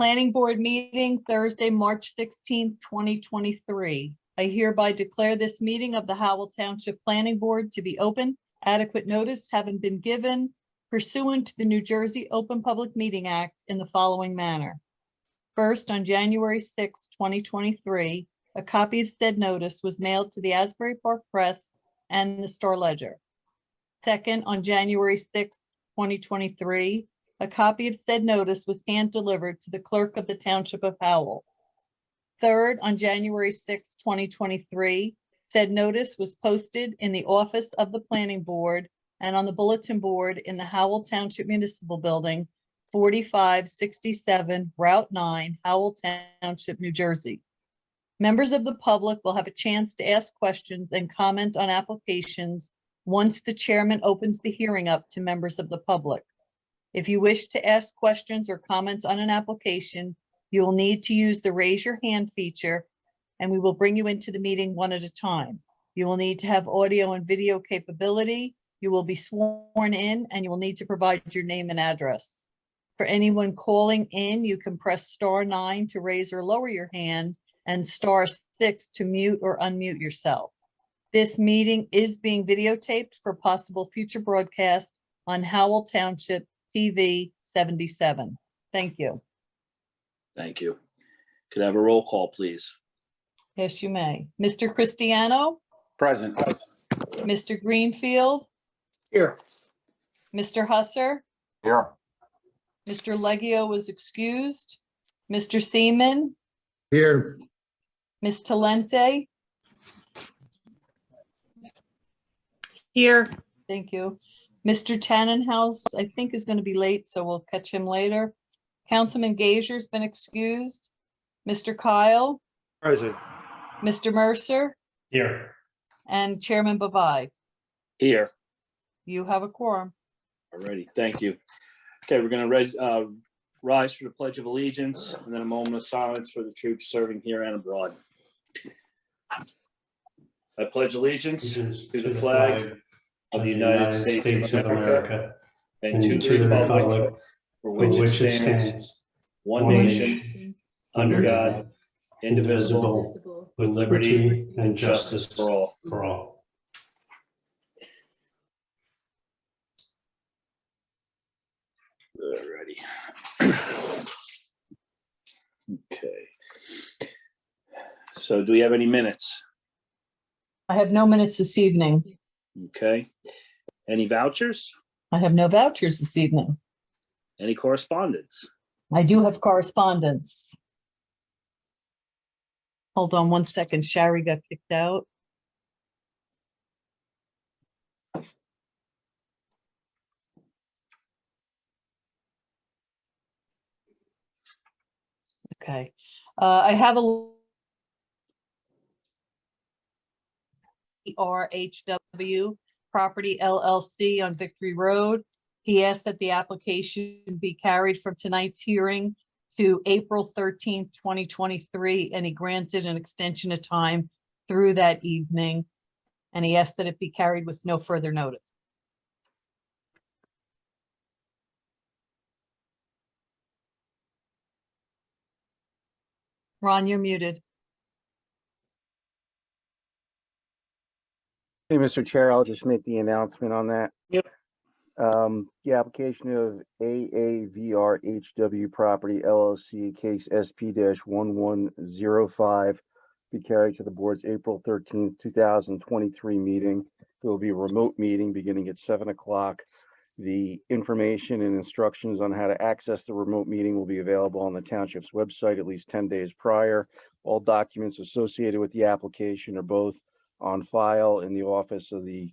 Planning Board meeting Thursday, March 16th, 2023. I hereby declare this meeting of the Howell Township Planning Board to be open, adequate notice having been given pursuant to the New Jersey Open Public Meeting Act in the following manner. First, on January 6, 2023, a copy of said notice was mailed to the Asbury Park Press and the Star Ledger. Second, on January 6, 2023, a copy of said notice was hand-delivered to the clerk of the Township of Howell. Third, on January 6, 2023, said notice was posted in the office of the Planning Board and on the bulletin board in the Howell Township Municipal Building, 4567 Route 9, Howell Township, New Jersey. Members of the public will have a chance to ask questions and comment on applications once the chairman opens the hearing up to members of the public. If you wish to ask questions or comments on an application, you will need to use the raise your hand feature, and we will bring you into the meeting one at a time. You will need to have audio and video capability. You will be sworn in, and you will need to provide your name and address. For anyone calling in, you can press *9 to raise or lower your hand and *6 to mute or unmute yourself. This meeting is being videotaped for possible future broadcast on Howell Township TV 77. Thank you. Thank you. Could I have a roll call, please? Yes, you may. Mr. Cristiano? Present. Mr. Greenfield? Here. Mr. Husser? Here. Mr. Leggio was excused. Mr. Seaman? Here. Ms. Talente? Here. Thank you. Mr. Tannenhouse, I think, is going to be late, so we'll catch him later. Councilman Gazier's been excused. Mr. Kyle? Present. Mr. Mercer? Here. And Chairman Bavai. Here. You have a quorum. Alrighty, thank you. Okay, we're going to rise for the Pledge of Allegiance and then a moment of silence for the troops serving here and abroad. I pledge allegiance to the flag of the United States of America and to the republic for which it stands, one nation, under God, indivisible, with liberty and justice for all. Alrighty. Okay. So do we have any minutes? I have no minutes this evening. Okay. Any vouchers? I have no vouchers this evening. Any correspondence? I do have correspondence. Hold on one second. Shari got kicked out. Okay. I have a RHW Property LLC on Victory Road. He asked that the application be carried from tonight's hearing to April 13th, 2023, and he granted an extension of time through that evening. And he asked that it be carried with no further notice. Ron, you're muted. Hey, Mr. Chair, I'll just make the announcement on that. Yep. The application of AAVRHW Property LLC case SP-1105 be carried to the board's April 13th, 2023 meeting. There will be a remote meeting beginning at 7 o'clock. The information and instructions on how to access the remote meeting will be available on the township's website at least 10 days prior. All documents associated with the application are both on file in the office of the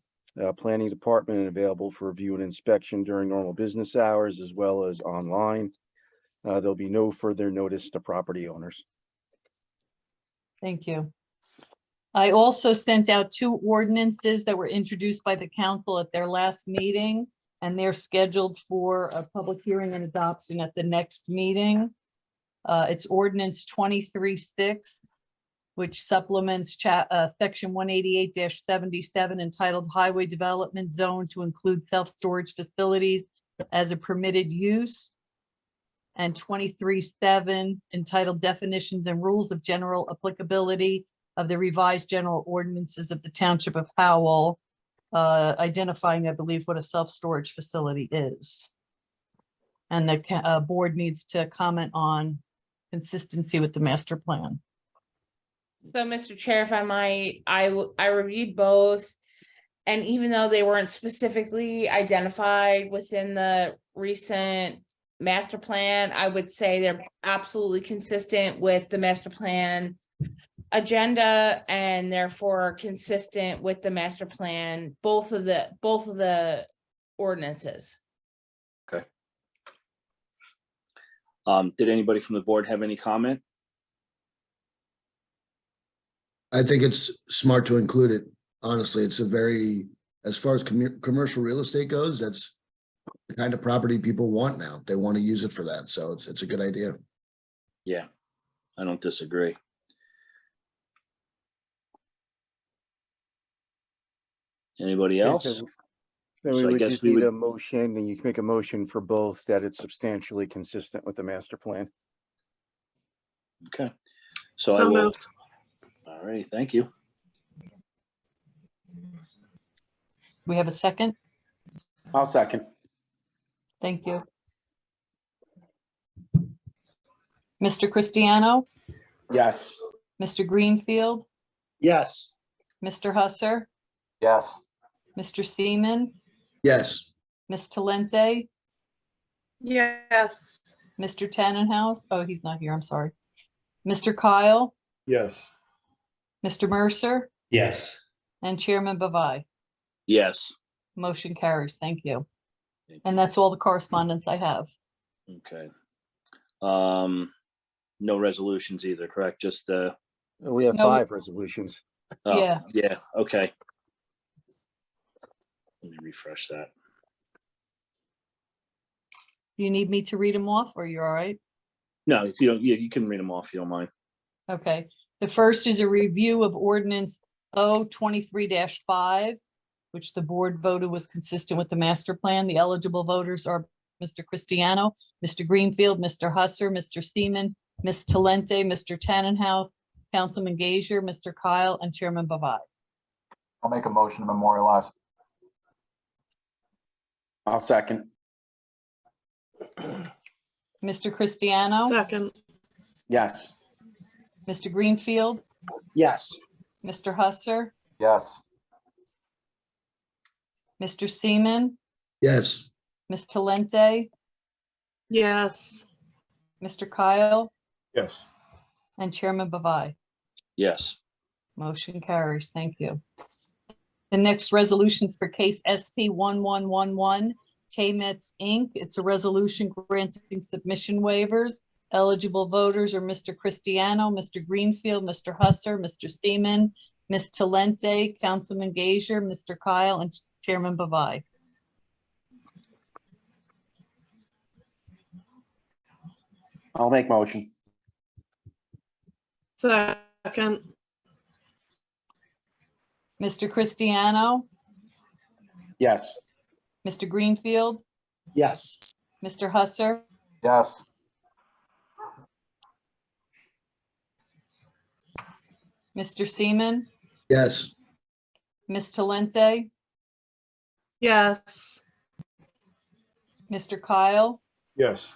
planning department and available for review and inspection during normal business hours as well as online. There'll be no further notice to property owners. Thank you. I also sent out 2 ordinances that were introduced by the council at their last meeting, and they're scheduled for a public hearing and adoption at the next meeting. It's ordinance 23-6, which supplements section 188-77 entitled Highway Development Zone to include self-storage facilities as a permitted use. and 23-7 entitled Definitions and Rules of General Applicability of the Revised General Ordinances of the Township of Howell, identifying, I believe, what a self-storage facility is. And the board needs to comment on consistency with the master plan. So, Mr. Chair, if I might, I reviewed both. And even though they weren't specifically identified within the recent master plan, I would say they're absolutely consistent with the master plan agenda and therefore consistent with the master plan, both of the ordinances. Did anybody from the board have any comment? I think it's smart to include it. Honestly, it's a very, as far as commercial real estate goes, that's the kind of property people want now. They want to use it for that. So it's a good idea. Yeah, I don't disagree. Anybody else? Then So we I would guess just we need would- a motion, and you can make a motion for both that it's substantially consistent with the master plan. Okay. So I So will, moved. all right, thank you. We have a second? I'll second. Thank you. Mr. Cristiano, Yes. Mr. Greenfield, Yes. Mr. Husser, Yes. Mr. Seaman, Yes. Ms. Talente, Yes. Mr. Tannenhouse. Oh, he's not here. I'm sorry. Mr. Kyle, Yes. Mr. Mercer, Yes. and Chairman Bavai. Yes. Motion carries. Thank you. Thank And you. that's all the correspondence I have. Okay. No resolutions either, correct? Just We have No. 5 resolutions. oh, Yeah. yeah, okay. Let me refresh that. Do you need me to read them off or you're all right? No, if you don't, you can read them off if you don't mind. Okay. The first is a review of ordinance O23-5, which the board voted was consistent with the master plan. The eligible voters are Mr. Cristiano, Mr. Greenfield, Mr. Husser, Mr. Seaman, Ms. Talente, Mr. Tannenhouse, Councilman Gager, Mr. Kyle, and Chairman Bavai. I'll make a motion to memorialize. I'll second. Mr. Cristiano, Second. Yes. Mr. Greenfield, Yes. Mr. Husser, Yes. Mr. Seaman, Yes. Ms. Talente, Yes. Mr. Kyle, Yes. and Chairman Bavai. Yes. Motion carries. Thank you. The next resolution is for case SP 1111, K-Mets Inc. It's a resolution granting submission waivers. Eligible voters are Mr. Cristiano, Mr. Greenfield, Mr. Husser, Mr. Seaman, Ms. Talente, Councilman Gager, Mr. Kyle, and Chairman Bavai. I'll make motion. Second. Mr. Cristiano, Yes. Mr. Greenfield, Yes. Mr. Husser, Yes. Mr. Seaman, Yes. Ms. Talente, Yes. Mr. Kyle, Yes.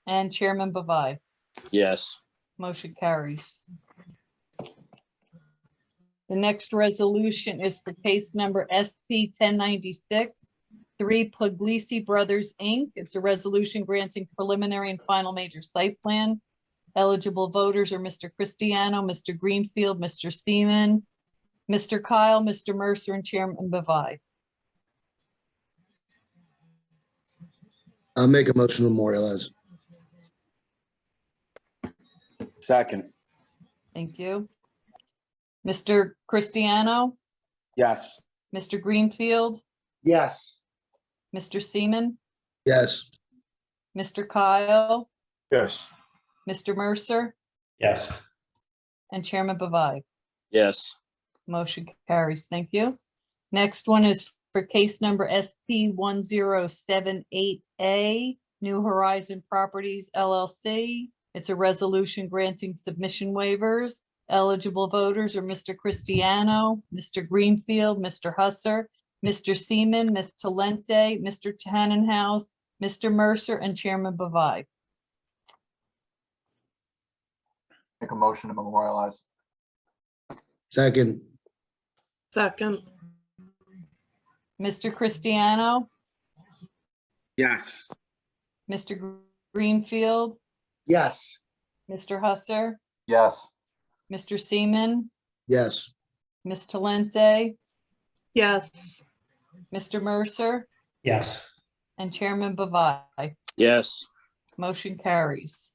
and Chairman Bavai. Yes. Motion carries. The next resolution is for case number SP 1096, 3 Puglisi Brothers, Inc. It's a resolution granting preliminary and final major site plan. Eligible voters are Mr. Cristiano, Mr. Greenfield, Mr. Seaman, Mr. Kyle, Mr. Mercer, and Chairman Bavai. I'll make a motion to memorialize. Second. Thank you. Mr. Cristiano, Yes. Mr. Greenfield, Yes. Mr. Seaman, Yes. Mr. Kyle, Yes. Mr. Mercer, Yes. and Chairman Bavai. Yes. Motion carries. Thank you. Next one is for case number SP 1078A, New Horizon Properties LLC. It's a resolution granting submission waivers. Eligible voters are Mr. Cristiano, Mr. Greenfield, Mr. Husser, Mr. Seaman, Ms. Talente, Mr. Tannenhouse, Mr. Mercer, and Chairman Bavai. Make a motion to memorialize. Second, Second. Mr. Cristiano, Yes. Mr. Greenfield, Yes. Mr. Husser, Yes. Mr. Seaman, yes, Ms. Talente, Yes. Mr. Mercer, Yes. and Chairman Bavai. Yes. Motion carries.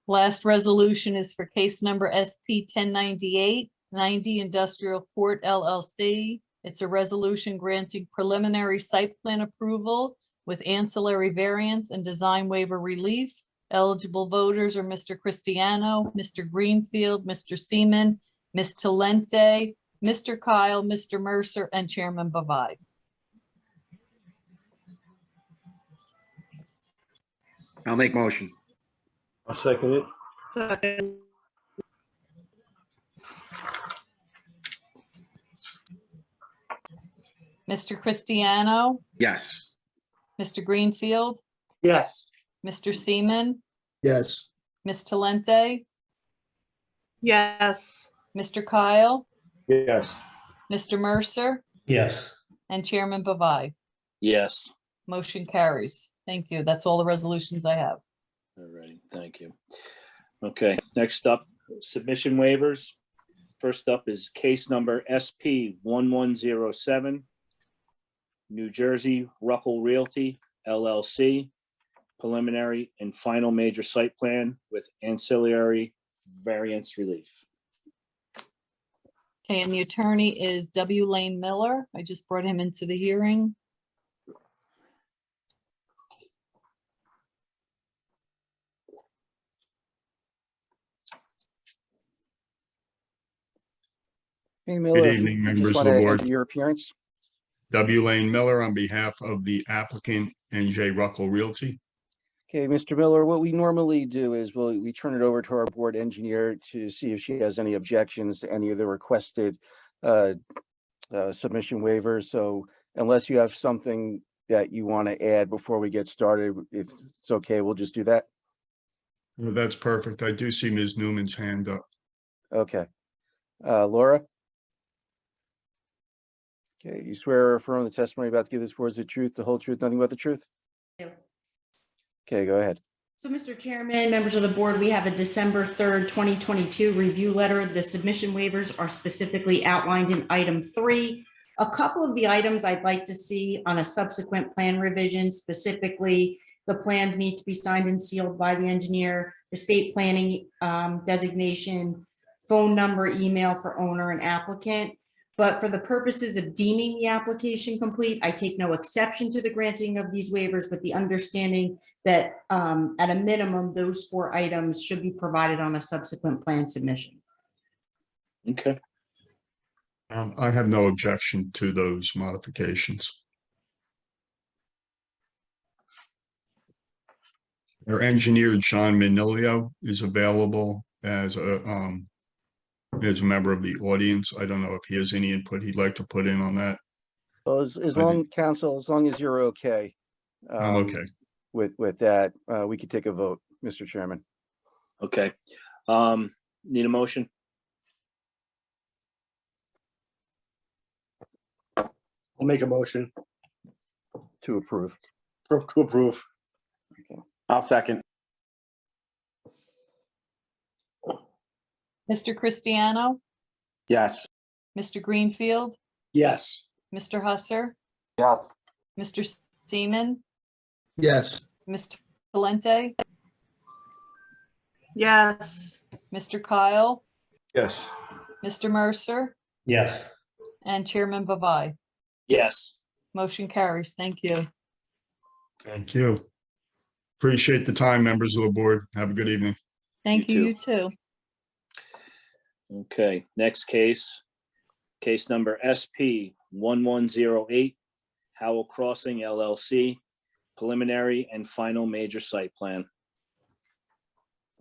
Last resolution is for case number SP 1098, 90 Industrial Court LLC. It's a resolution granting preliminary site plan approval with ancillary variance and design waiver relief. Eligible voters are Mr. Cristiano, Mr. Greenfield, Mr. Seaman, Ms. Talente, Mr. Kyle, Mr. Mercer, and Chairman Bavai. I'll make motion. I'll second it. Second. Mr. Cristiano, Yes. Mr. Greenfield, Yes. Mr. Seaman, yes, Ms. Talente, Yes. Mr. Kyle, Yes. Mr. Mercer, Yes. and Chairman Bavai. Yes. Motion carries. Thank you. That's all the resolutions I have. All righty, thank you. Okay, next up, submission waivers. First up is case number SP 1107, New Jersey Ruckel Realty LLC, preliminary and final major site plan with ancillary variance relief. Okay, and the attorney is W. Lane Miller. I just brought him into the hearing. Hey, Miller. Good evening, you members just of the wanna board. enter your appearance? W. Lane Miller on behalf of the applicant NJ Ruckel Realty. Okay, Mr. Miller, what we normally do is we turn it over to our board engineer to see if she has any objections to any of the requested submission waivers. So unless you have something that you want to add before we get started, if it's okay, we'll just do that. Well, that's perfect. I do see Ms. Newman's hand up. Okay. Laura? Okay, you swear or affirm the testimony about to give this board is the truth, the whole truth, nothing but the truth? do. Okay, go ahead. So, Mr. Chairman, members of the board, we have a December 3rd, 2022 review letter. The submission waivers are specifically outlined in item 3. A couple of the items I'd like to see on a subsequent plan revision, specifically, the plans need to be signed and sealed by the engineer, the state planning designation, phone number, email for owner and applicant. But for the purposes of deeming the application complete, I take no exception to the granting of these waivers, with the understanding that at a minimum, those 4 items should be provided on a subsequent plan submission. Okay, I have no objection to those modifications. Our engineer, John Manilio, is available as a member of the audience. I don't know if he has any input he'd like to put in on that. Well, as I long, counsel, as long as you're okay. I'm okay. With that, we could take a vote, Mr. Chairman. okay. Need a motion? I'll make a motion To approve. to approve. Okay. I'll second. Mr. Cristiano, Yes. Mr. Greenfield, Yes. Mr. Husser, Yes. Mr. Seaman, yes, Ms. Talente, Yes. Mr. Kyle, Yes. Mr. Mercer, Yes. and Chairman Bavai. Yes. Motion carries. Thank you. Thank you. Appreciate the time, members of the board. Have a good evening. Thank You you, you too. Okay, next case, case number SP 1108, Howell Crossing LLC, preliminary and final major site plan.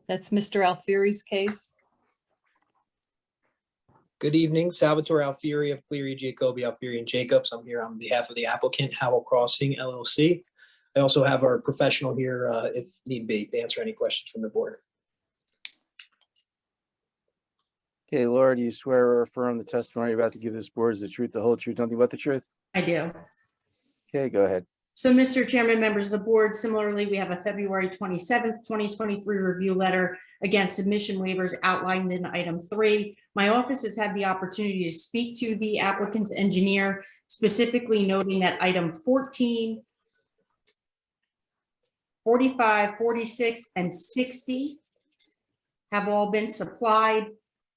That's Mr. Alfieri's case. Good evening, Salvatore Alfieri of Cleary, Jacoby, Alfieri, and Jacobs. I'm here on behalf of the applicant, Howell Crossing LLC. I also have our professional here, if need be, to answer any questions from the board. Okay, Laura, do you swear or affirm the testimony you're about to give this board is the truth, the whole truth, nothing but the truth? I do. Okay, go ahead. So, Mr. Chairman, members of the board, similarly, we have a February 27th, 2023 review letter against submission waivers outlined in item 3. My office has had the opportunity to speak to the applicant's engineer, specifically noting that item 14, 45, 46, and 60 have all been supplied.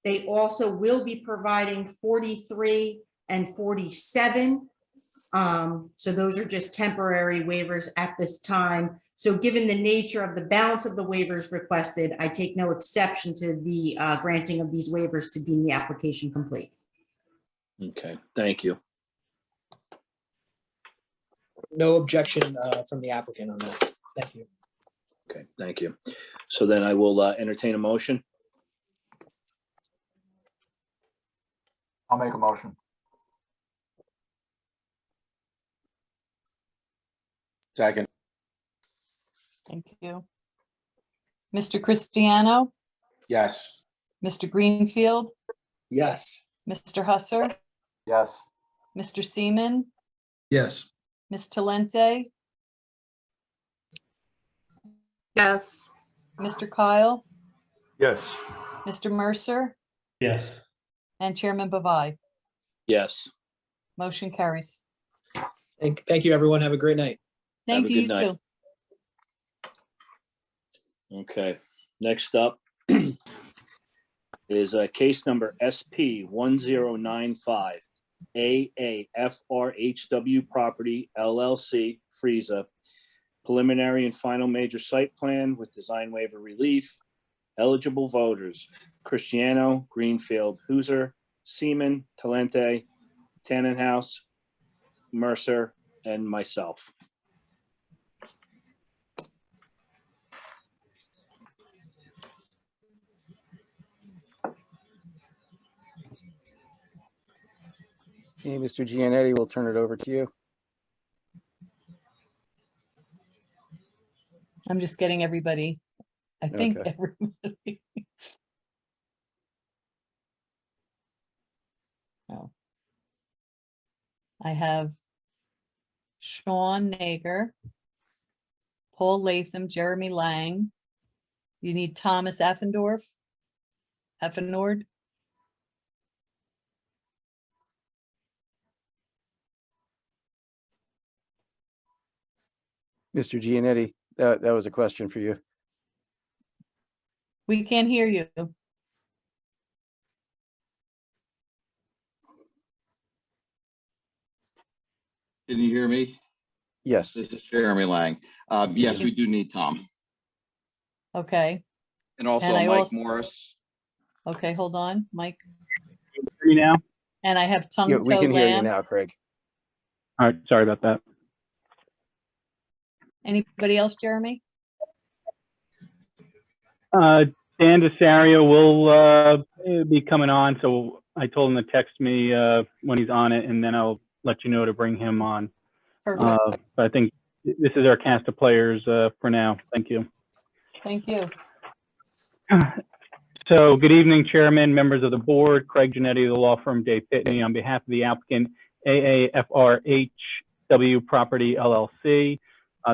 They also will be providing 43 and 47. So those are just temporary waivers at this time. So given the nature of the balance of the waivers requested, I take no exception to the granting of these waivers to deem the application complete. Okay, thank you. No objection from the applicant on that. Thank you. Okay, thank you. So then I will entertain a motion. I'll make a motion. Second. Thank you. Mr. Cristiano, Yes. Mr. Greenfield, Yes. Mr. Husser, Yes. Mr. Seaman, Yes, Ms. Talente, yes, Mr. Kyle, Yes. Mr. Mercer, Yes. and Chairman Bavai. Yes. Motion carries. Thank you, everyone. Have a great night. Thank a you, you good night. too. Okay, next up is case number SP 1095, AAFRHW Property LLC, Frieza. Preliminary and final major site plan with design waiver relief. Eligible voters: Cristiano, Greenfield, Hooser, Seaman, Talente, Tannenhouse, Mercer, and myself. Hey, Mr. Giannetti, we'll turn it over to you. I'm just getting everybody. I think Okay. everybody. Oh. I have Sean Nager, Paul Latham, Jeremy Lang. You need Thomas Effendorf, Effenord. Mr. Giannetti, that was a question for you. We can't hear you. Can you hear me? Yes. This is Jeremy Lang. Yes, we do need Tom. Okay, And also And I Mike also- Morris. okay, hold on, Mike. You now? And I have Yeah, Tung we Toe can hear you Lamb. now, Craig. All right, sorry about that. Anybody else, Jeremy? Dan DeSario will be coming on, so I told him to text me when he's on it, and then I'll let you know to bring him on. Perfect, But I think this is our cast of players for now. Thank you. thank you. So good evening, Chairman, members of the board, Craig Genetti, the law firm Day Pitney, on behalf of the applicant AAFRHW Property LLC.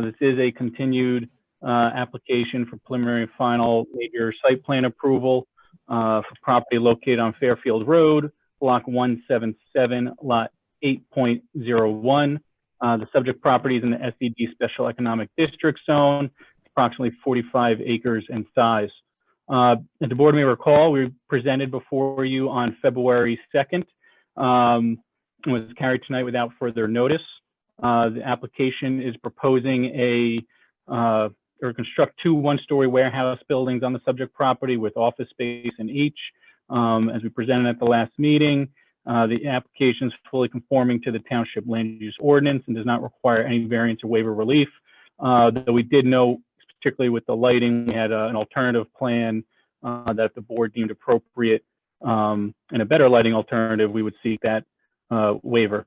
This is a continued application for preliminary and final major site plan approval for property located on Fairfield Road, block 177, lot 8.01. The subject property is in the SED Special Economic District Zone, approximately 45 acres in size. As the board may recall, we presented before you on February 2nd. It was carried tonight without further notice. The application is proposing or construct 2 one-story warehouse buildings on the subject property with office space in each. As we presented at the last meeting, the application is fully conforming to the township land use ordinance and does not require any variance or waiver relief. Though we did know, particularly with the lighting, we had an alternative plan that the board deemed appropriate, and a better lighting alternative, we would seek that waiver.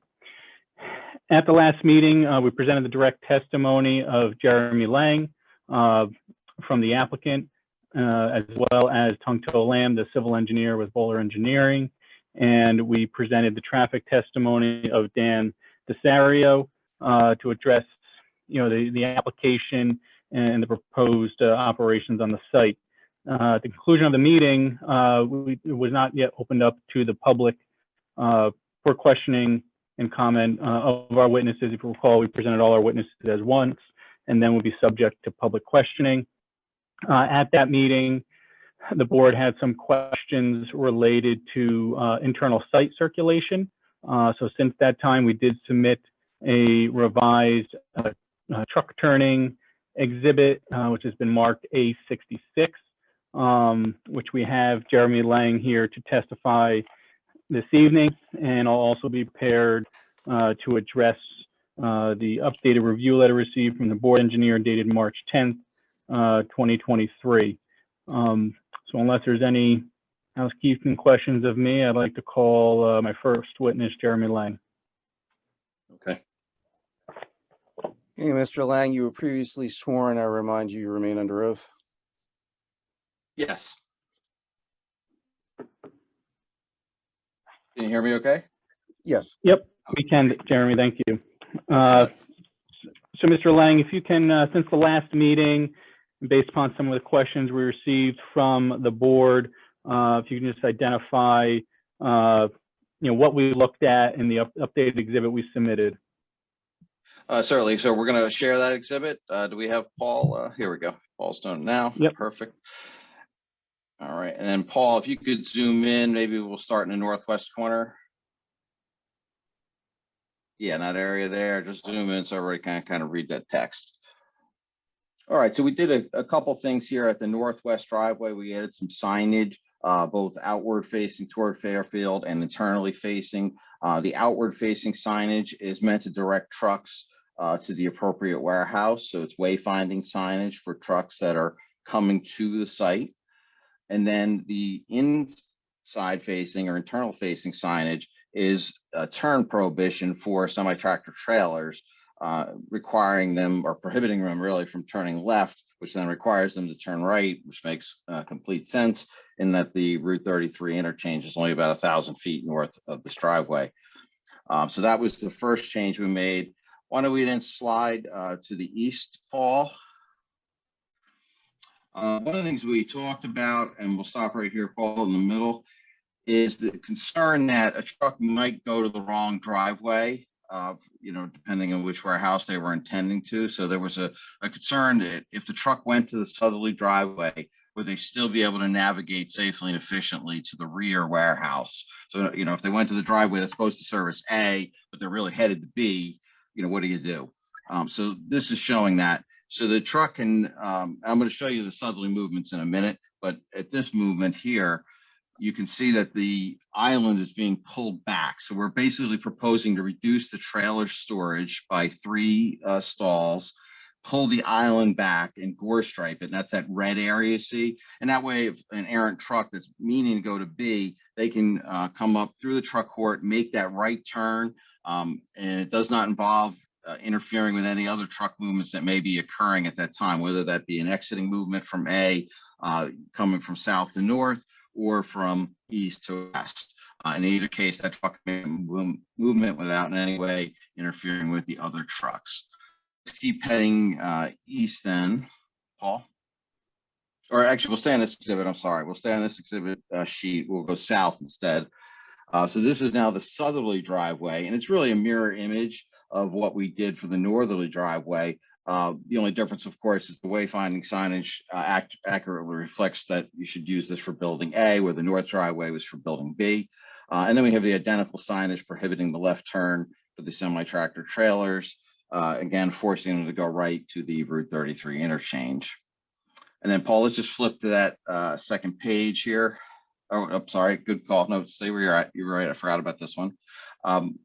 At the last meeting, we presented the direct testimony of Jeremy Lang from the applicant, as well as Tung To Lam, the civil engineer with Bowler Engineering. And we presented the traffic testimony of Dan Desario to address, the application and the proposed operations on the site. At the conclusion of the meeting, it was not yet opened up to the public for questioning and comment of our witnesses. If you recall, we presented all our witnesses as once, and then would be subject to public questioning. At that meeting, the board had some questions related to internal site circulation. So since that time, we did submit a revised truck turning exhibit, which has been marked A66, which we have Jeremy Lang here to testify this evening, and I'll also be prepared to address the updated review letter received from the board engineer dated March 10th, 2023. So unless there's any housekeeping questions of me, I'd like to call my first witness, Jeremy Lang. Okay. Hey, Mr. Lang, you were previously sworn. I remind you remain under oath. Yes. Can you hear me okay? Yes. Yep, we can, Jeremy, thank you. Excellent. So Mr. Lang, if you can, since the last meeting, based upon some of the questions we received from the board, if you can just identify, what we looked at in the updated exhibit we submitted. Certainly. So we're going to share that exhibit. Do we have Paul? Here we go. Paul's doing it now. Yep. Perfect. All right. And then Paul, if you could zoom in, maybe we'll start in the northwest corner. Yeah, in that area there, just zoom in so everybody can kind of read that text. All right, so we did a couple things here at the northwest driveway. We added some signage, both outward facing toward Fairfield and internally facing. The outward facing signage is meant to direct trucks to the appropriate warehouse. So it's wayfinding signage for trucks that are coming to the site. And then the inside facing or internal facing signage is a turn prohibition for semi-tractor trailers, requiring them or prohibiting them really from turning left, which then requires them to turn right, which makes complete sense in that the Route 33 interchange is only about 1,000 feet north of this driveway. So that was the first change we made. Why don't we then slide to the east, Paul? One of the things we talked about, and we'll stop right here, Paul, in the middle, is the concern that a truck might go to the wrong driveway, depending on which warehouse they were intending to. So there was a concern that if the truck went to the southerly driveway, would they still be able to navigate safely and efficiently to the rear warehouse? So, if they went to the driveway that's supposed to service A, but they're really headed to B, what do you do? So this is showing that. So the truck can, I'm going to show you the southerly movements in a minute, but at this movement here, you can see that the island is being pulled back. So we're basically proposing to reduce the trailer storage by 3 stalls, pull the island back and gore stripe it. And that's that red area you see. And that way, if an errant truck that's meaning to go to B, they can come up through the truck court, make that right turn. And it does not involve interfering with any other truck movements that may be occurring at that time, whether that be an exiting movement from A, coming from south to north, or from east to west. In either case, that truck may movement without in any way interfering with the other trucks. Let's keep heading east then, Paul. Or actually, we'll stay on this exhibit. I'm sorry. We'll stay on this exhibit sheet. We'll go south instead. So this is now the southerly driveway, and it's really a mirror image of what we did for the northerly driveway. The only difference, of course, is the wayfinding signage accurately reflects that you should use this for building A, where the north driveway was for building B. And then we have the identical signage prohibiting the left turn for the semi-tractor trailers, again, forcing them to go right to the Route 33 interchange. And then, Paul, let's just flip to that second page here. Oh, I'm sorry. Good call. No, stay where you're at. You're right. I forgot about this one.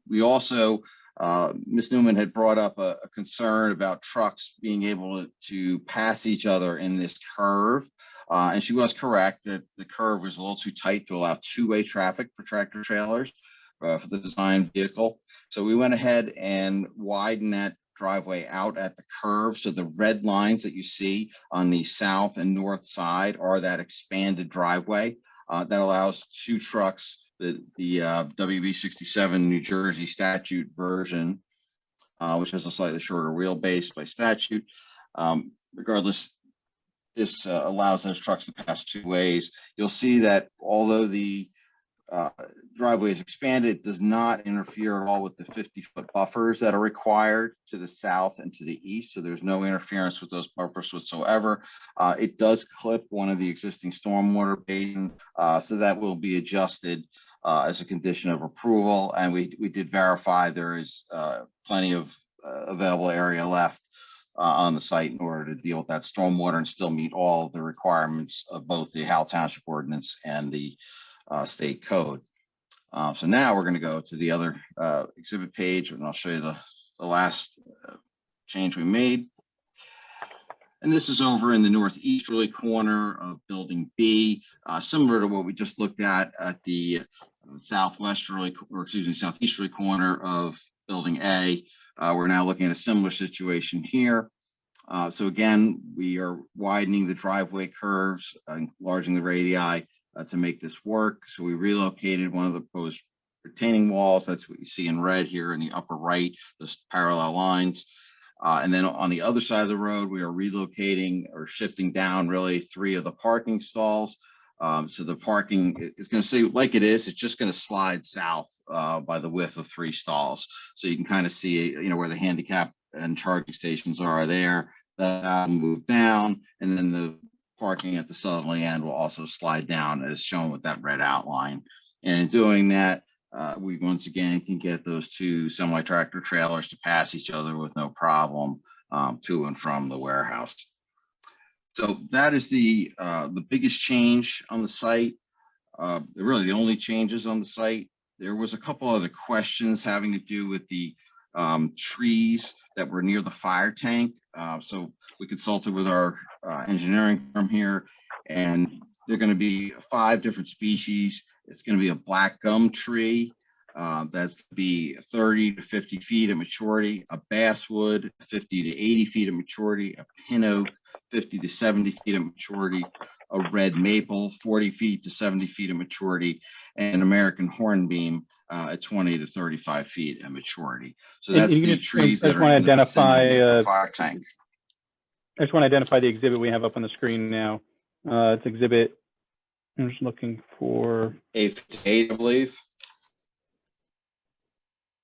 We also Ms. Newman had brought up a concern about trucks being able to pass each other in this curve. And she was correct that the curve was a little too tight to allow two-way traffic for tractor trailers for the design vehicle. So we went ahead and widened that driveway out at the curve. So the red lines that you see on the south and north side are that expanded driveway that allows two trucks, the WB 67 New Jersey statute version, which has a slightly shorter wheelbase by statute. Regardless, this allows those trucks to pass two ways. You'll see that although the driveway is expanded, it does not interfere at all with the 50-foot buffers that are required to the south and to the east. So there's no interference with those buffers whatsoever. It does clip one of the existing stormwater basins, so that will be adjusted as a condition of approval. And we did verify there is plenty of available area left on the site in order to deal with that stormwater and still meet all of the requirements of both the Howell Township ordinance and the state code. So now we're going to go to the other exhibit page, and I'll show you the last change we made. And this is over in the northeasterly corner of building B, similar to what we just looked at the southeasterly corner of building A. We're now looking at a similar situation here. So again, we are widening the driveway curves, enlarging the radii to make this work. So we relocated one of the proposed retaining walls. That's what you see in red here in the upper right, those parallel lines. And then on the other side of the road, we are relocating or shifting down really 3 of the parking stalls. So the parking is going to stay like it is. It's just going to slide south by the width of 3 stalls. So you can kind of see, where the handicap and charging stations are there. That move down, and then the parking at the southerly end will also slide down as shown with that red outline. And in doing that, we once again can get those 2 semi-tractor trailers to pass each other with no problem to and from the warehouse. So that is the biggest change on the site. Really the only changes on the site. There was a couple other questions having to do with the trees that were near the fire tank. So we consulted with our engineering firm here, and they're going to be 5 different species. It's going to be a black gum tree that's going to be 30 to 50 feet of maturity, a basswood 50 to 80 feet of maturity, a pin oak 50 to 70 feet of maturity, a red maple 40 feet to 70 feet of maturity, and an American hornbeam at 20 to 35 feet of maturity. So that's the trees that are in the vicinity of the fire tank. I just want to identify the exhibit we have up on the screen now. It's exhibit, I'm just looking for A58, I believe.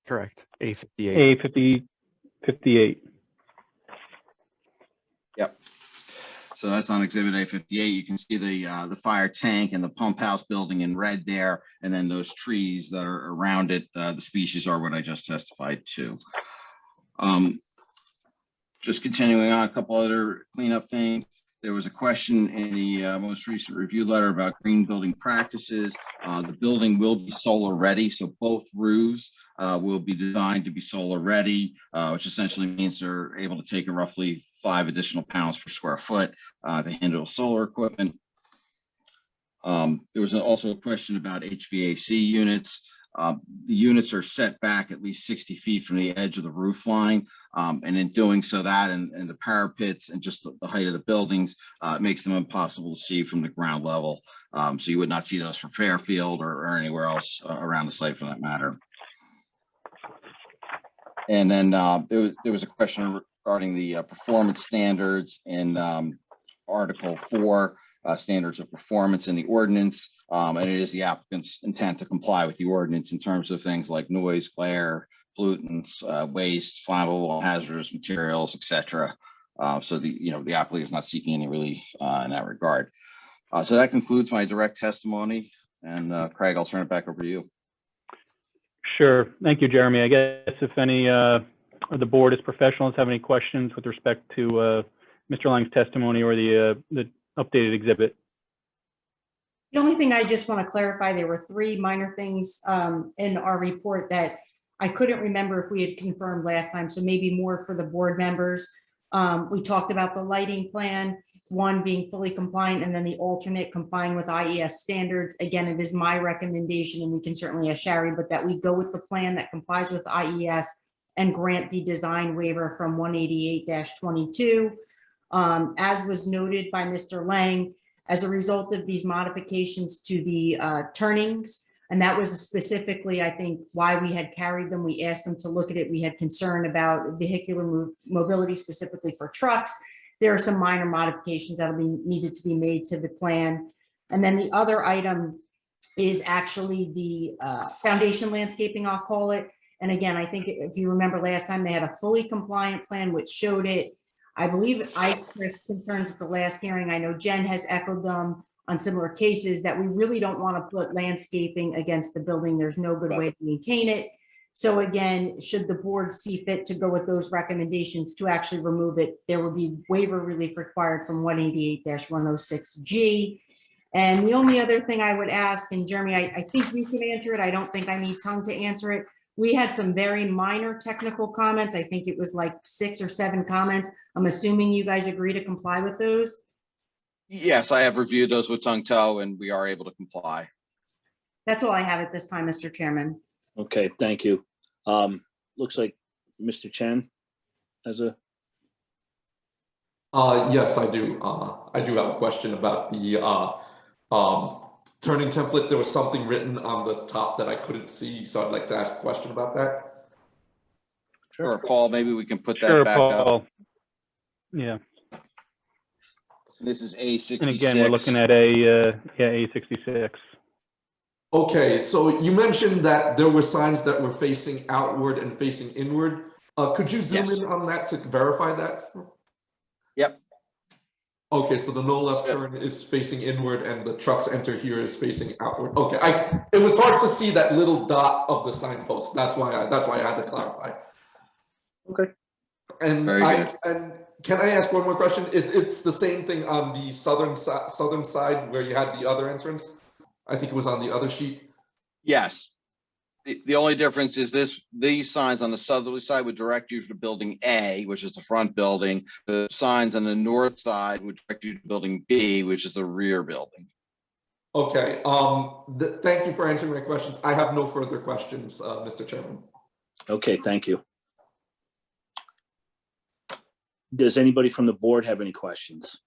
Correct. A58. A58. Yep. So that's on exhibit A58. You can see the fire tank and the pump house building in red there, and then those trees that are around it. The species are what I just testified to. Just continuing on, a couple other cleanup things. There was a question in the most recent review letter about green building practices. The building will be solar ready, so both roofs will be designed to be solar ready, which essentially means they're able to take a roughly 5 additional pounds per square foot to handle solar equipment. There was also a question about HVAC units. The units are set back at least 60 feet from the edge of the roof line. And in doing so, that and the parapets and just the height of the buildings makes them impossible to see from the ground level. So you would not see those from Fairfield or anywhere else around the site for that matter. And then there was a question regarding the performance standards in Article 4, standards of performance in the ordinance. And it is the applicant's intent to comply with the ordinance in terms of things like noise, glare, pollutants, waste, flammable, hazardous materials, etc. So the applicant is not seeking any relief in that regard. So that concludes my direct testimony. And Craig, I'll turn it back over to you. Sure. Thank you, Jeremy. I guess if any of the board as professionals have any questions with respect to Mr. Lang's testimony or the updated exhibit. The only thing I just want to clarify, there were 3 minor things in our report that I couldn't remember if we had confirmed last time, so maybe more for the board members. We talked about the lighting plan, one being fully compliant and then the alternate complying with IES standards. Again, it is my recommendation, and we can certainly ask Shari, but that we go with the plan that complies with IES and grant the design waiver from 188-22. As was noted by Mr. Lang, as a result of these modifications to the turnings, and that was specifically, I think, why we had carried them. We asked them to look at it. We had concern about vehicular mobility, specifically for trucks. There are some minor modifications that'll be needed to be made to the plan. And then the other item is actually the foundation landscaping, I'll call it. And again, I think if you remember last time, they had a fully compliant plan which showed it. I believe I expressed concerns at the last hearing. I know Jen has echoed them on similar cases, that we really don't want to put landscaping against the building. There's no good way to maintain it. So again, should the board see fit to go with those recommendations to actually remove it, there would be waiver relief required from 188-106G. And the only other thing I would ask, and Jeremy, I think you can answer it. I don't think I need Sung to answer it. We had some very minor technical comments. I think it was like 6 or 7 comments. I'm assuming you guys agree to comply with those. Yes, I have reviewed those with Tung Toe and we are able to comply. That's all I have at this time, Mr. Chairman. Okay, thank you. Looks like Mr. Chen has a. Yes, I do. I do have a question about the turning template. There was something written on the top that I couldn't see, so I'd like to ask a question about that. Sure, Paul, maybe we can put that Sure, back up. Paul. Yeah, This is A66. and again, we're looking at A66. Okay, so you mentioned that there were signs that were facing outward and facing inward. Could you zoom in on that to verify that? Yep. Okay, so the no left turn is facing inward and the trucks enter here is facing outward. Okay, it was hard to see that little dot of the signpost. That's why I had to clarify. Okay. And Very good. and can I ask one more question? It's the same thing on the southern side where you had the other entrance. I think it was on the other sheet. Yes. The only difference is these signs on the southerly side would direct you to building A, which is the front building. The signs on the north side would direct you to building B, which is the rear building. Okay. Thank you for answering my questions. I have no further questions, Mr. Chairman. Okay, thank you. Does anybody from the board have any questions?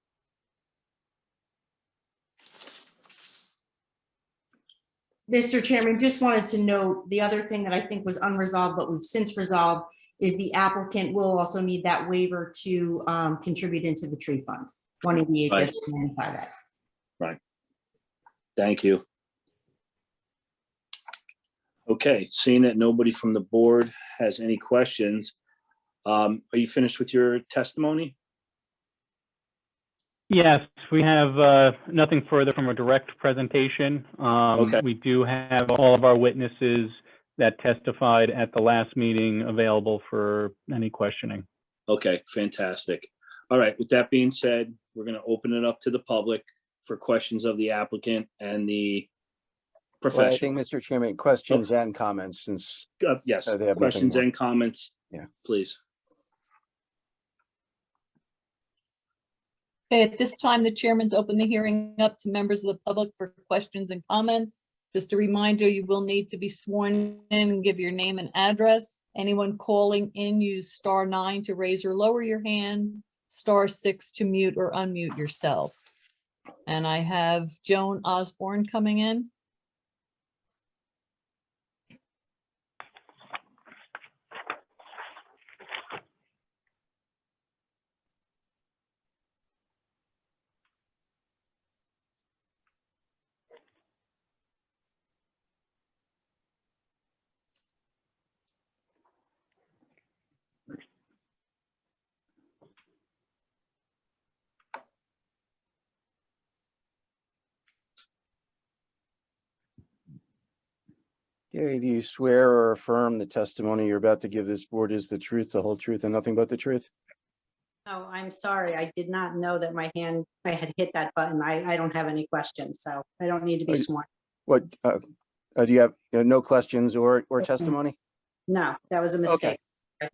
Mr. Chairman, just wanted to note, the other thing that I think was unresolved, but we've since resolved, is the applicant will also need that waiver to contribute into the tree fund, 188-95. Right. Thank you. Okay, seeing that nobody from the board has any questions, are you finished with your testimony? Yes, we have nothing further from a direct presentation. Okay. We do have all of our witnesses that testified at the last meeting available for any questioning. Okay, fantastic. All right, with that being said, we're going to open it up to the public for questions of the applicant and the Well, I professional. think, Mr. Chairman, questions and comments, since Yes, they have nothing questions more. and comments. Yeah. Please. Okay, at this time, the chairman's open the hearing up to members of the public for questions and comments. Just a reminder, you will need to be sworn in and give your name and address. Anyone calling in, use *9 to raise or lower your hand, *6 to mute or unmute yourself. And I have Joan Osborne coming in. Gary, do you swear or affirm the testimony you're about to give this board is the truth, the whole truth, and nothing but the truth? Oh, I'm sorry. I did not know that I had hit that button. I don't have any questions, so I don't need to be sworn. What, do you have no questions or testimony? No, that was a mistake.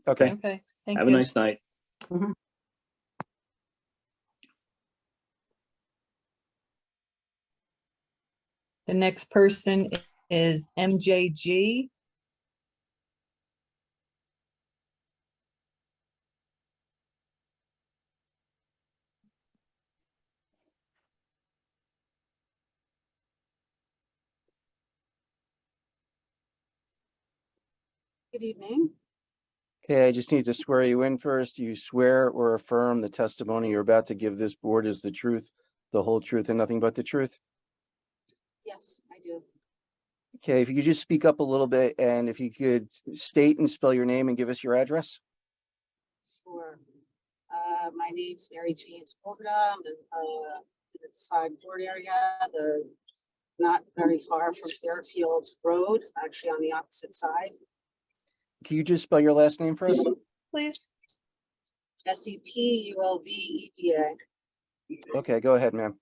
Okay. Okay, thank Have a you. nice night. Mhm. The next person is MJG. Good evening. Okay, I just need to swear you in first. You swear or affirm the testimony you're about to give this board is the truth, the whole truth, and nothing but the truth? Yes, I do. Okay, if you could just speak up a little bit, and if you could state and spell your name and give us your address. Sure. My name's Mary Jean Swoboda. I'm in the side board area, not very far from Fairfield Road, actually on the opposite side. Can you just spell your last name for us? Please. Sepulveda. Okay, go ahead, ma'am.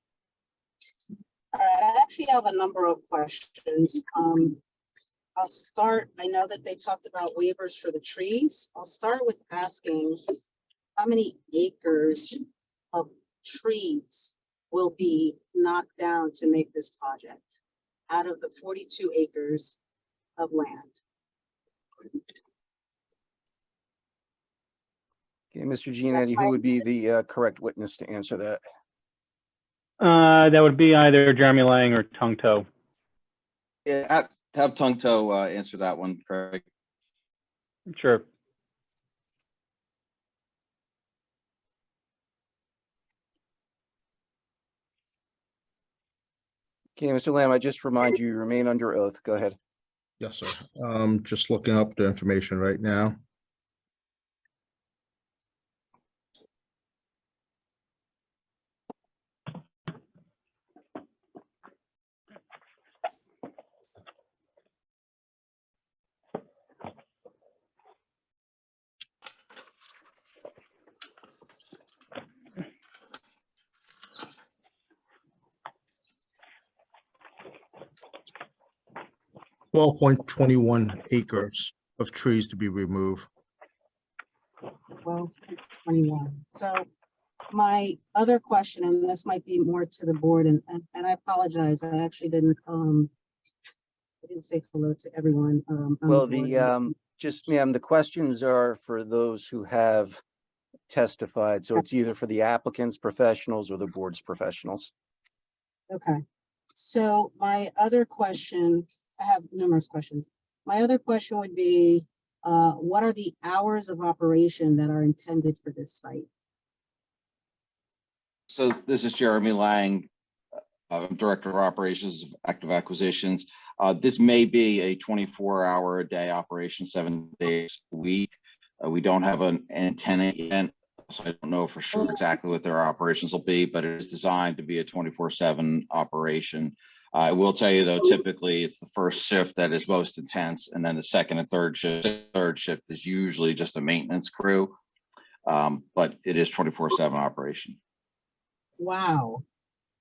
All right, I actually have a number of questions. I'll start, I know that they talked about waivers for the trees. I'll start with asking how many acres of trees will be knocked down to make this project out of the 42 acres of land? Okay, Mr. Giannetti, who would be the correct witness to answer that? That would be either Jeremy Lang or Tung To. Yeah, have Tung To answer that one, Craig. Sure. Okay, Mr. Lamb, I just remind you, remain under oath. Go ahead. Yes, sir. Just looking up the information right now. $12.21 of trees to be removed. 12.21. So my other question, and this might be more to the board, and I apologize, I actually didn't say hello to everyone. On Well, board. just ma'am, the questions are for those who have testified. So it's either for the applicants, professionals, or the board's professionals. Okay, so my other question, I have numerous questions. My other question would be, what are the hours of operation that are intended for this site? So this is Jeremy Lang, Director of Operations of Active Acquisitions. This may be a 24-hour-a-day operation, 7 days a week. We don't have an antenna yet, so I don't know for sure exactly what their operations will be, but it is designed to be a 24/7 operation. I will tell you though, typically it's the first shift that is most intense, and then the second and third shift. Third shift is usually just a maintenance crew, but it is 24/7 operation. Wow.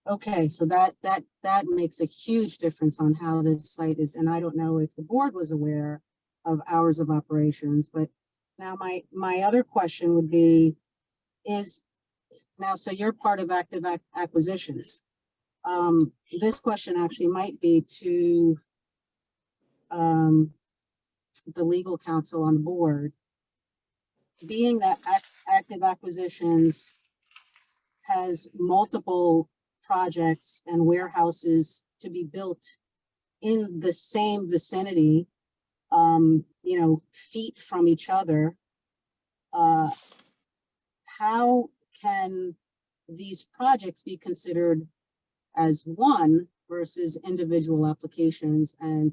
Okay, so that makes a huge difference on how this site is, and I don't know if the board was aware of hours of operations, but now my other question would be, so you're part of Active Acquisitions. This question actually might be to the legal counsel on the board. Being that Active Acquisitions has multiple projects and warehouses to be built in the same vicinity, feet from each other, how can these projects be considered as one versus individual applications and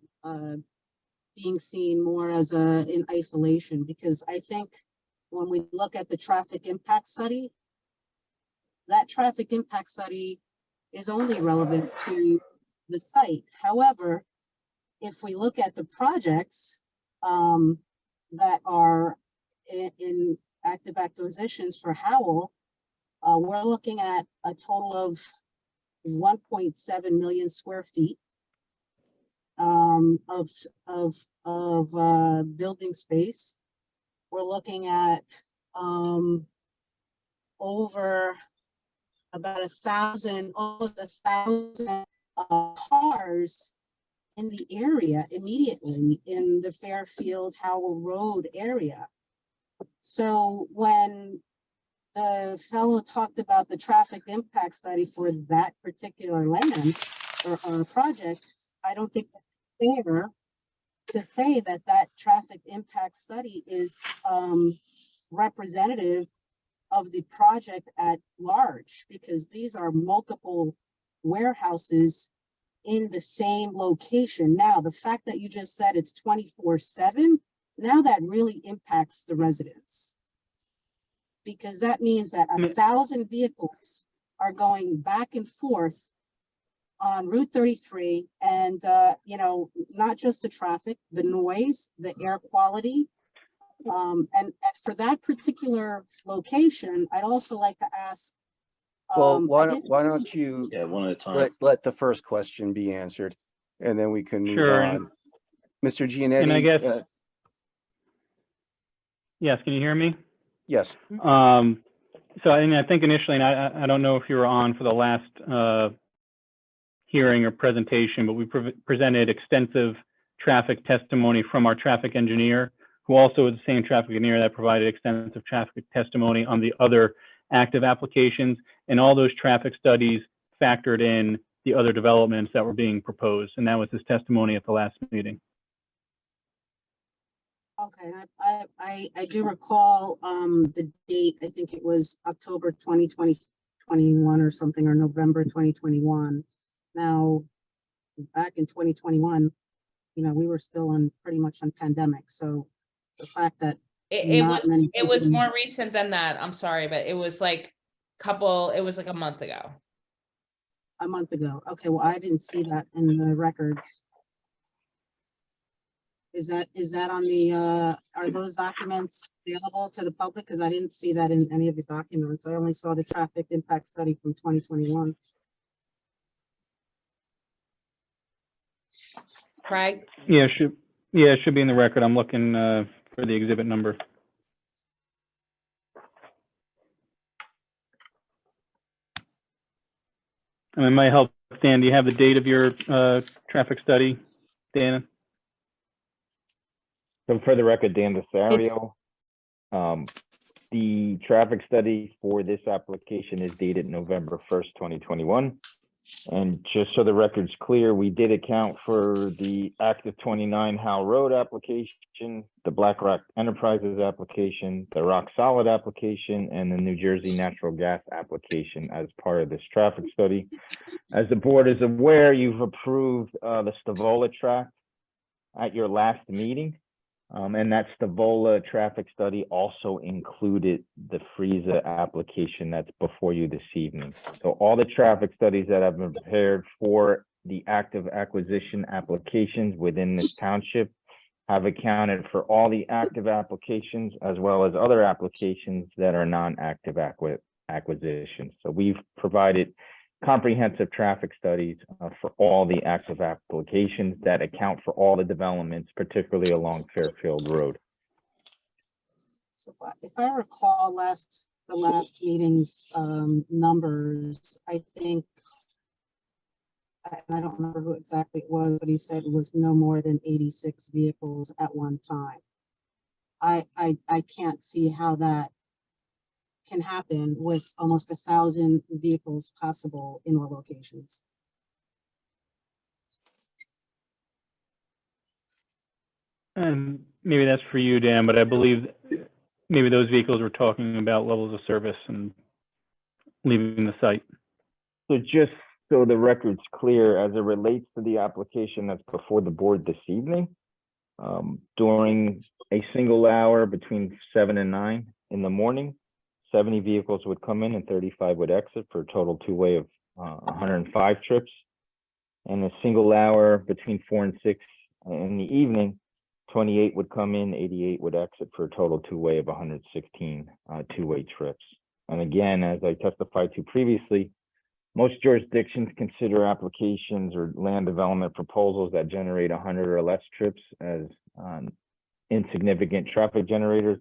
being seen more as in isolation? Because I think when we look at the traffic impact study, that traffic impact study is only relevant to the site. However, if we look at the projects that are in Active Acquisitions for Howell, we're looking at a total of 1.7 million square feet of of building space. We're looking at over about 1,000, almost 1,000 cars in the area immediately in the Fairfield Howell Road area. So when the fellow talked about the traffic impact study for that particular land or project, I don't think it's fair to say that that traffic impact study is representative of the project at large, because these are multiple warehouses in the same location. Now, the fact that you just said it's 24/7, now that really impacts the residents. Because that means that 1,000 vehicles are going back and forth on Route 33, and you know, not just the traffic, the noise, the air quality. And for that particular location, I'd also like to ask. Well, why don't you one at a time. let the first question be answered, and then we can move Sure, on. Mr. Giannetti. And I guess, yes, can you hear me? Yes. So I think initially, and I don't know if you were on for the last hearing or presentation, but we presented extensive traffic testimony from our traffic engineer, who also is the same traffic engineer that provided extensive traffic testimony on the other active applications. And all those traffic studies factored in the other developments that were being proposed. And that was his testimony at the last meeting. Okay, I do recall the date. I think it was October 2021 or something, or November 2021. Now, back in 2021, you know, we were still on pretty much on pandemic. So the fact that it was more recent than that. I'm sorry, but it was like it was like a month ago. A month ago. Okay, well, I didn't see that in the records. Is that on the, are those documents available to the public? Because I didn't see that in any of the documents. I only saw the traffic impact study from 2021. Craig? Yeah, it should be in the record. I'm looking for the exhibit number. And it might help, Dan, do you have the date of your traffic study, Dana? So for the record, Dan Desario, the traffic study for this application is dated November 1st, 2021. And just so the record's clear, we did account for the active 29 Howell Road application, the Black Rock Enterprises application, the Rock Solid application, and the New Jersey natural gas application as part of this traffic study. As the board is aware, you've approved the Stavola tract at your last meeting. And that Stavola traffic study also included the Frieza application that's before you this evening. So all the traffic studies that have been prepared for the active acquisition applications within this township have accounted for all the active applications as well as other applications that are non-active acquisitions. So we've provided comprehensive traffic studies for all the active applications that account for all the developments, particularly along Fairfield Road. So if I recall the last meeting's numbers, I think, and I don't remember who exactly it was, but he said it was no more than 86 vehicles at one time. I can't see how that can happen with almost 1,000 vehicles possible in all locations. And maybe that's for you, Dan, but I believe maybe those vehicles were talking about levels of service and leaving the site. So just so the record's clear, as it relates to the application that's before the board this evening, during a single hour between 7 and 9 in the morning, 70 vehicles would come in and 35 would exit for a total two-way of 105 trips. And a single hour between 4 and 6 in the evening, 28 would come in, 88 would exit for a total two-way of 116 two-way trips. And again, as I testified to previously, most jurisdictions consider applications or land development proposals that generate 100 or less trips as insignificant traffic generators.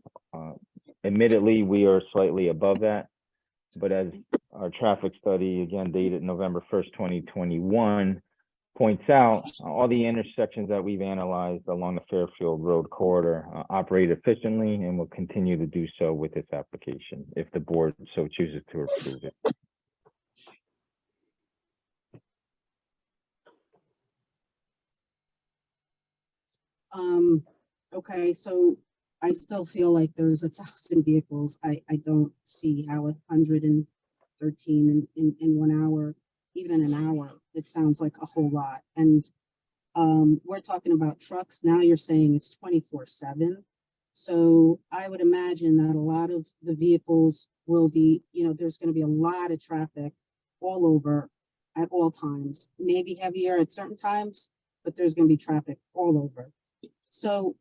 Admittedly, we are slightly above that, but as our traffic study, again dated November 1st, 2021, points out, all the intersections that we've analyzed along the Fairfield Road corridor operate efficiently and will continue to do so with this application if the board so chooses to approve it. Okay, so I still feel like there's 1,000 vehicles. I don't see how 113 in 1 hour, even in an hour, it sounds like a whole lot. And we're talking about trucks. Now you're saying it's 24/7. So I would imagine that a lot of the vehicles will be, there's going to be a lot of traffic all over at all times, maybe heavier at certain times, but there's going to be traffic all over. So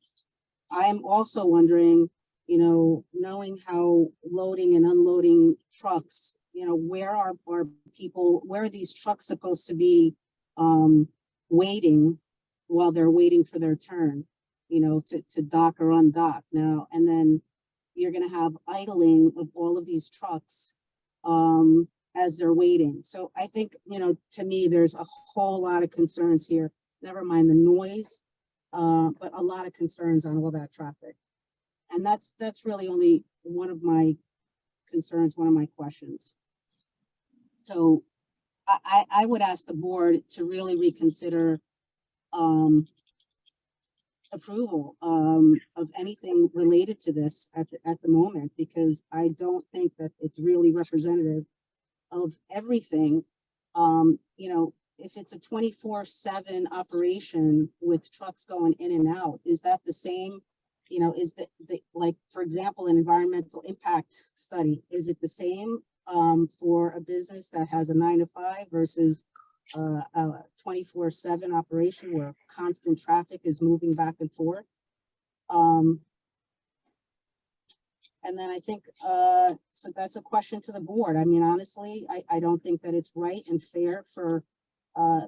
I'm also wondering, knowing how loading and unloading trucks, where are people, where are these trucks supposed to be waiting while they're waiting for their turn, to dock or undock now. And then you're going to have idling of all of these trucks as they're waiting. So I think, to me, there's a whole lot of concerns here. Never mind the noise. But a lot of concerns on all that traffic. And that's really only one of my concerns, one of my questions. So I would ask the board to really reconsider approval of anything related to this at the moment, because I don't think that it's really representative of everything. If it's a 24/7 operation with trucks going in and out, is that the same? Is the like, for example, an environmental impact study, is it the same for a business that has a 9 to 5 versus a 24/7 operation where constant traffic is moving back and forth? And then I think, so that's a question to the board. I mean, honestly, I don't think that it's right and fair for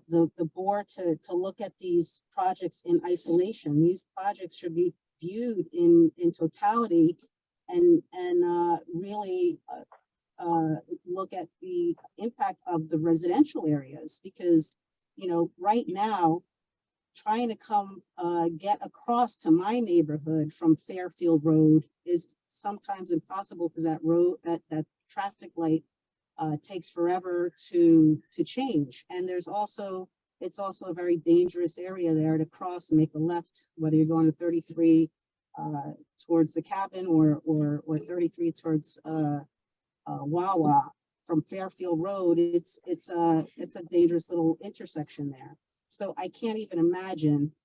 the board to look at these projects in isolation. These projects should be viewed in totality and really look at the impact of the residential areas, because right now trying to come get across to my neighborhood from Fairfield Road is sometimes impossible, because that road, that traffic light takes forever to change. And it's also a very dangerous area there to cross and make a left, whether you're going to 33 towards the cabin or 33 towards Wawa from Fairfield Road. It's a dangerous little intersection there. So I can't even imagine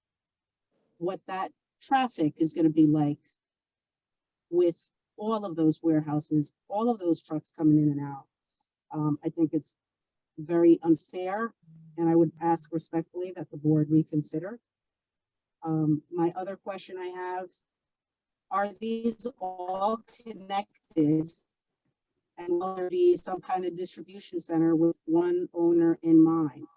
what that traffic is going to be like with all of those warehouses, all of those trucks coming in and out. I think it's very unfair, and I would ask respectfully that the board reconsider. My other question I have, are these all connected, and will there be some kind of distribution center with one owner in mind?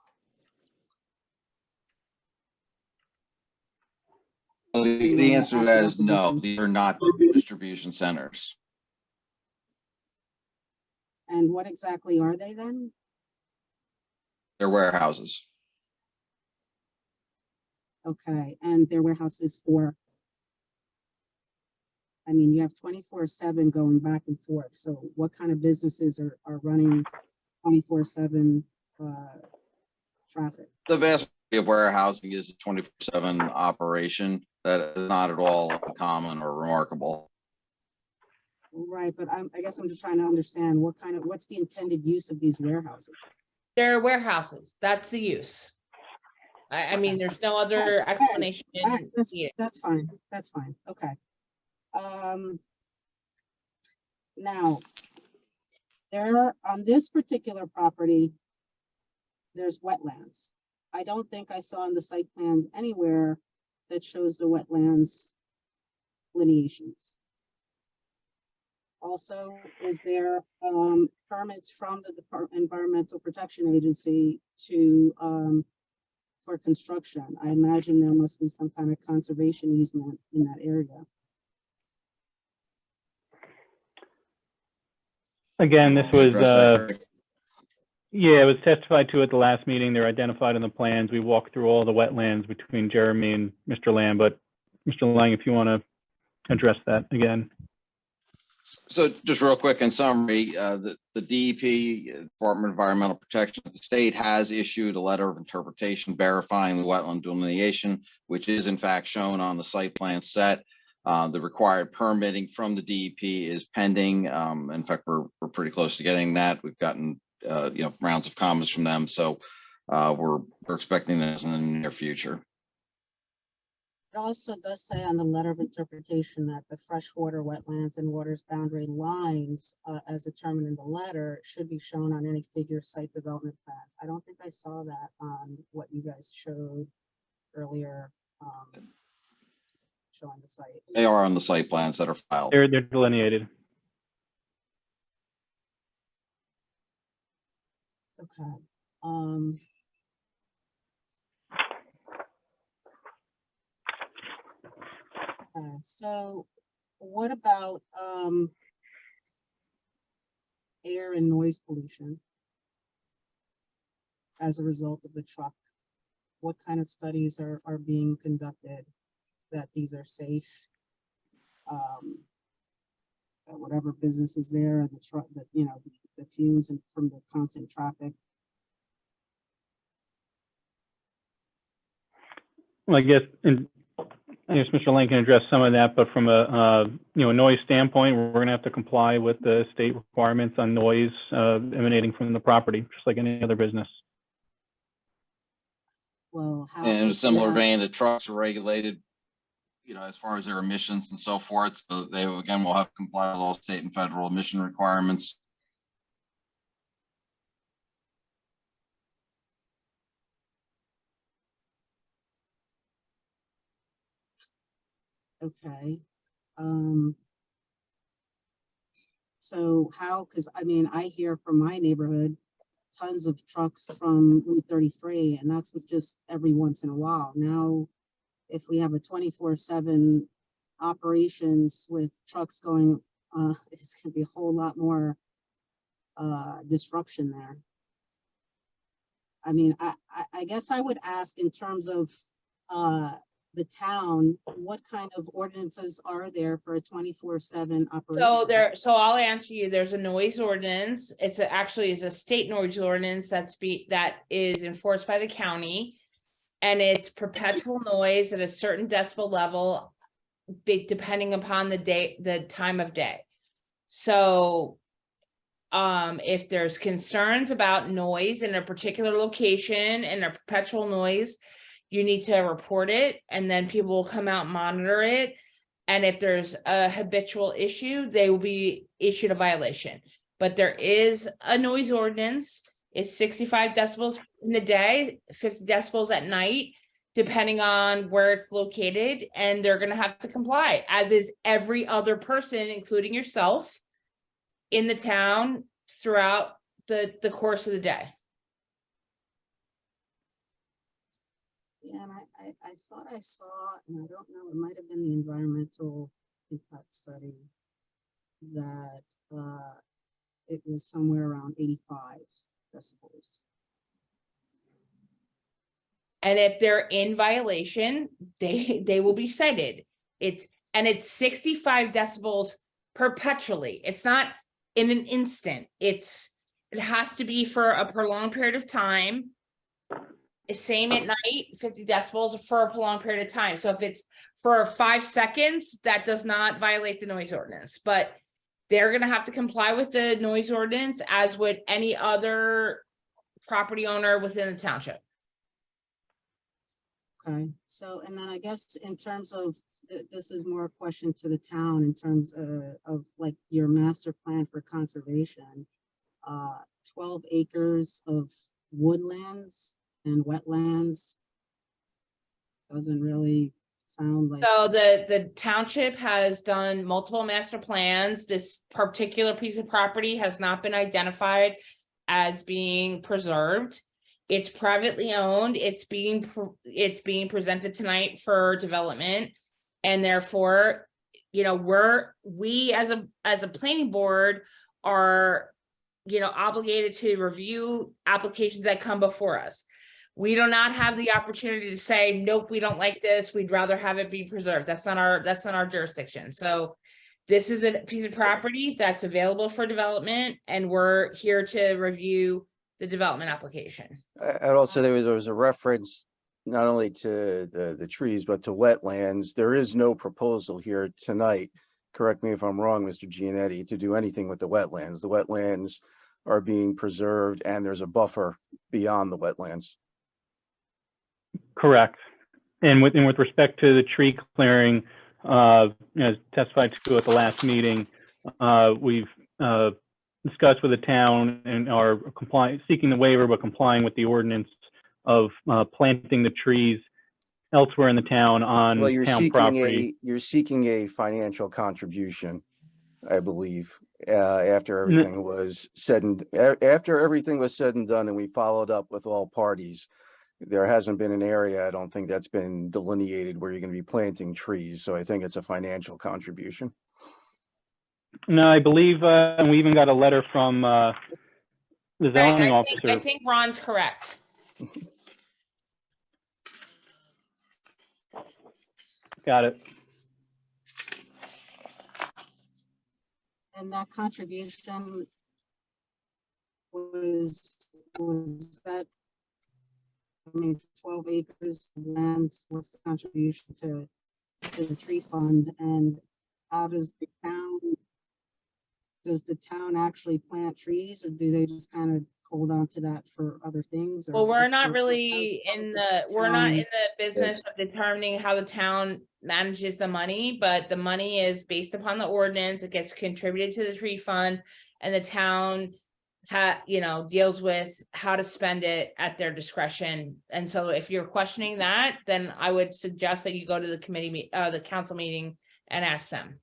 Well, the answer to that is no, these are not distribution centers. And what exactly are they then? They're warehouses. Okay, and their warehouses for, I mean, you have 24/7 going back and forth. So what kind of businesses are running 24/7 traffic? The vast majority of warehousing is a 24/7 operation. That is not at all uncommon or remarkable. Right, but I guess I'm just trying to understand what's the intended use of these warehouses? They're warehouses. That's the use. I mean, there's no other explanation. That's fine. That's fine. Okay. Now, on this particular property, there's wetlands. I don't think I saw in the site plans anywhere that shows the wetlands lineations. Also, is there permits from the Environmental Protection Agency to for construction. I imagine there must be some kind of conservation easement in that area. Again, this was, Address that, Craig? yeah, it was testified to at the last meeting. They're identified in the plans. We walked through all the wetlands between Jeremy and Mr. Lamb, but Mr. Lang, if you want to address that again. So just real quick in summary, the DEP, Department of Environmental Protection of the state, has issued a letter of interpretation verifying the wetland delineation, which is in fact shown on the site plan set. The required permitting from the DEP is pending. In fact, we're pretty close to getting that. We've gotten rounds of comments from them, so we're expecting this in the near future. It also does say on the letter of interpretation that the freshwater wetlands and waters boundary lines, as determined in the letter, should be shown on any figure site development plans. I don't think I saw that on what you guys showed earlier, showing the site. They are on the site plans that are filed. They're delineated. Okay. So what about air and noise pollution as a result of the truck? What kind of studies are being conducted that these are safe? That whatever business is there and the truck, that the fumes and from the constant traffic. Well, I guess Mr. Lang can address some of that, but from a noise standpoint, we're going to have to comply with the state requirements on noise emanating from the property, just like any other business. Well, And in a similar vein, the trucks are regulated, as far as their emissions and so forth. So they again will have to comply with all state and federal emission requirements. Okay. So how, because I hear from my neighborhood, tons of trucks from Route 33, and that's just every once in a while. Now, if we have a 24/7 operations with trucks going, it's going to be a whole lot more disruption there. I guess I would ask in terms of the town, what kind of ordinances are there for a 24/7 operation? So I'll answer you. There's a noise ordinance. It's actually a state noise ordinance that is enforced by the county, and it's perpetual noise at a certain decibel level, depending upon the time of day. So if there's concerns about noise in a particular location and a perpetual noise, you need to report it, and then people will come out and monitor it. And if there's a habitual issue, they will be issued a violation. But there is a noise ordinance. It's 65 decibels in the day, 50 decibels at night, depending on where it's located, and they're going to have to comply, as is every other person, including yourself, in the town throughout the course of the day. Yeah, and I thought I saw, and I don't know, it might have been the environmental impact study, that it was somewhere around 85 decibels. And if they're in violation, they will be cited. It's 65 decibels perpetually. It's not in an instant. It has to be for a prolonged period of time. Same at night, 50 decibels for a prolonged period of time. So if it's for 5 seconds, that does not violate the noise ordinance, but they're going to have to comply with the noise ordinance as would any other property owner within the township. Okay, so, and then I guess in terms of, this is more a question to the town in terms of like your master plan for conservation, 12 acres of woodlands and wetlands doesn't really sound like. So the township has done multiple master plans. This particular piece of property has not been identified as being preserved. It's privately owned. It's being presented tonight for development. And therefore, you know, we as a planning board are, you know, obligated to review applications that come before us. We do not have the opportunity to say, nope, we don't like this. We'd rather have it be preserved. That's not our jurisdiction. So this is a piece of property that's available for development, and we're here to review the development application. And also there was a reference not only to the trees, but to wetlands. There is no proposal here tonight, correct me if I'm wrong, Mr. Giannetti, to do anything with the wetlands. The wetlands are being preserved and there's a buffer beyond the wetlands. Correct. And with respect to the tree clearing, as testified to at the last meeting, we've discussed with the town and are seeking the waiver, but complying with the ordinance of planting the trees elsewhere in the town on town property. You're seeking a financial contribution, I believe, after everything was said and done, and we followed up with all parties. There hasn't been an area, I don't think, that's been delineated where you're going to be planting trees. So I think it's a financial contribution. No, I believe, and we even got a letter from the zoning officer. I think Ron's correct. Got it. And that contribution was that, I mean, 12 acres of land was the contribution to the tree fund, and how does the town actually plant trees, or do they just kind of hold on to that for other things? Well, we're not really we're not in the business of determining how the town manages the money, but the money is based upon the ordinance. It gets contributed to the tree fund, and the town deals with how to spend it at their discretion. And so if you're questioning that, then I would suggest that you go to the the council meeting and ask them.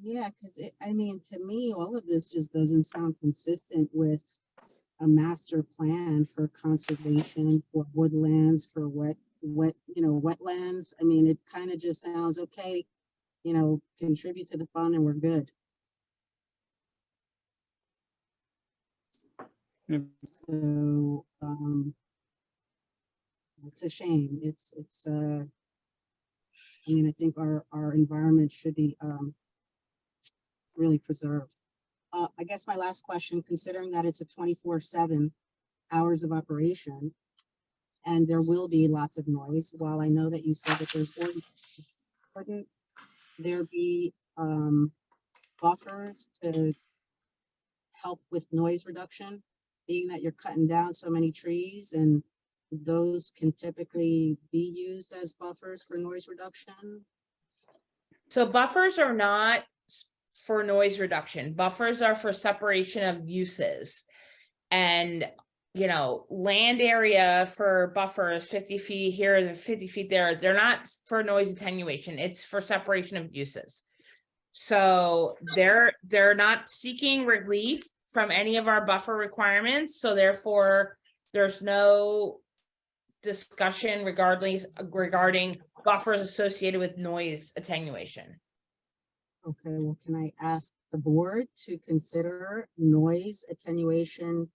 Yeah, because I mean, to me, all of this just doesn't sound consistent with a master plan for conservation, for woodlands, for wetlands. I mean, it kind of just sounds okay, contribute to the fund and we're good. So it's a shame. I mean, I think our environment should be really preserved. I guess my last question, considering that it's a 24/7 hours of operation, and there will be lots of noise, while I know that you said that there's wouldn't there be buffers to help with noise reduction, being that you're cutting down so many trees, and those can typically be used as buffers for noise reduction? So buffers are not for noise reduction. Buffers are for separation of uses. And, land area for buffers, 50 feet here and 50 feet there, they're not for noise attenuation. It's for separation of uses. So they're not seeking relief from any of our buffer requirements. So therefore, there's no discussion regarding buffers associated with noise attenuation. Okay, well, can I ask the board to consider noise attenuation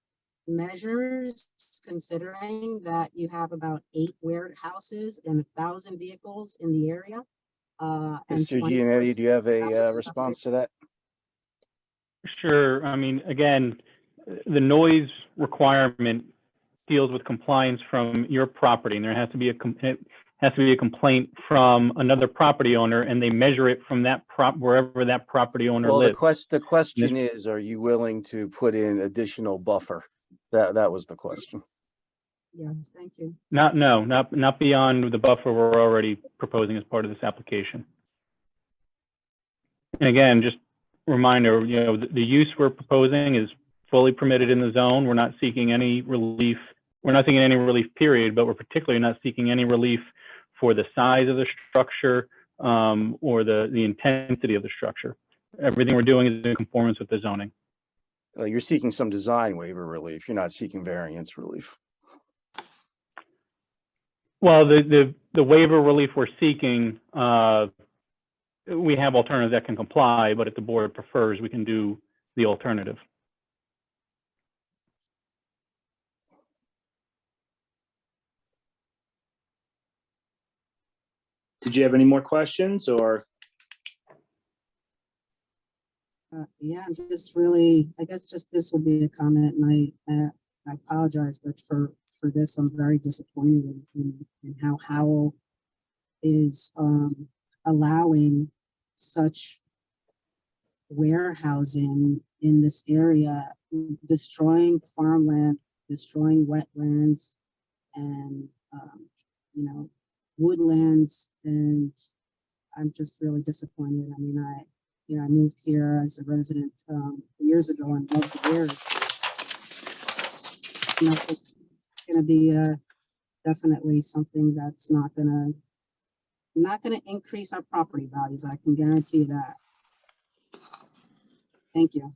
measures, considering that you have about 8 warehouses and 1,000 vehicles in the area? Mr. Giannetti, do you have a response to that? Sure. I mean, again, the noise requirement deals with compliance from your property, and there has to be a complaint from another property owner, and they measure it from that wherever that property owner lives. The question is, are you willing to put in additional buffer? That was the question. Yes, thank you. Not beyond the buffer we're already proposing as part of this application. And again, just a reminder, the use we're proposing is fully permitted in the zone. We're not seeking any relief. We're not seeking any relief, period, but we're particularly not seeking any relief for the size of the structure or the intensity of the structure. Everything we're doing is in conformance with the zoning. you're seeking some design waiver relief. You're not seeking variance relief. Well, the waiver relief we're seeking, we have alternatives that can comply, but if the board prefers, we can do the alternative. Did you have any more questions or? Yeah, I'm just really, I guess just this would be a comment, and I apologize, but for this, I'm very disappointed in how Howell is allowing such warehousing in this area, destroying farmland, destroying wetlands, and you know, woodlands, and I'm just really disappointed. I mean, I moved here as a resident years ago and loved the area. You know, it's going to be definitely something that's not going to increase our property values. I can guarantee you that. Thank you.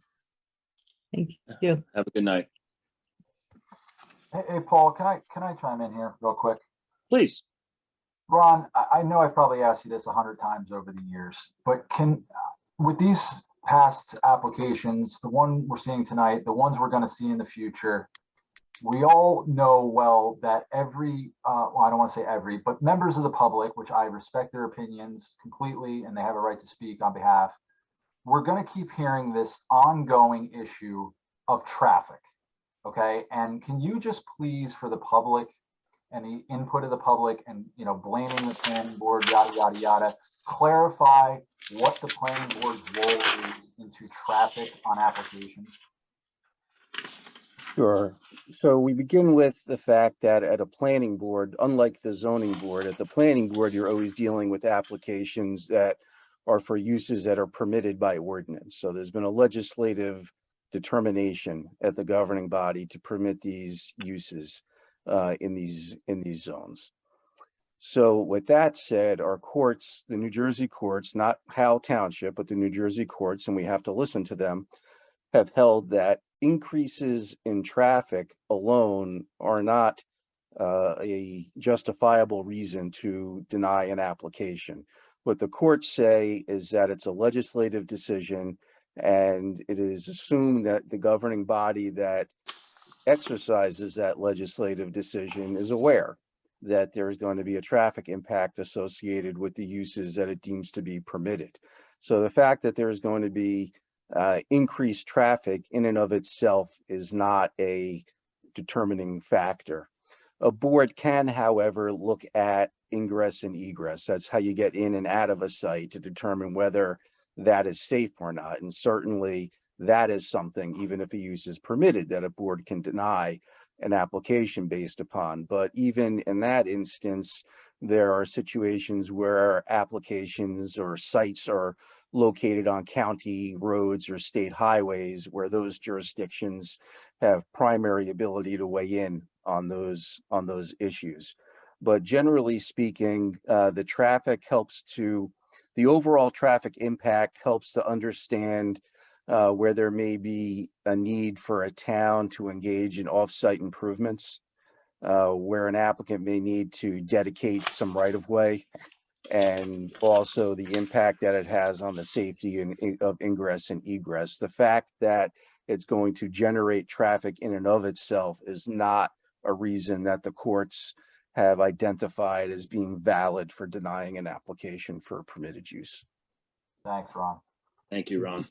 Thank you. Have a good night. Hey, Paul, can I chime in here real quick? Please. Ron, I know I've probably asked you this 100 times over the years, but with these past applications, the one we're seeing tonight, the ones we're going to see in the future, we all know well that every, well, I don't want to say every, but members of the public, which I respect their opinions completely, and they have a right to speak on behalf, we're going to keep hearing this ongoing issue of traffic. Okay. And can you just please, for the public and the input of the public, and, you know, blaming the planning board, yada, yada, yada, clarify what the planning board's role is into traffic on applications? Sure. So we begin with the fact that at a planning board, unlike the zoning board, at the planning board, you're always dealing with applications that are for uses that are permitted by ordinance. So there's been a legislative determination at the governing body to permit these uses in these zones. So with that said, our courts, the New Jersey courts, not Howell Township, but the New Jersey courts, and we have to listen to them, have held that increases in traffic alone are not a justifiable reason to deny an application. What the courts say is that it's a legislative decision, and it is assumed that the governing body that exercises that legislative decision is aware that there is going to be a traffic impact associated with the uses that it deems to be permitted. So the fact that there is going to be increased traffic in and of itself is not a determining factor. A board can, however, look at ingress and egress. That's how you get in and out of a site to determine whether that is safe or not. And certainly that is something, even if a use is permitted, that a board can deny an application based upon. But even in that instance, there are situations where applications or sites are located on county roads or state highways where those jurisdictions have primary ability to weigh in on those issues. But generally speaking, the overall traffic impact helps to understand where there may be a need for a town to engage in off-site improvements, where an applicant may need to dedicate some right-of-way, and also the impact that it has on the safety of ingress and egress. The fact that it's going to generate traffic in and of itself is not a reason that the courts have identified as being valid for denying an application for permitted use. Thanks, Ron. Thank you, Ron.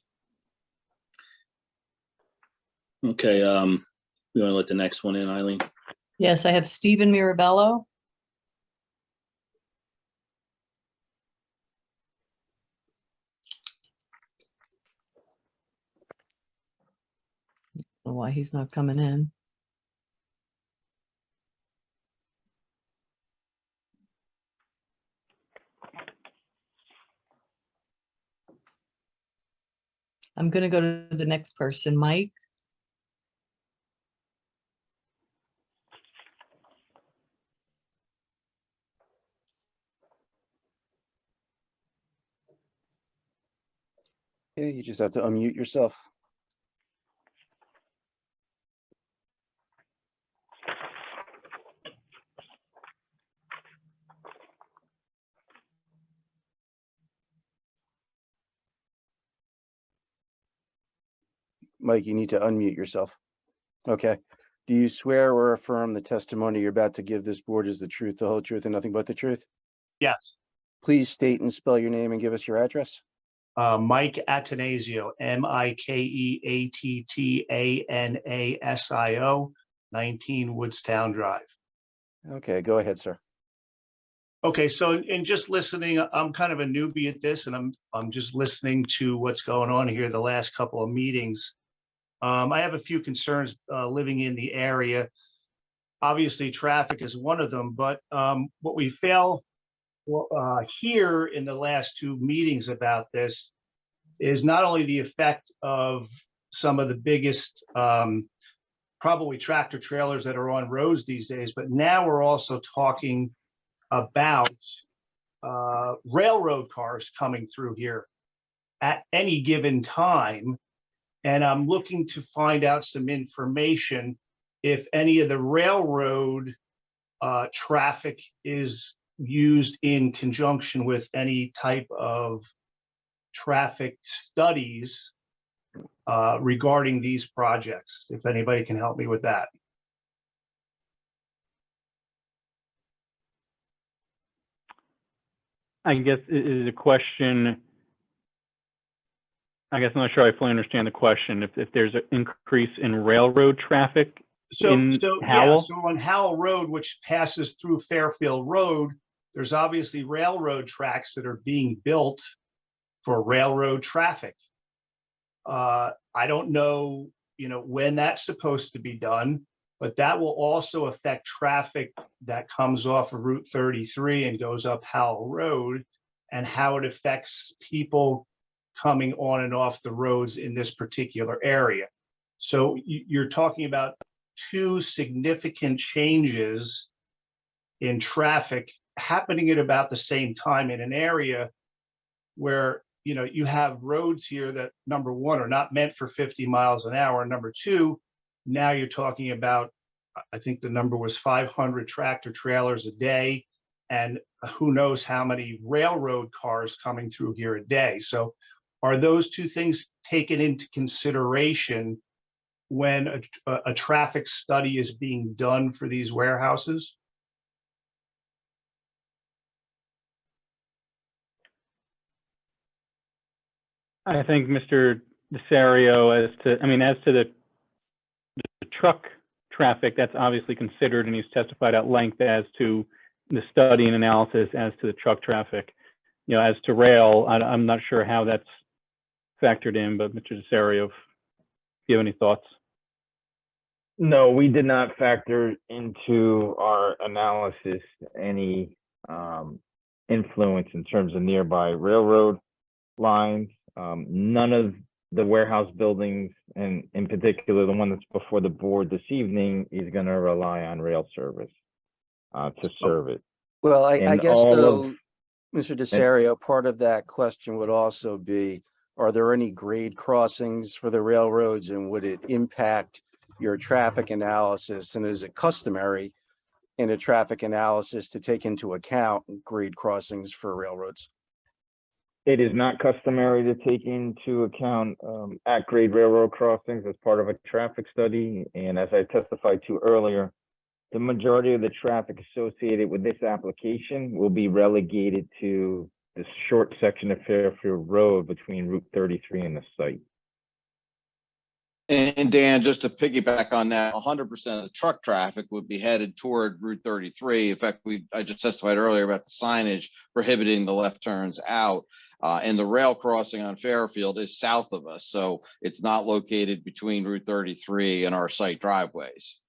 Okay, you want to let the next one in, Eileen? Yes, I have Stephen Mirabello. I don't know why he's not coming in. I'm going to go to the next person, Mike. Yeah, you just have to unmute yourself. Mike, you need to unmute yourself. Okay. Do you swear or affirm the testimony you're about to give this board is the truth, the whole truth, and nothing but the truth? Yes. Please state and spell your name and give us your address. Mike Atanasio, Mikeattanasio, 19 Woodstown Drive. Okay, go ahead, sir. Okay, so in just listening, I'm kind of a newbie at this, and I'm just listening to what's going on here the last couple of meetings. I have a few concerns living in the area. Obviously, traffic is one of them, but what we fail here in the last two meetings about this is not only the effect of some of the biggest probably tractor trailers that are on roads these days, but now we're also talking about railroad cars coming through here at any given time. And I'm looking to find out some information if any of the railroad traffic is used in conjunction with any type of traffic studies regarding these projects, if anybody can help me with that. I guess it is a question. I guess I'm not sure I fully understand the question. If there's an increase in railroad traffic in Howell? So on Howell Road, which passes through Fairfield Road, there's obviously railroad tracks that are being built for railroad traffic. I don't know, when that's supposed to be done, but that will also affect traffic that comes off of Route 33 and goes up Howell Road, and how it affects people coming on and off the roads in this particular area. So you're talking about two significant changes in traffic happening at about the same time in an area where you have roads here that, number one, are not meant for 50 miles an hour. Number two, now you're talking about, I think the number was 500 tractor trailers a day, and who knows how many railroad cars coming through here a day. So are those two things taken into consideration when a traffic study is being done for these warehouses? I think Mr. Desario, as to the truck traffic, that's obviously considered, and he's testified at length as to the study and analysis as to the truck traffic. As to rail, I'm not sure how that's factored in, but Mr. Desario, if you have any thoughts? No, we did not factor into our analysis any influence in terms of nearby railroad lines. None of the warehouse buildings, and in particular, the one that's before the board this evening, is going to rely on rail service to serve it. Well, I And guess all though, of- Mr. Desario, part of that question would also be, are there any grade crossings for the railroads, and would it impact your traffic analysis? And is it customary in a traffic analysis to take into account grade crossings for railroads? It is not customary to take into account at-grade railroad crossings as part of a traffic study. And as I testified to earlier, the majority of the traffic associated with this application will be relegated to this short section of Fairfield Road between Route 33 and the site. And Dan, just to piggyback on that, 100% of the truck traffic would be headed toward Route 33. In fact, I just testified earlier about the signage prohibiting the left turns out. And the rail crossing on Fairfield is south of us, so it's not located between Route 33 and our site driveways.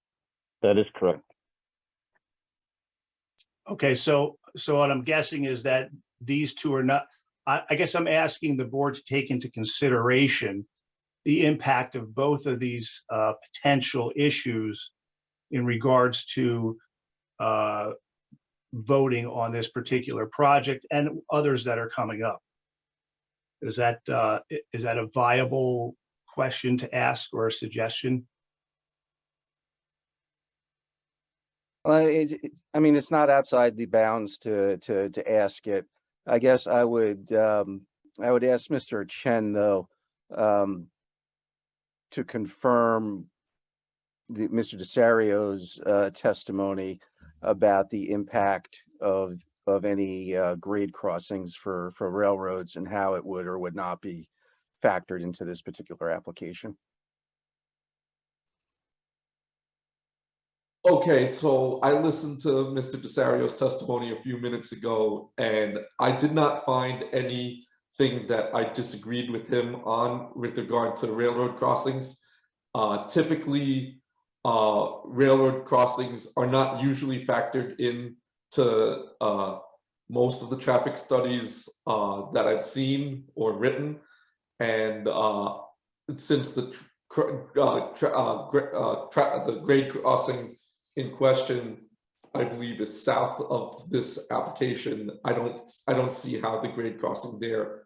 That is correct. Okay, so what I'm guessing is that these two are not, I guess I'm asking the board to take into consideration the impact of both of these potential issues in regards to voting on this particular project and others that are coming up. Is that a viable question to ask or a suggestion? Well, it's not outside the bounds to ask it. I guess I would ask Mr. Chen though, to confirm Mr. Desario's testimony about the impact of any grade crossings for railroads and how it would or would not be factored into this particular application. Okay, so I listened to Mr. Desario's testimony a few minutes ago, and I did not find anything that I disagreed with him on with regard to railroad crossings. Typically, railroad crossings are not usually factored into most of the traffic studies that I've seen or written, and since the grade crossing in question, I believe, is south of this application, I don't see how the grade crossing there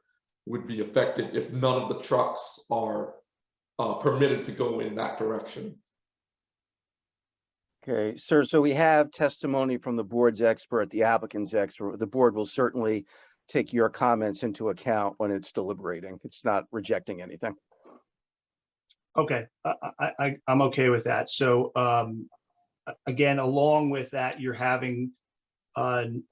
would be affected if none of the trucks are permitted to go in that direction. Okay, sir, so we have testimony from the board's expert, the applicant's expert. The board will certainly take your comments into account when it's deliberating. It's not rejecting anything. Okay, I'm okay with that. So again, along with that, you're having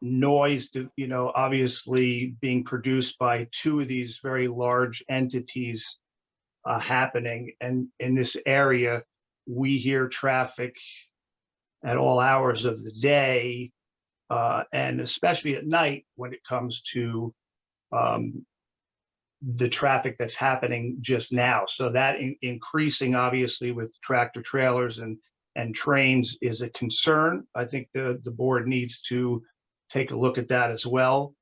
noise, obviously being produced by two of these very large entities happening. And in this area, we hear traffic at all hours of the day, and especially at night when it comes to the traffic that's happening just now. So that increasing obviously with tractor trailers and trains is a concern. I think the board needs to take a look at that as well.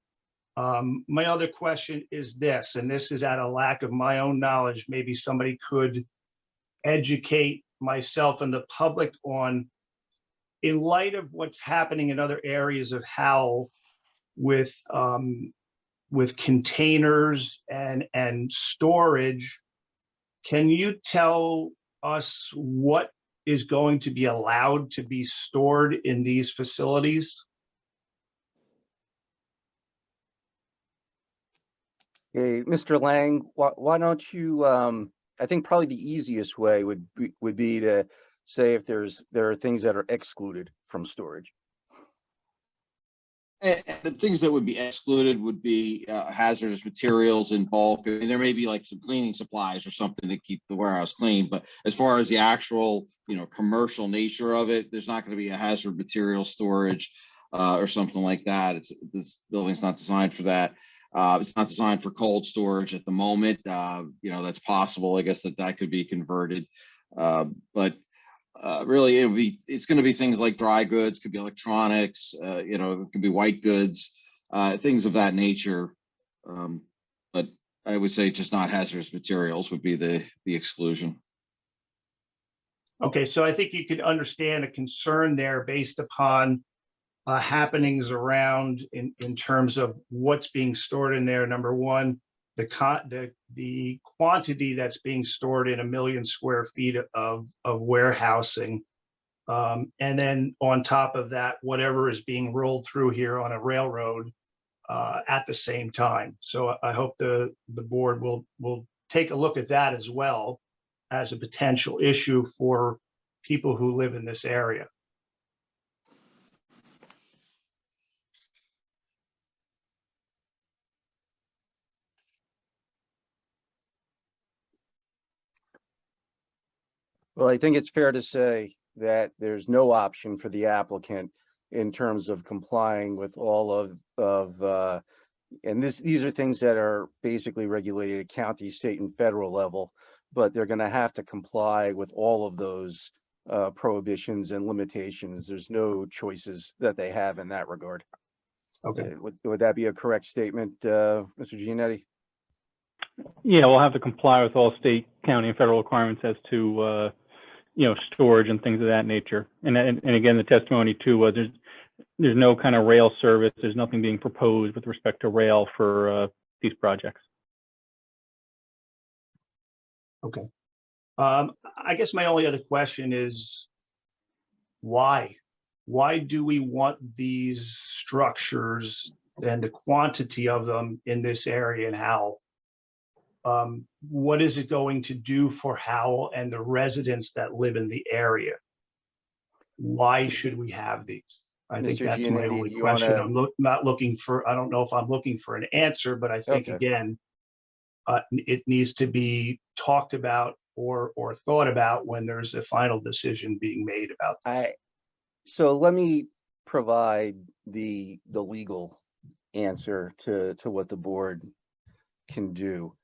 My other question is this, and this is out of lack of my own knowledge. Maybe somebody could educate myself and the public on, in light of what's happening in other areas of Howell with containers and storage, can you tell us what is going to be allowed to be stored in these facilities? Okay, Mr. Lang, why don't you, I think probably the easiest way would be to say if there are things that are excluded from storage. And the things that would be excluded would be hazardous materials in bulk. I mean, there may be like some cleaning supplies or something to keep the warehouse clean, but as far as the actual, commercial nature of it, there's not going to be a hazard material storage or something like that. This building's not designed for that. It's not designed for cold storage at the moment. That's possible. I guess that could be converted, but really it's going to be things like dry goods, could be electronics, it could be white goods, things of that nature. But I would say just not hazardous materials would be the exclusion. Okay, so I think you could understand a concern there based upon happenings around in terms of what's being stored in there. Number one, the quantity that's being stored in 1 million square feet of warehousing. And then on top of that, whatever is being rolled through here on a railroad at the same time. So I hope the board will take a look at that as well as a potential issue for people who live in this area. Well, I think it's fair to say that there's no option for the applicant in terms of complying with all of and these are things that are basically regulated at county, state, and federal level, but they're going to have to comply with all of those prohibitions and limitations. There's no choices that they have in that regard. Okay. Would that be a correct statement, Mr. Giannetti? Yeah, we'll have to comply with all state, county, and federal requirements as to storage and things of that nature. And again, the testimony too was there's no kind of rail service. There's nothing being proposed with respect to rail for these projects. Okay. I guess my only other question is why? Why do we want these structures and the quantity of them in this area and how? what is it going to do for Howell and the residents that live in the area? Why should we have these? I think Mr. that's my Giannetti, only do you question. wanna- I'm not looking for, I don't know if I'm looking for an answer, but I think, Okay. again, it needs to be talked about or thought about when there's a final decision being made about this. So let me provide the legal answer to what the board can do.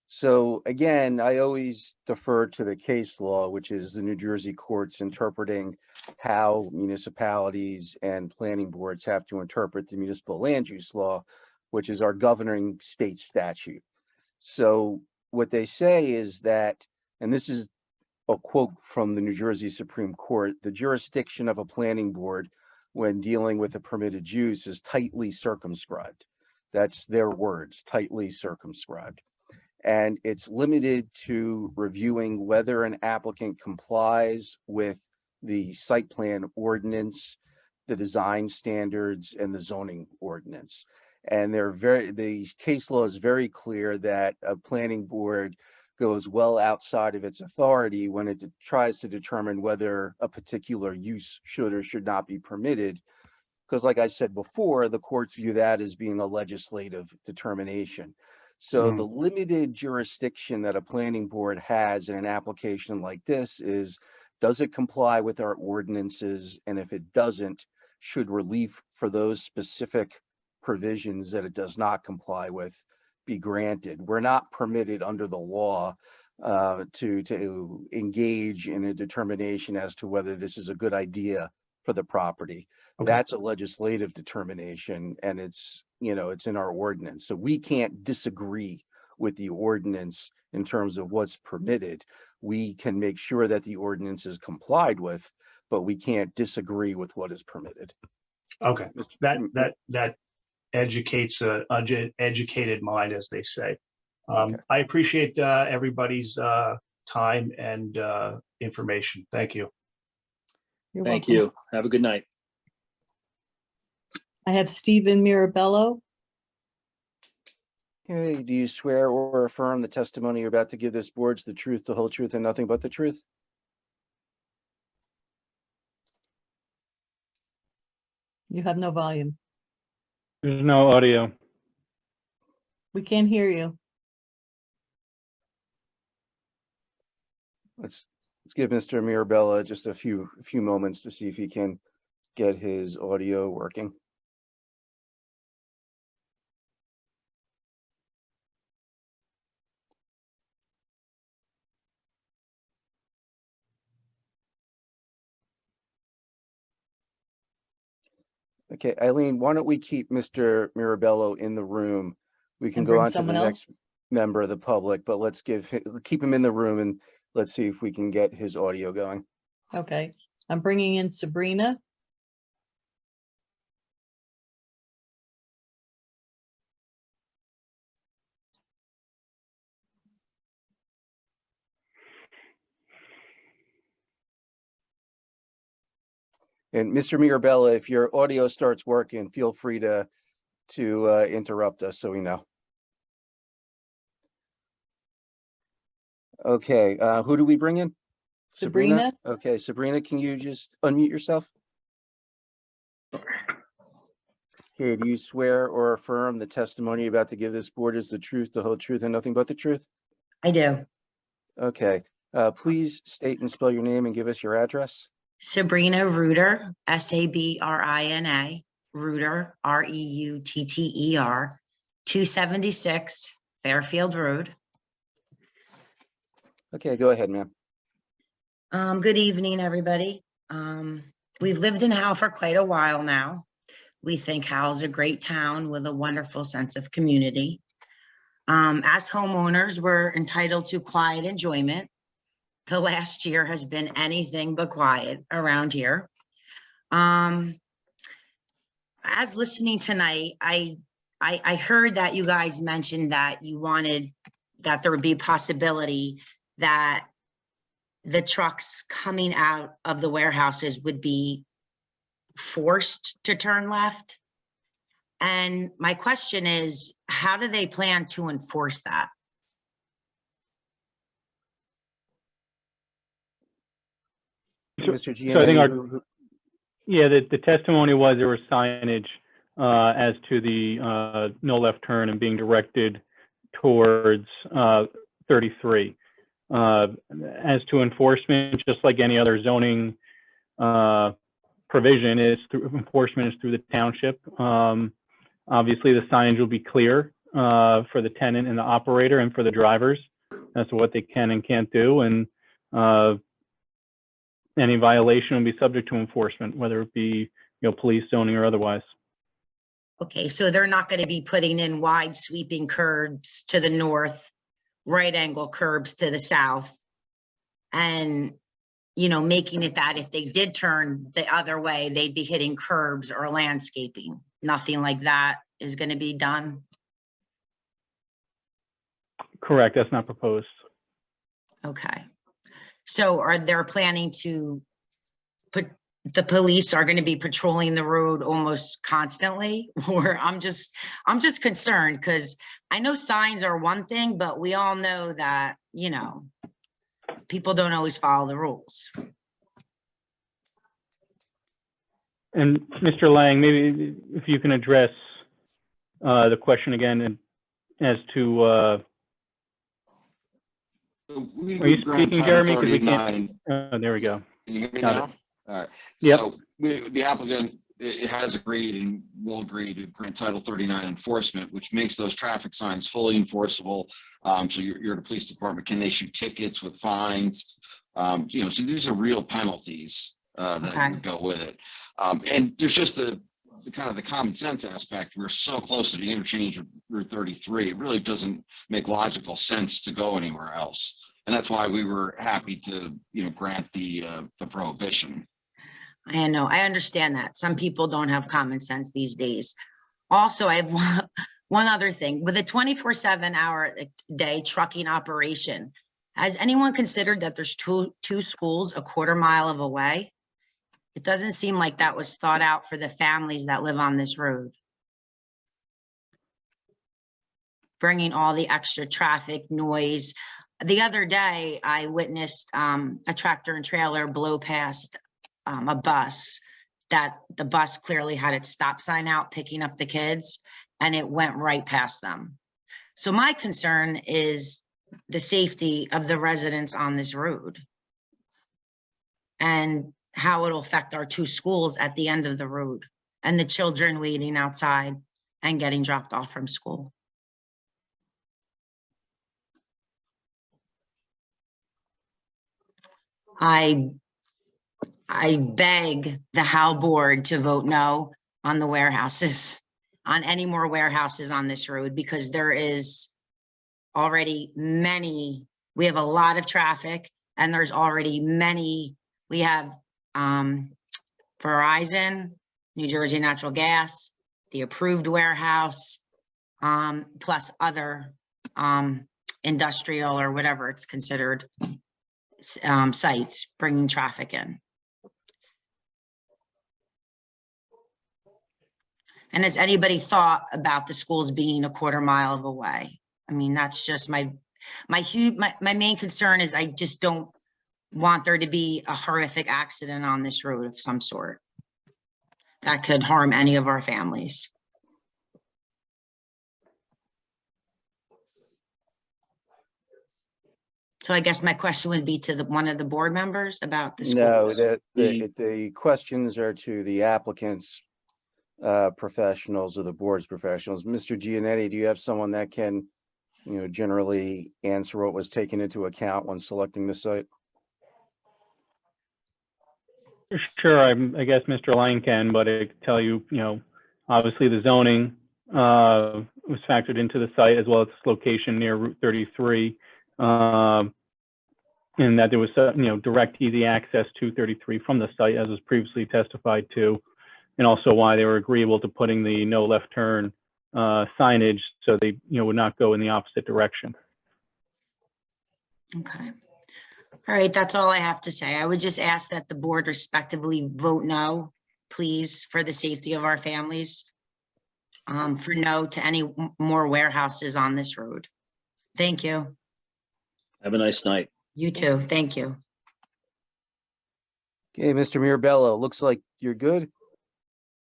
So again, I always defer to the case law, which is the New Jersey courts interpreting how municipalities and planning boards have to interpret the municipal land use law, which is our governing state statute. So what they say is that, and this is a quote from the New Jersey Supreme Court, the jurisdiction of a planning board when dealing with a permitted use is tightly circumscribed. That's their words, tightly circumscribed. And it's limited to reviewing whether an applicant complies with the site plan ordinance, the design standards, and the zoning ordinance. And the case law is very clear that a planning board goes well outside of its authority when it tries to determine whether a particular use should or should not be permitted. Because like I said before, the courts view that as being a legislative determination. So the limited jurisdiction that a planning board has in an application like this is, does it comply with our ordinances? And if it doesn't, should relief for those specific provisions that it does not comply with be granted? We're not permitted under the law to engage in a determination as to whether this is a good idea for the property. Okay. That's a legislative determination, and it's in our ordinance. So we can't disagree with the ordinance in terms of what's permitted. We can make sure that the ordinance is complied with, but we can't disagree with what is permitted. Okay, that educates an educated mind, as they say. I appreciate everybody's time and information. Thank you. You're Thank welcome. you. Have a good night. I have Stephen Mirabello. Okay, do you swear or affirm the testimony you're about to give this board is the truth, the whole truth, and nothing but the truth? You have no volume. There's no audio. We can't hear you. Let's give Mr. Mirabella just a few moments to see if he can get his audio working. Okay, Eileen, why don't we keep Mr. Mirabello in the room? We can And go bring on to the someone else? next member of the public, but let's keep him in the room and let's see if we can get his audio going. Okay, I'm bringing in Sabrina. And Mr. Mirabella, if your audio starts working, feel free to interrupt us so we know. Okay, who do we bring in? Sabrina. Okay, Sabrina, can you just unmute yourself? Okay, do you swear or affirm the testimony you're about to give this board is the truth, the whole truth, and nothing but the truth? I do. Okay, please state and spell your name and give us your address. Sabrina Reuter, Sabrina, Reuter, Reutter, 276 Fairfield Road. Okay, go ahead, ma'am. Good evening, everybody. We've lived in Howell for quite a while now. We think Howell's a great town with a wonderful sense of community. As homeowners, we're entitled to quiet enjoyment. The last year has been anything but quiet around here. As listening tonight, I heard that you guys mentioned that you wanted that there would be a possibility that the trucks coming out of the warehouses would be forced to turn left. And my question is, how do they plan to enforce that? Mr. So I think our, Giannetti, yeah, the testimony was there was signage as to the no left turn and being directed towards 33. As to enforcement, just like any other zoning provision, enforcement is through the township. Obviously, the signage will be clear for the tenant and the operator and for the drivers as to what they can and can't do. And any violation will be subject to enforcement, whether it be, police, zoning, or otherwise. Okay, so they're not going to be putting in wide sweeping curbs to the north, right angle curbs to the south, and, making it that if they did turn the other way, they'd be hitting curbs or landscaping. Nothing like that is going to be done. Correct, that's not proposed. Okay. So are they planning to put, the police are going to be patrolling the road almost constantly? Or I'm just concerned because I know signs are one thing, but we all know that, people don't always follow the rules. And Mr. Lang, maybe if you can address the question again and as to, are you speaking, Jeremy? Because we can't. There we go. Can you hear me Got now? it. All right. Yep. So the applicant has agreed and will agree to grant Title 39 enforcement, which makes those traffic signs fully enforceable. So the police department can issue tickets with fines. So these are real penalties that would go with it. And there's just the kind of the common sense aspect. We're so close to the interchange of Route 33. It really doesn't make logical sense to go anywhere else. And that's why we were happy to, grant the prohibition. I know, I understand that. Some people don't have common sense these days. Also, I have one other thing. With a 24/7 hour a day trucking operation, has anyone considered that there's two schools a quarter mile of away? It doesn't seem like that was thought out for the families that live on this road. Bringing all the extra traffic noise. The other day, I witnessed a tractor and trailer blow past a bus that the bus clearly had its stop sign out picking up the kids, and it went right past them. So my concern is the safety of the residents on this road and how it'll affect our two schools at the end of the road and the children waiting outside and getting dropped off from school. I beg the Howell board to vote no on the warehouses, on any more warehouses on this road, because there is already many, we have a lot of traffic and there's already many. We have Verizon, New Jersey Natural Gas, the approved warehouse, plus other industrial or whatever it's considered sites bringing traffic in. And has anybody thought about the schools being a quarter mile of away? I mean, that's just my main concern is I just don't want there to be a horrific accident on this road of some sort that could harm any of our families. So I guess my question would be to one of the board members about the schools. no, the questions are to the applicants, professionals or the board's professionals. Mr. Giannetti, do you have someone that can, generally answer what was taken into account when selecting the site? Sure, I guess Mr. Lang can, but I can tell you, obviously the zoning was factored into the site as well as its location near Route 33, and that there was, direct easy access to 33 from the site as was previously testified to, and also why they were agreeable to putting the no left turn signage so they, would not go in the opposite direction. Okay. All right, that's all I have to say. I would just ask that the board respectively vote no, please, for the safety of our families, for no to any more warehouses on this road. Thank you. Have a nice night. You too. Thank you. Okay, Mr. Mirabello, looks like you're good.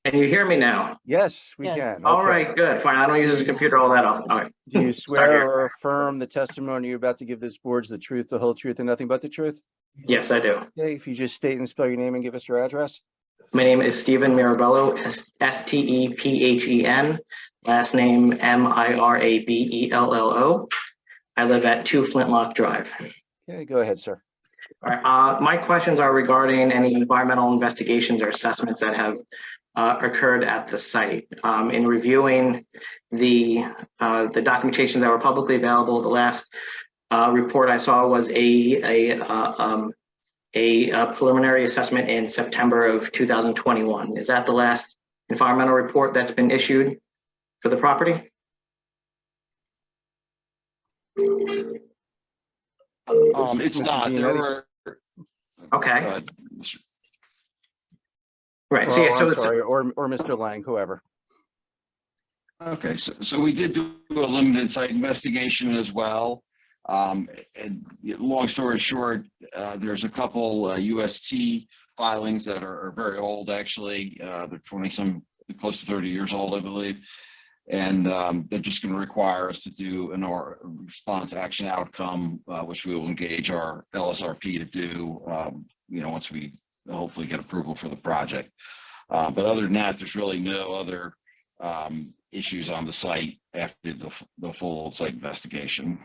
Can you hear me now? Yes, we Yes. can. All Okay. right, good, fine. I don't use the computer all that often. All right. Do you Start swear here. or affirm the testimony you're about to give this board is the truth, the whole truth, and nothing but the truth? Yes, I do. Okay, if you just state and spell your name and give us your address. My name is Stephen Mirabello, Stephen. Last name Mirabello. I live at 2 Flintlock Drive. Okay, go ahead, sir. All right. My questions are regarding any environmental investigations or assessments that have occurred at the site. In reviewing the documentations that were publicly available, the last report I saw was a preliminary assessment in September of 2021. Is that the last environmental report that's been issued for the property? It's Mr. not, there Giannetti? were. Okay. Right. So, Oh, yeah, so I'm it's, sorry, or Mr. Lang, whoever. Okay, so we did do a limited site investigation as well. And long story short, there's a couple UST filings that are very old, actually. They're 20-some, close to 30 years old, I believe. And they're just going to require us to do an response action outcome, which we will engage our LSRP to do, once we hopefully get approval for the project. But other than that, there's really no other issues on the site after the full site investigation.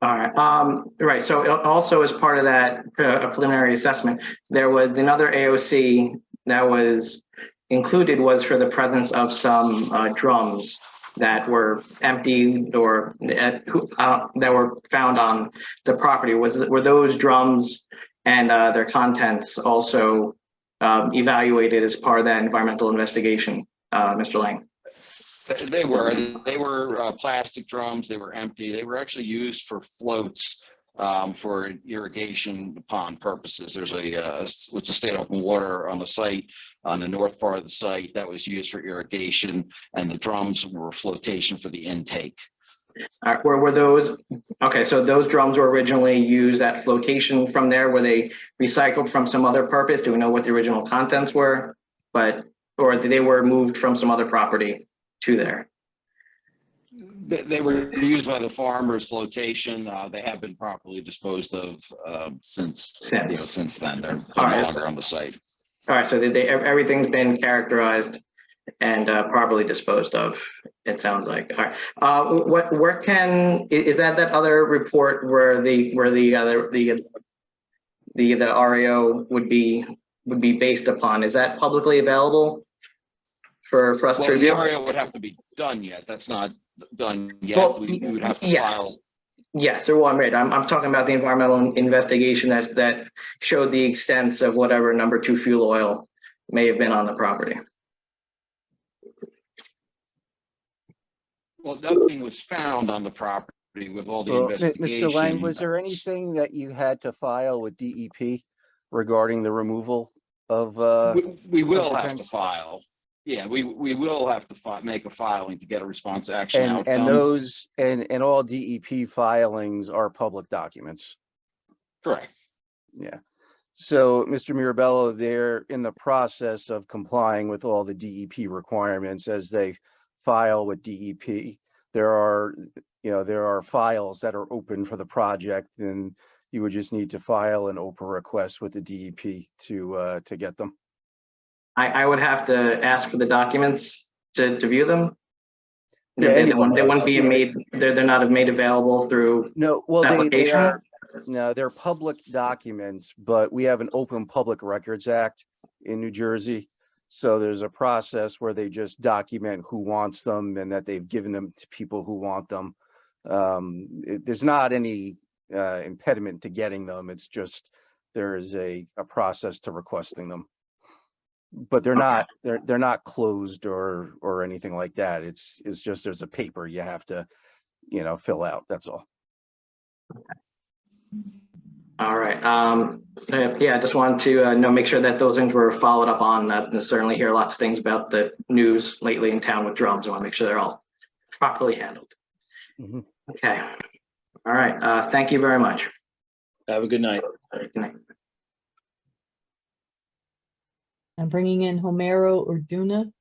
all right. Right. So also as part of that preliminary assessment, there was another AOC that was included was for the presence of some drums that were empty or that were found on the property. Were those drums and their contents also evaluated as part of that environmental investigation, Mr. Lang? They were plastic drums. They were empty. They were actually used for floats for irrigation pond purposes. There's a state open water on the site, on the north part of the site, that was used for irrigation, and the drums were flotation for the intake. Were those, okay, so those drums were originally used at flotation from there? Were they recycled from some other purpose? Do we know what the original contents were? Or they were moved from some other property to there? They were used by the farmers flotation. They have been properly disposed of since then. They're no longer on the site. All right, so everything's been characterized and properly disposed of, it sounds like. All right. Is that other report where the RAO would be based upon? Is that publicly available for us to review? The RAO would have to be done yet. That's not done yet. Well, we would have to file. Yes, so I'm talking about the environmental investigation that showed the extents of whatever number 2 fuel oil may have been on the property. Well, nothing was found on the property with all the investigation. Mr. Lang, was there anything that you had to file with DEP regarding the removal of? We will have to file. Yeah, we will have to make a filing to get a response action outcome. And those and all DEP filings are public documents. Correct. Yeah. So, Mr. Mirabello, they're in the process of complying with all the DEP requirements as they file with DEP. There are files that are open for the project, and you would just need to file an open request with the DEP to get them. I would have to ask for the documents to view them. Yeah, They wouldn't be made. They're not made available through. No, well, this they application? are. No, they're public documents, but we have an Open Public Records Act in New Jersey. So there's a process where they just document who wants them and that they've given them to people who want them. There's not any impediment to getting them. It's just there is a process to requesting them. But they're not closed or anything like that. It's just there's a paper you have to, fill out. That's all. All right. Yeah, I just wanted to make sure that those things were followed up on. I certainly hear lots of things about the news lately in town with drums. I want to make sure they're all properly handled. Mm-hmm. Okay. All right. Thank you very much. Have a good night. Good night. I'm bringing in Homero Orduna.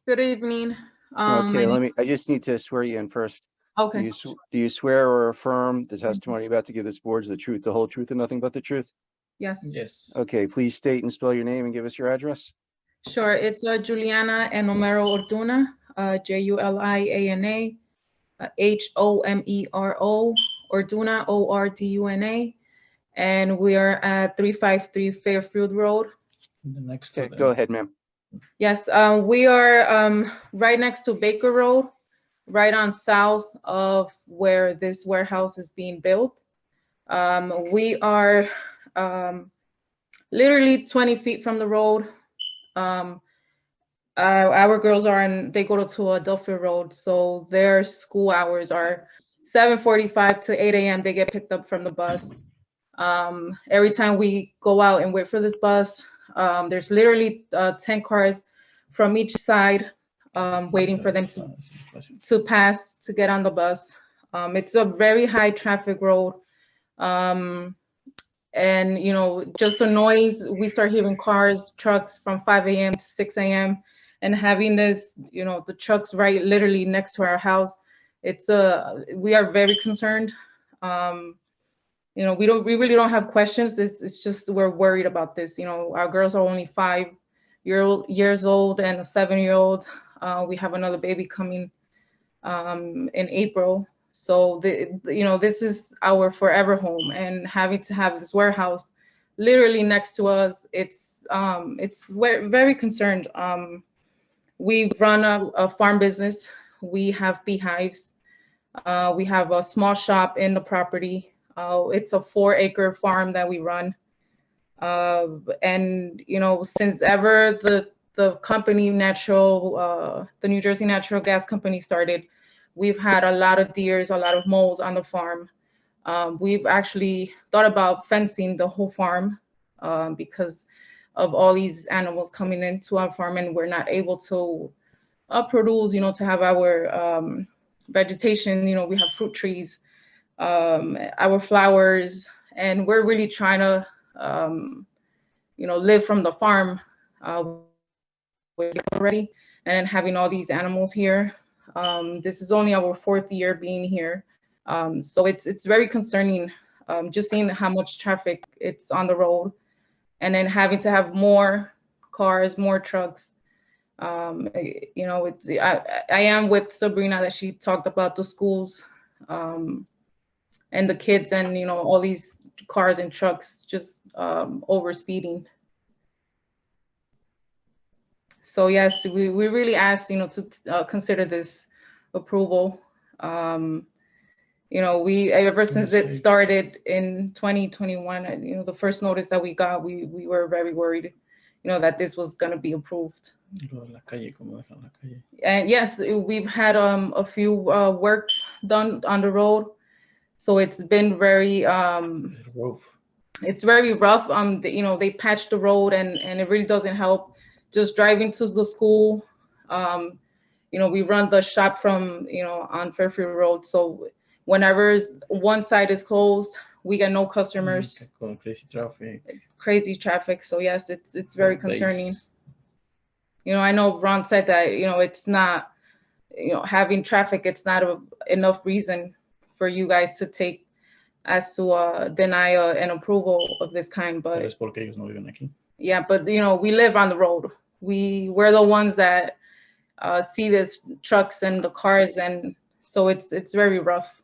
Good evening. Okay, I just need to swear you in first. Do Okay, you, do you swear or affirm the testimony you're about to give this board is the truth, the whole truth, and nothing but the truth? yes, Yes. Okay, please state and spell your name and give us your address. sure. It's Juliana and Homero Orduna, Juliana, Homero, Orduna, Orduna. And we are at 353 Fairfield Road. The next. Okay, go ahead, ma'am. Yes, we are right next to Baker Road, right on south of where this warehouse is being built. We are literally 20 feet from the road. Our girls they go to Adelphia Road, so their school hours are 7:45 to 8 a.m. They get picked up from the bus. Every time we go out and wait for this bus, there's literally 10 cars from each side waiting for them to pass to get on the bus. It's a very high traffic road. And just the noise, we start hearing cars, trucks from 5 a.m. to 6 a.m. and having this, the trucks right literally next to our house. We are very concerned. We really don't have questions. It's just we're worried about this. Our girls are only 5 years old and a 7-year-old. We have another baby coming in April. So this is our forever home, and having to have this warehouse literally next to us, we're very concerned. We run a farm business. We have beehives. We have a small shop in the property. It's a 4-acre farm that we run. And since ever the company the New Jersey Natural Gas Company started, we've had a lot of deers, a lot of moles on the farm. We've actually thought about fencing the whole farm because of all these animals coming into our farm, and we're not able to produce, to have our vegetation. We have fruit trees, our flowers, and we're really trying to, live from the farm already, and then having all these animals here. This is only our 4th year being here. So it's very concerning, just seeing how much traffic it's on the road, and then having to have more cars, more trucks. I am with Sabrina that she talked about the schools and the kids, and all these cars and trucks just over speeding. So yes, we really ask to consider this approval. Ever since it started in 2021, the first notice that we got, we were very worried, that this was going to be approved. And yes, we've had a few works done on the road, so it's been very it's very rough. They patched the road, and it really doesn't help just driving to the school. We run the shop from on Fairfield Road, so whenever one side is closed, we get no customers. Crazy traffic. So yes, it's very concerning. I know Ron said that it's not, having traffic, it's not enough reason for you guys to take as to deny an approval of this kind, but yeah, but we live on the road. We're the ones that see the trucks and the cars, and so it's very rough.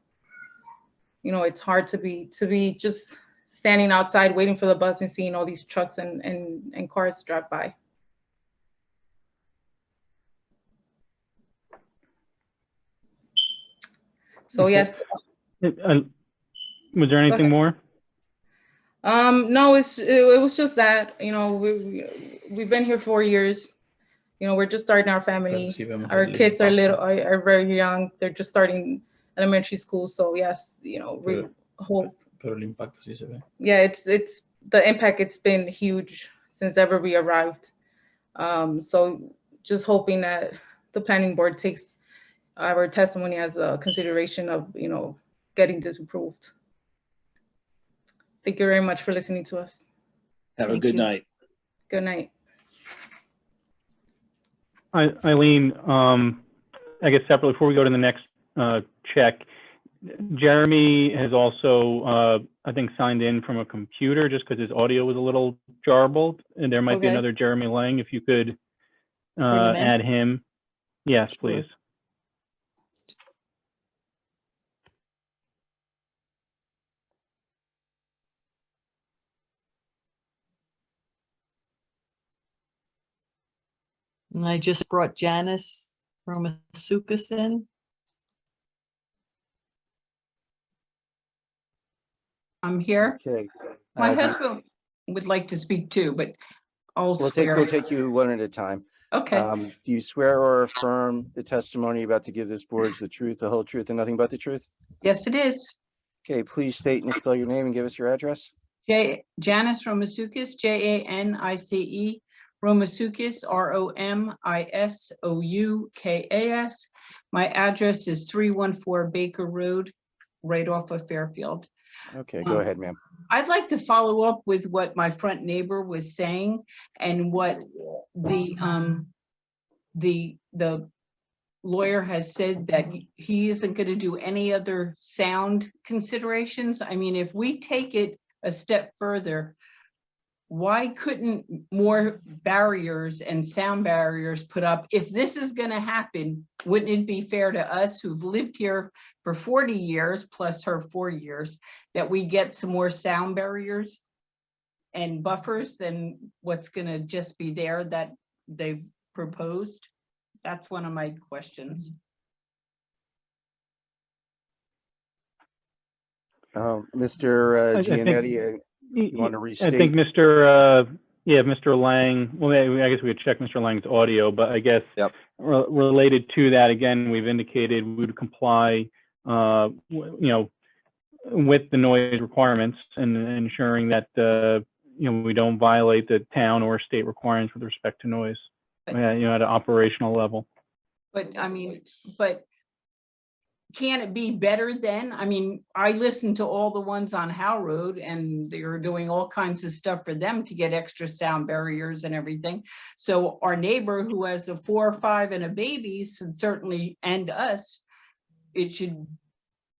It's hard to be just standing outside waiting for the bus and seeing all these trucks and cars drive by. So yes. Was there anything more? No, it was just that, we've been here 4 years. We're just starting our family. Our kids are very young. They're just starting elementary school. So yes, we hope. Yeah, it's the impact. It's been huge since ever we arrived. So just hoping that the planning board takes our testimony as a consideration of, getting this approved. Thank you very much for listening to us. Have a Thank good you. night. Good night. Eileen, I guess separately, before we go to the next check, Jeremy has also, I think, signed in from a computer just because his audio was a little garbled. And there might be Okay. another Jeremy Lang, if you could him in? add him. Yes, Sure. please. And I just brought Janice Romasukis in. I'm here. Okay. My do you- husband would like to speak too, but I'll We'll swear. take you one at a time. Okay. Do you swear or affirm the testimony you're about to give this board is the truth, the whole truth, and nothing but the truth? Yes, it is. Okay, please state and spell your name and give us your address. Janice Romasukis, Janice Romasukis, Romisoukas. My address is 314 Baker Road, right off of Fairfield. Okay, go ahead, ma'am. I'd like to follow up with what my front neighbor was saying and what the lawyer has said, that he isn't going to do any other sound considerations. I mean, if we take it a step further, why couldn't more barriers and sound barriers put up? If this is going to happen, wouldn't it be fair to us who've lived here for 40 years plus her 4 years that we get some more sound barriers and buffers than what's going to just be there that they've proposed? That's one of my questions. Mr. I think- Giannetti, you want to restate? I think Mr. Lang, well, I guess we would check Mr. Lang's audio, but I guess related to that, again, we've indicated we would comply, with the noise requirements and ensuring that, we don't violate the town or state requirements with respect to noise, at an operational level. But I mean, can it be better then? I mean, I listened to all the ones on Howell Road and they're doing all kinds of stuff for them to get extra sound barriers and everything. So our neighbor who has a 4 or 5 and a baby should certainly, and us, it should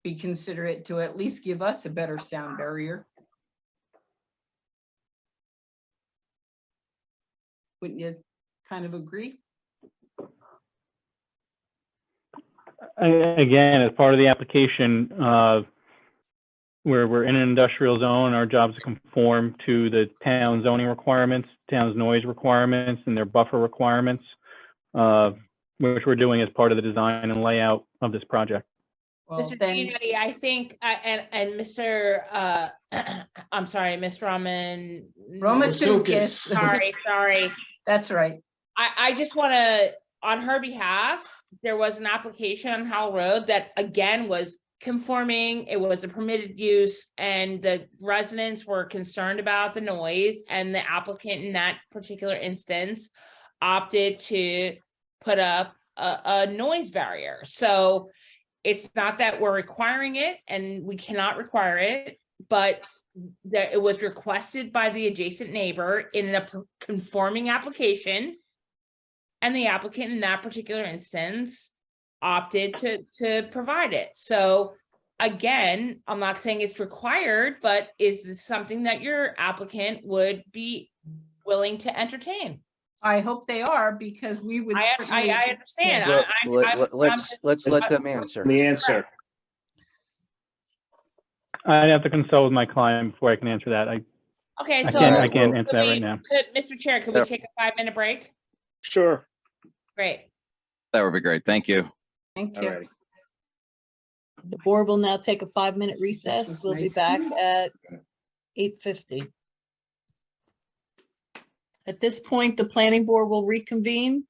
be considerate to at least give us a better sound barrier. Wouldn't you kind of agree? Again, as part of the application, we're in an industrial zone. Our job is to conform to the town zoning requirements, town's noise requirements, and their buffer requirements, which we're doing as part of the design and layout of this project. Well, Mr. Giannetti, I think, and Mr. I'm sorry, Ms. Romasukis. Sorry. That's right. I just want to, on her behalf, there was an application on Howell Road that again was conforming. It was a permitted use and the residents were concerned about the noise, and the applicant in that particular instance opted to put up a noise barrier. So it's not that we're requiring it and we cannot require it, but that it was requested by the adjacent neighbor in a conforming application. And the applicant in that particular instance opted to provide it. So again, I'm not saying it's required, but is this something that your applicant would be willing to entertain? I hope they are, because we would. I understand. Let's let them answer. The answer. I'd have to consult with my client before I can answer that. Okay, I so can't answer that right now. Mr. Chair, could we take a 5-minute break? Sure. Great. That would be great. Thank you. Thank you. Alrighty. The board will now take a 5-minute recess. We'll be back at 8:50. At this point, the planning board will reconvene.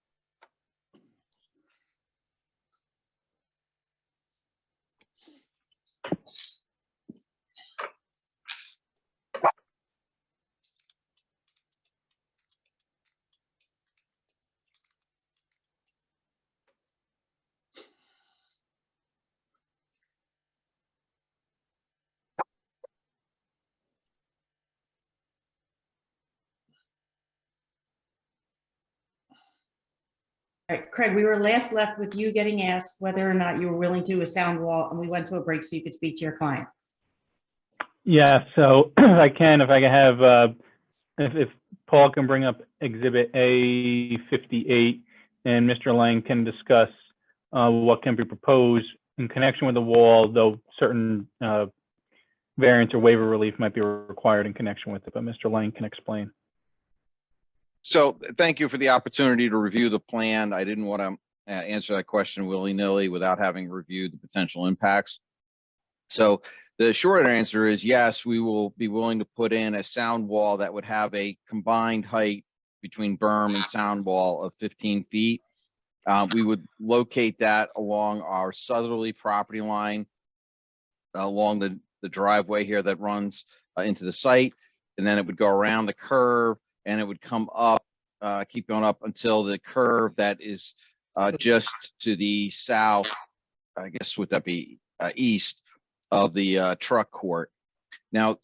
All right, Craig, we were last left with you getting asked whether or not you were willing to do a sound wall, and we went to a break so you could speak to your client. Yeah, so if I can have, if Paul can bring up Exhibit A58 and Mr. Lang can discuss what can be proposed in connection with the wall, though certain variance or waiver relief might be required in connection with it, but Mr. Lang can explain. So thank you for the opportunity to review the plan. I didn't want to answer that question willy-nilly without having reviewed the potential impacts. So the short answer is yes, we will be willing to put in a sound wall that would have a combined height between berm and sound wall of 15 feet. We would locate that along our southerly property line, along the driveway here that runs into the site, and then it would go around the curve and it would come up, keep going up until the curve that is just to the south, I guess would that be east of the truck court. Now,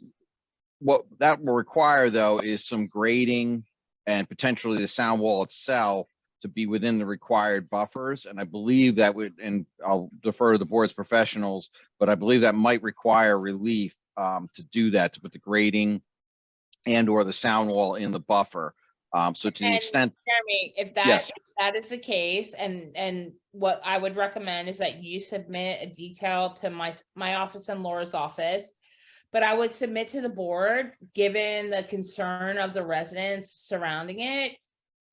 what that will require though is some grading and potentially the sound wall itself to be within the required buffers. And I believe that would, and I'll defer to the board's professionals, but I believe that might require relief to do that, to put the grading and or the sound wall in the buffer. So to the extent, Jeremy, if that yes. if that is the case, and what I would recommend is that you submit a detail to my office and Laura's office, but I would submit to the board, given the concern of the residents surrounding it,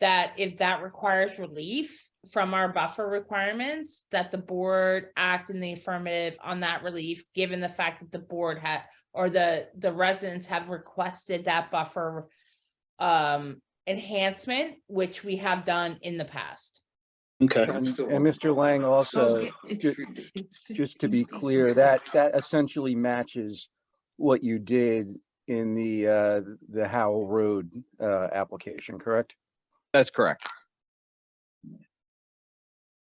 that if that requires relief from our buffer requirements, that the board act in the affirmative on that relief, given the fact that the board had, or the residents have requested that buffer enhancement, which we have done in the past. Okay. And Mr. Lang also, just to be clear, that essentially matches what you did in the Howell Road application, correct? That's correct.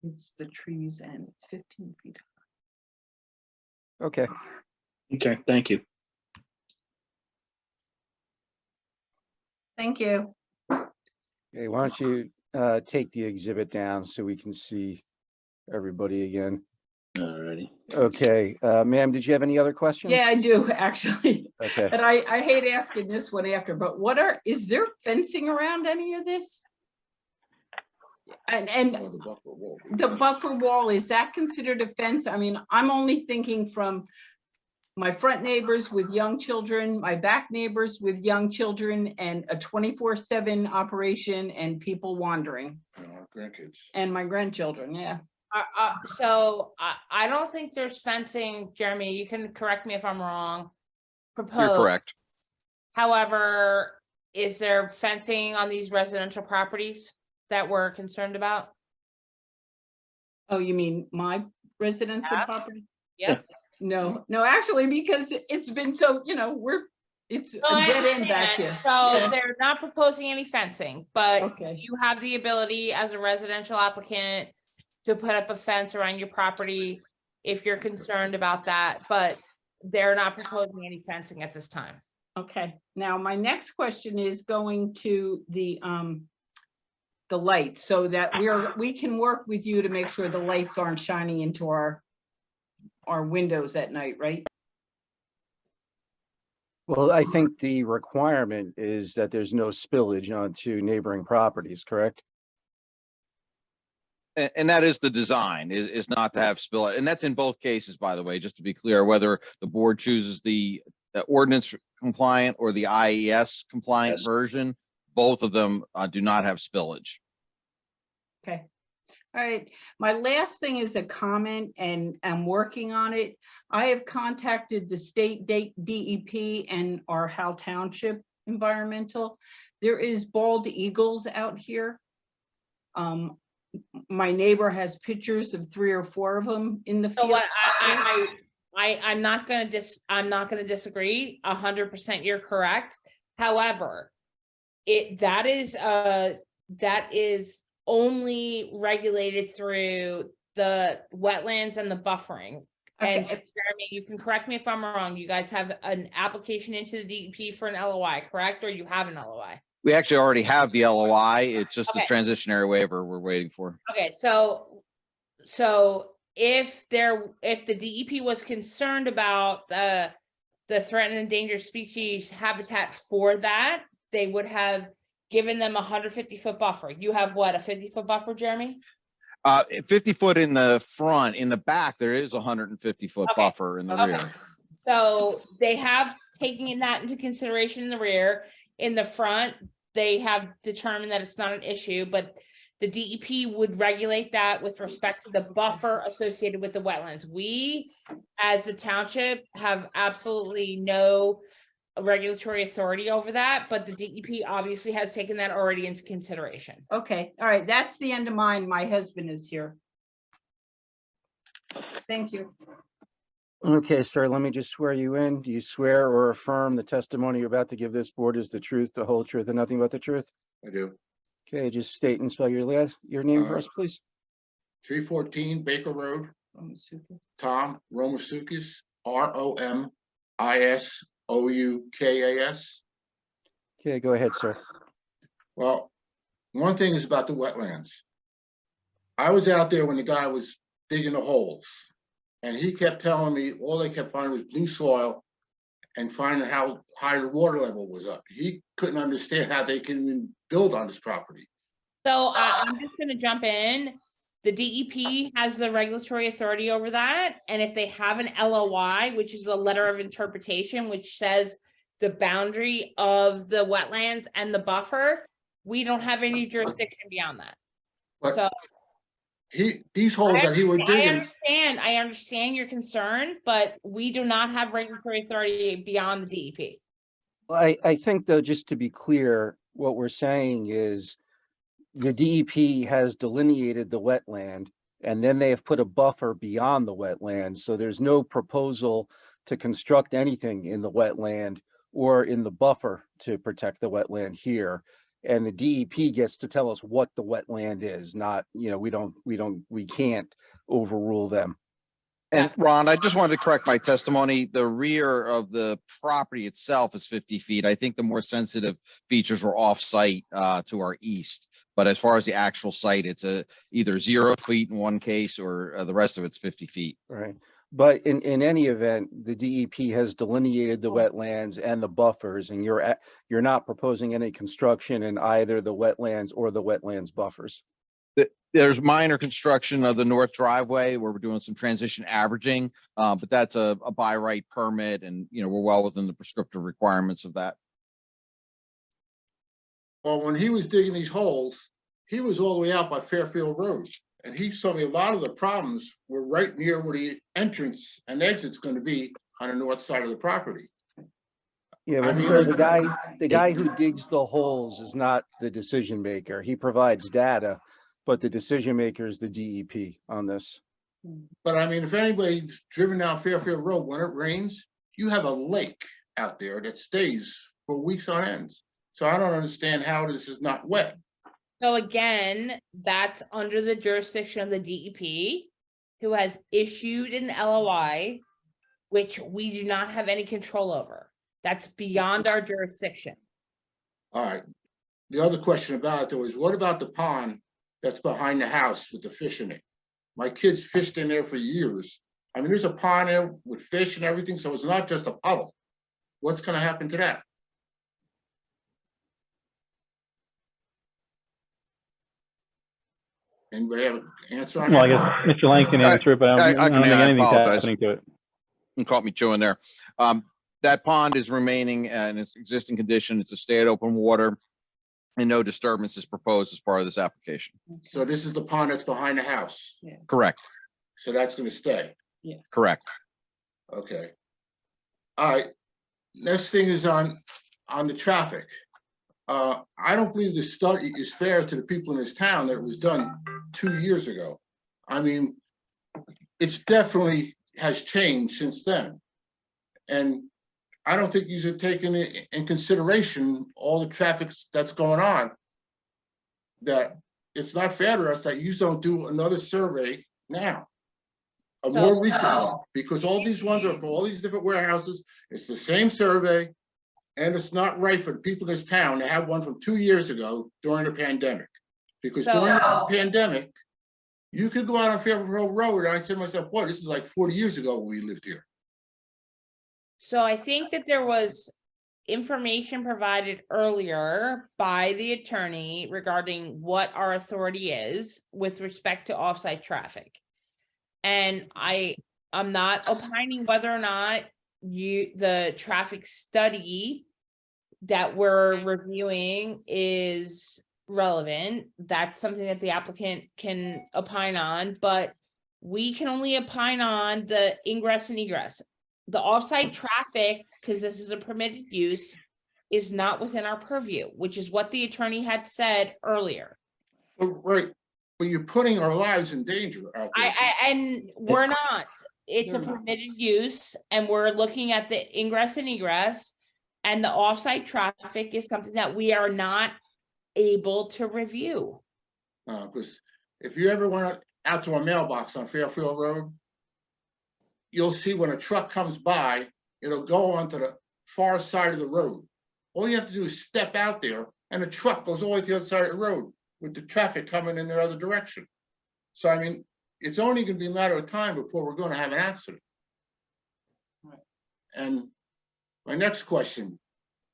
It's the trees and it's 15 feet. Okay. Okay, thank you. Thank you. Okay, why don't you take the exhibit down so we can see everybody again. Alrighty. Okay, ma'am, did you have any other questions? Yeah, I do actually. Okay. And I hate asking this one after, but is there fencing around any of this? And the buffer wall, is that considered a fence? I mean, I'm only thinking from my front neighbors with young children, my back neighbors with young children, and a 24/7 operation and people wandering. Grandkids. And my grandchildren, yeah. So I don't think there's fencing, Jeremy, you can correct me if I'm wrong. You're Proposed. correct. However, is there fencing on these residential properties that we're concerned about? Oh, you mean my residential property? Yep. No, actually, because it's been so, it's a I dead end back understand. here. So Yeah. they're not proposing any fencing, but Okay. you have the ability as a residential applicant to put up a fence around your property if you're concerned about that, but they're not proposing any fencing at this time. Okay, now my next question is going to the lights, so that we can work with you to make sure the lights aren't shining into our windows at night, right? Well, I think the requirement is that there's no spillage onto neighboring properties, correct? And that is the design, is not to have spill. And that's in both cases, by the way, just to be clear, whether the board chooses the ordinance compliant or the IES compliant version, both of them do not have spillage. Okay. All right. My last thing is a comment, and I'm working on it. I have contacted the state DEP and our Howell Township environmental. There is bald eagles out here. My neighbor has pictures of 3 or 4 of them in the field. So I'm not gonna disagree. 100% you're correct. However, that is only regulated through the wetlands and the buffering. Okay. And Jeremy, you can correct me if I'm wrong. You guys have an application into the DEP for an LOI, correct? Or you have an LOI? We actually already have the LOI. It's just a Okay. transitionary waiver we're waiting for. Okay, so if the DEP was concerned about the threatened and endangered species habitat for that, they would have given them a 150-foot buffer. You have what, a 50-foot buffer, Jeremy? 50 foot in the front. In the back, there is a 150-foot Okay. buffer in the Okay. rear. So they have taken that into consideration in the rear. In the front, they have determined that it's not an issue, but the DEP would regulate that with respect to the buffer associated with the wetlands. We, as the township, have absolutely no regulatory authority over that, but the DEP obviously has taken that already into consideration. Okay, all right, that's the end of mine. My husband is here. Thank you. Okay, sir, let me just swear you in. Do you swear or affirm the testimony you're about to give this board is the truth, the whole truth, and nothing but the truth? I do. Okay, just state and spell your name for us, please. 314 Baker Road, Tom Romasukis, ROMISOUKAS. Okay, go ahead, sir. Well, one thing is about the wetlands. I was out there when the guy was digging the holes, and he kept telling me all they kept finding was blue soil and finding how high the water level was up. He couldn't understand how they can even build on this property. So I'm just going to jump in. The DEP has the regulatory authority over that. And if they have an LOI, which is a letter of interpretation, which says the boundary of the wetlands and the buffer, we don't have any jurisdiction beyond that. But so these holes that he was digging. I understand your concern, but we do not have regulatory authority beyond the DEP. Well, I think though, just to be clear, what we're saying is the DEP has delineated the wetland, and then they have put a buffer beyond the wetland. So there's no proposal to construct anything in the wetland or in the buffer to protect the wetland here. And the DEP gets to tell us what the wetland is, not, you know, we can't overrule them. And Ron, I just wanted to correct my testimony. The rear of the property itself is 50 feet. I think the more sensitive features were off-site to our east. But as far as the actual site, it's either 0 feet in one case or the rest of it's 50 feet. Right. But in any event, the DEP has delineated the wetlands and the buffers, and you're not proposing any construction in either the wetlands or the wetlands buffers. There's minor construction of the north driveway where we're doing some transition averaging, but that's a by right permit, and you know we're well within the prescriptive requirements of that. Well, when he was digging these holes, he was all the way out by Fairfield Road, and he told me a lot of the problems were right near where the entrance and exit's going to be on the north side of the property. Yeah, but sir, the guy who digs the holes is not the decision maker. He provides data, but the decision maker is the DEP on this. But I mean, if anybody's driven down Fairfield Road when it rains, you have a lake out there that stays for weeks on end. So I don't understand how this is not wet. So again, that's under the jurisdiction of the DEP, who has issued an LOI, which we do not have any control over. That's beyond our jurisdiction. All right. The other question about it though is what about the pond that's behind the house with the fish in it? My kids fished in there for years. I mean, there's a pond there with fish and everything, so it's not just a puddle. What's going to happen to that? Anybody have an answer on that? Well, I guess Mr. Lang can answer it, but I don't think anything's happening to it. You caught me chewing there. That pond is remaining in its existing condition. It's a stay at open water, and no disturbance is proposed as part of this application. So this is the pond that's behind the house? Yeah. Correct. So that's going to stay? Yes. Correct. Okay. All right. Next thing is on the traffic. I don't believe this study is fair to the people in this town that it was done 2 years ago. I mean, it's definitely has changed since then. And I don't think you should take in consideration all the traffic that's going on. That it's not fair to us that you don't do another survey now. A more recent one, because all these ones are for all these different warehouses. It's the same survey. And it's not right for the people in this town to have one from 2 years ago during the pandemic. Because during the pandemic, you could go out on Fairfield Road, and I said to myself, boy, this is like 40 years ago when we lived here. So I think that there was information provided earlier by the attorney regarding what our authority is with respect to offsite traffic. And I'm not opining whether or not the traffic study that we're reviewing is relevant. That's something that the applicant can opine on, but we can only opine on the ingress and egress. The offsite traffic, because this is a permitted use, is not within our purview, which is what the attorney had said earlier. Right, but you're putting our lives in danger out there. And we're not. It's a permitted use, and we're looking at the ingress and egress, and the offsite traffic is something that we are not able to review. Because if you ever went out to a mailbox on Fairfield Road, you'll see when a truck comes by, it'll go onto the far side of the road. All you have to do is step out there, and the truck goes all the way to the other side of the road with the traffic coming in the other direction. So, I mean, it's only going to be a matter of time before we're going to have an accident. And my next question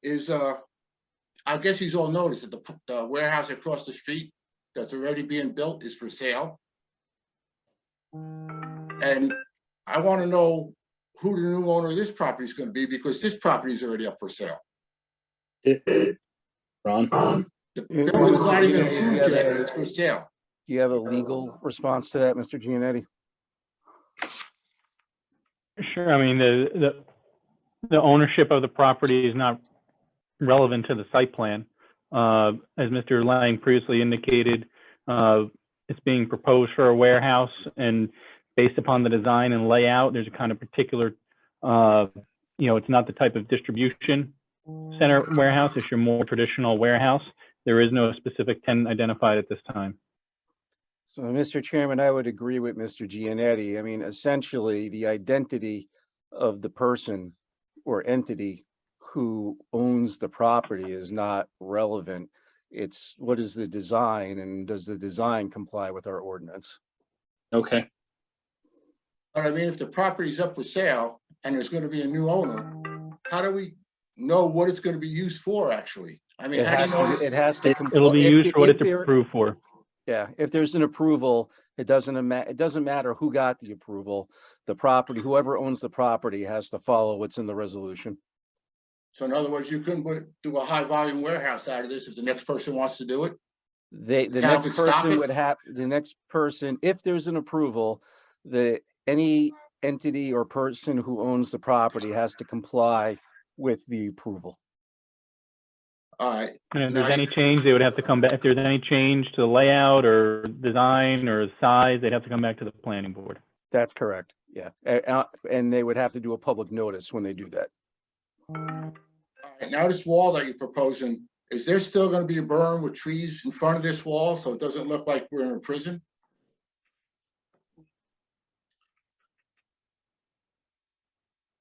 is, I guess you all noticed that the warehouse across the street that's already being built is for sale. And I want to know who the new owner of this property is going to be, because this property is already up for sale. Ron? The building's not even approved yet, and it's for sale. Do you have a legal response to that, Mr. Giannetti? Sure. I mean, the ownership of the property is not relevant to the site plan. As Mr. Lang previously indicated, it's being proposed for a warehouse, and based upon the design and layout, there's a kind of particular, it's not the type of distribution center warehouse. It's your more traditional warehouse. There is no specific tenant identified at this time. So, Mr. Chairman, I would agree with Mr. Giannetti. I mean, essentially, the identity of the person or entity who owns the property is not relevant. It's what is the design, and does the design comply with our ordinance? Okay. But I mean, if the property's up for sale and there's going to be a new owner, how do we know what it's going to be used for, actually? I mean, It has to. It'll be used for what it's approved for. Yeah, if there's an approval, it doesn't matter who got the approval. The property, whoever owns the property has to follow what's in the resolution. So in other words, you couldn't do a high volume warehouse out of this if the next person wants to do it? The next person would have, the next person, if there's an approval, any entity or person who owns the property has to comply with the approval. All right. And if there's any change, they would have to come back. If there's any change to the layout or design or size, they'd have to come back to the planning board. That's correct. Yeah. And they would have to do a public notice when they do that. All right, now this wall that you're proposing, is there still going to be a berm with trees in front of this wall so it doesn't look like we're in a prison?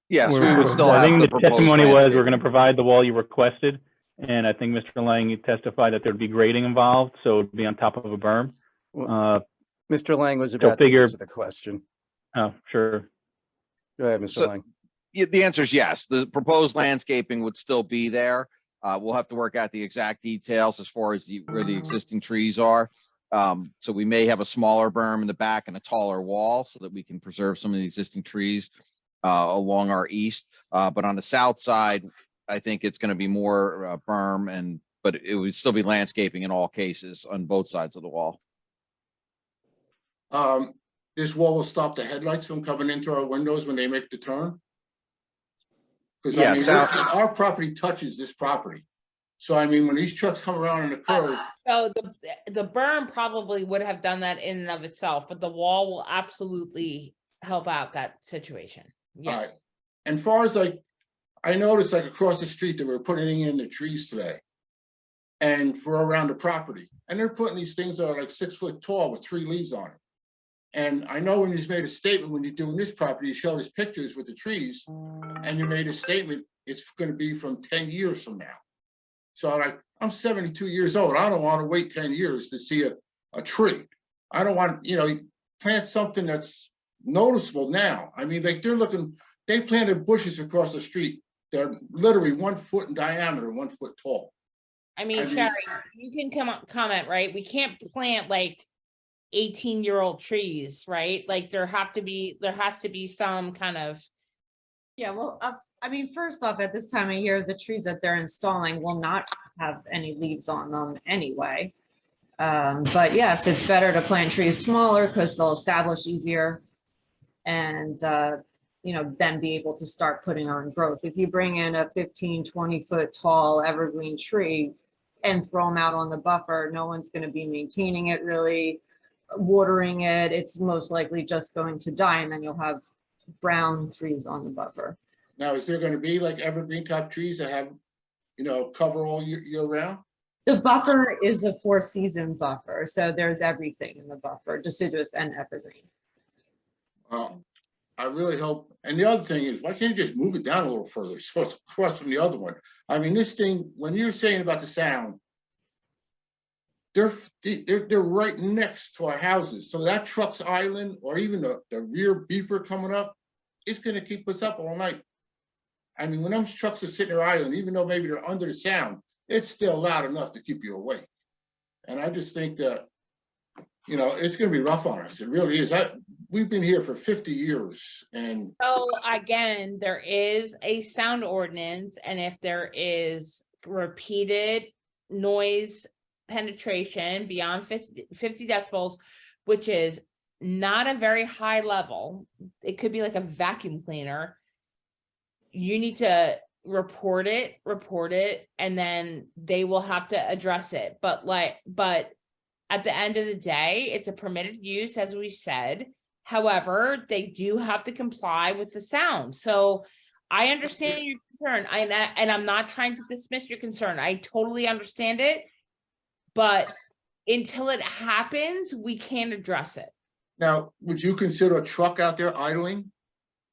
Yes, we would still I have think the the testimony was proposed we're going to provide the wall you requested. And I think Mr. Lang testified that there'd be grading involved, so it'd be on top of a berm. Mr. Lang was about to answer the question. Oh, sure. Go ahead, Mr. Lang. The answer is yes. The proposed landscaping would still be there. We'll have to work out the exact details as far as where the existing trees are. So we may have a smaller berm in the back and a taller wall so that we can preserve some of the existing trees along our east. But on the south side, I think it's going to be more berm, but it would still be landscaping in all cases on both sides of the wall. This wall will stop the headlights from coming into our windows when they make the turn? Because I mean, our property touches this property. So I mean, when these trucks come around in the curve. So the berm probably would have done that in and of itself, but the wall will absolutely help out that situation. Yes. All right. And far as I noticed across the street that we're putting in the trees today and for around the property. And they're putting these things that are like 6 foot tall with 3 leaves on it. And I know when you made a statement, when you're doing this property, you showed us pictures with the trees and you made a statement it's gonna be from 10 years from now. So like, I'm 72 years old. I don't want to wait 10 years to see a tree. I don't want, plant something that's noticeable now. I mean, like they planted bushes across the street. They're literally 1 foot in diameter, 1 foot tall. I mean, Sherry, you can comment, right? We can't plant like 18-year-old trees, right? Like there has to be some kind of. Yeah, well, I mean, first off, at this time of year, the trees that they're installing will not have any leaves on them anyway. But yes, it's better to plant trees smaller because they'll establish easier and, then be able to start putting on growth. If you bring in a 15, 20 foot tall evergreen tree and throw them out on the buffer, no one's going to be maintaining it really, watering it. It's most likely just going to die, and then you'll have brown trees on the buffer. Now, is there going to be like evergreen type trees that have, cover all year round? The buffer is a 4-season buffer, so there's everything in the buffer, deciduous and evergreen. I really hope, and the other thing is, why can't you just move it down a little further so it's across from the other one? I mean, this thing, when you're saying about the sound, they're right next to our houses. So that truck's island or even the rear beeper coming up, it's gonna keep us up all night. I mean, when those trucks are sitting there idling, even though maybe they're under the sound, it's still loud enough to keep you awake. And I just think that, it's gonna be rough on us. It really is. We've been here for 50 years and. So again, there is a sound ordinance, and if there is repeated noise penetration beyond 50 decibels, which is not a very high level, it could be like a vacuum cleaner, you need to report it, and then they will have to address it. But at the end of the day, it's a permitted use, as we said. However, they do have to comply with the sound. So I understand your concern, and I'm not trying to dismiss your concern. I totally understand it, but until it happens, we can't address it. Now, would you consider a truck out there idling?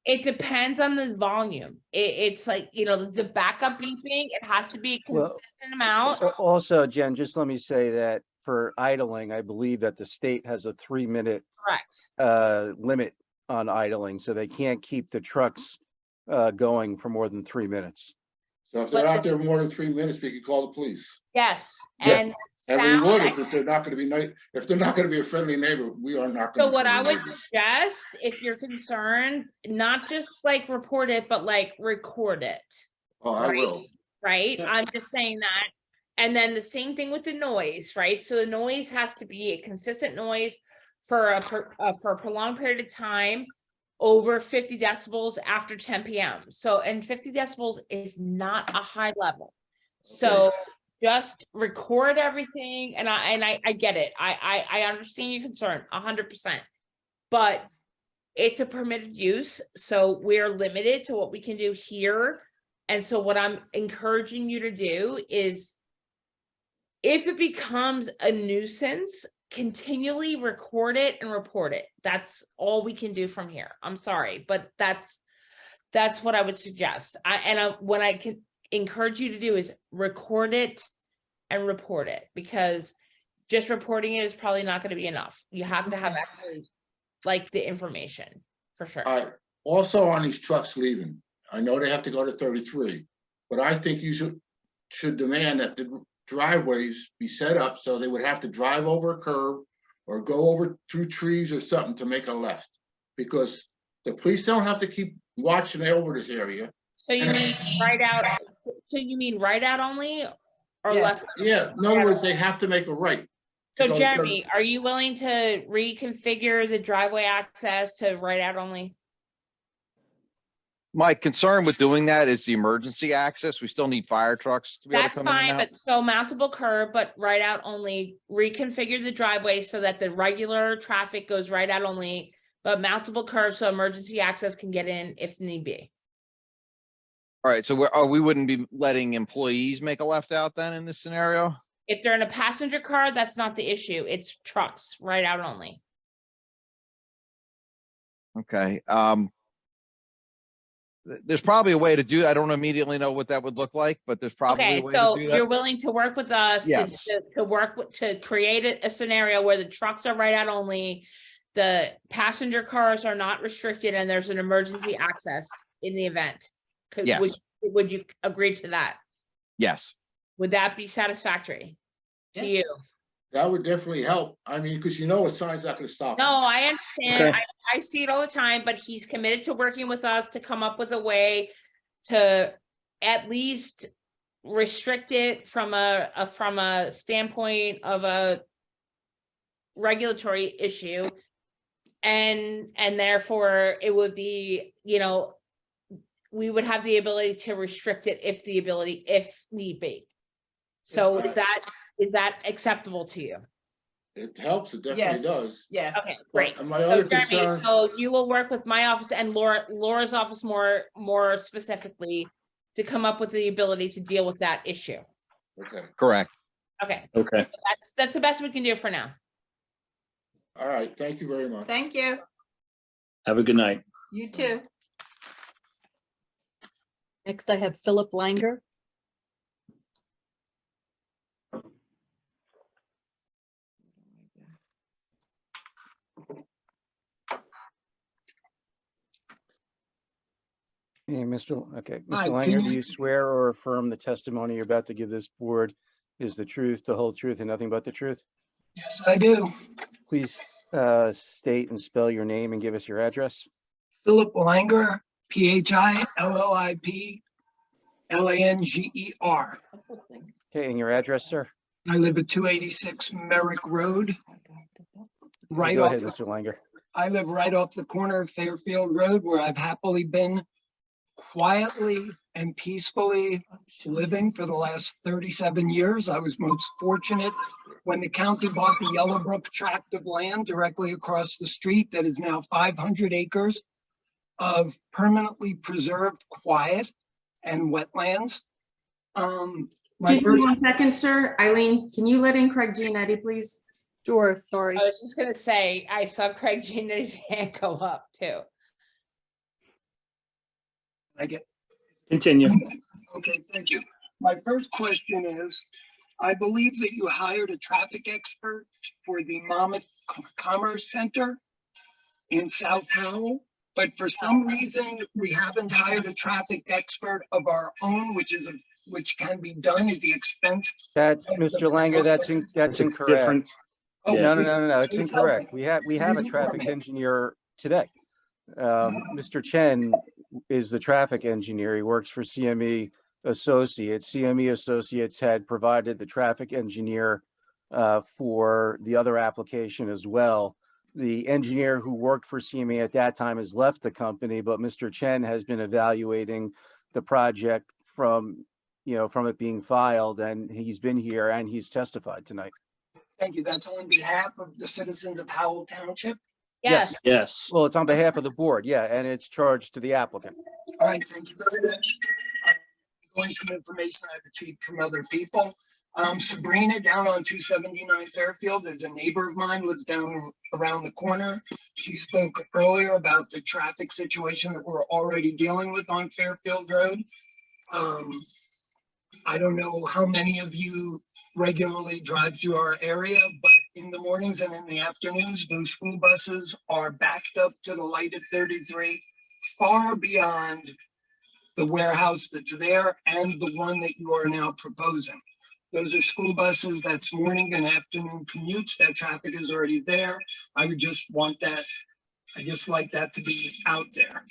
It depends on the volume. It's like, the backup beeping, it has to be a consistent amount. Also, Jen, just let me say that for idling, I believe that the state has a 3-minute limit on idling, so they can't keep the trucks going for more than 3 minutes. So if they're out there more than 3 minutes, we could call the police. Yes, and we would if they're not going to be nice. If they're not going to be a friendly neighbor, we are not going to. So what I would suggest, if you're concerned, not just like report it, but like record it. Oh, I will. Right? I'm just saying that. And then the same thing with the noise, right? So the noise has to be a consistent noise for a prolonged period of time, over 50 decibels after 10 p.m. So, and 50 decibels is not a high level. So just record everything. And I get it. I understand your concern 100%, but it's a permitted use. So we're limited to what we can do here. And so what I'm encouraging you to do is, if it becomes a nuisance, continually record it and report it. That's all we can do from here. I'm sorry, but that's what I would suggest. What I can encourage you to do is record it and report it, because just reporting it is probably not going to be enough. You have to have actually like the information for sure. Also on these trucks leaving, I know they have to go to 33, but I think you should demand that the driveways be set up so they would have to drive over a curb or go over through trees or something to make a left, because the police don't have to keep watching over this area. So you mean right out? So you mean right out only, or left? Yeah. In other words, they have to make a right. So Jeremy, are you willing to reconfigure the driveway access to right out only? My concern with doing that is the emergency access. We still need fire trucks to be able to come in and That's fine, out. but so mountable curb, but right out only. Reconfigure the driveway so that the regular traffic goes right out only, but mountable curb so emergency access can get in if need be. All right, so we wouldn't be letting employees make a left out then in this scenario? If they're in a passenger car, that's not the issue. It's trucks, right out only. Okay. there's probably a way to do, I don't immediately know what that would look like, but there's probably Okay, a way so to do you're that. willing to work with us to, Yes. to work with, to create a scenario where the trucks are right out only, the passenger cars are not restricted, and there's an emergency access in the event. Yes. Would you agree to that? Yes. Would that be satisfactory to you? That would definitely help. I mean, because a sign's not gonna stop. No, I understand. Okay. I see it all the time, but he's committed to working with us to come up with a way to at least restrict it from a standpoint of a regulatory issue. And therefore it would be, we would have the ability to restrict it if need be. So is that acceptable to you? It helps, it definitely Yes. does. Yes. Okay, great. And my other Jeremy, concern, so you will work with my office and Laura's office more specifically to come up with the ability to deal with that issue. okay, Correct. Okay, Okay. that's the best we can do for now. all right, thank you very much. Thank you. Have a good night. You too. Next, I have Philip Langer. Hey, Mr. Hi, Langer, can do you- you swear or affirm the testimony you're about to give this board is the truth, the whole truth, and nothing but the truth? Yes, I do. Please state and spell your name and give us your address. Philip Langer, PhillipLanger. Okay, and your address, sir? I live at 286 Merrick Road. Right Go off, ahead, Mr. Langer. I live right off the corner of Fairfield Road, where I've happily been quietly and peacefully living for the last 37 years. I was most fortunate when the county bought the Yellowbrook tract of land directly across the street that is now 500 acres of permanently preserved quiet and wetlands. My Excuse me first, 1 second, sir. Eileen, can you let in Craig Giannetti, please? Sure, sorry. I was just gonna say, I saw Craig Giannetti's hand go up too. I get, Continue. okay, thank you. My first question is, I believe that you hired a traffic expert for the Monmouth Commerce Center in South Howell, but for some reason, we haven't hired a traffic expert of our own, which can be done at the expense. That's, Mr. Langer, that's It's a incorrect. different- Oh, Yes. No, it's Please help incorrect. me. We have a Please traffic inform me. engineer today. Mr. Chen is the traffic engineer. He works for CME Associates. CME Associates had provided the traffic engineer for the other application as well. The engineer who worked for CME at that time has left the company, but Mr. Chen has been evaluating the project from it being filed, and he's been here and he's testified tonight. Thank you. That's on behalf of the citizens of Howell Township. Yes. Yes. Well, it's on behalf of the board, yeah, and it's charged to the applicant. All right, thank you very much. Going to information I've achieved from other people. Sabrina down on 279 Fairfield is a neighbor of mine, lives down around the corner. She spoke earlier about the traffic situation that we're already dealing with on Fairfield Road. I don't know how many of you regularly drive through our area, but in the mornings and in the afternoons, those school buses are backed up to the light at 33, far beyond the warehouse that's there and the one that you are now proposing. Those are school buses, that's morning and afternoon commutes. That traffic is already there. I would just want that, I just like that to be out there.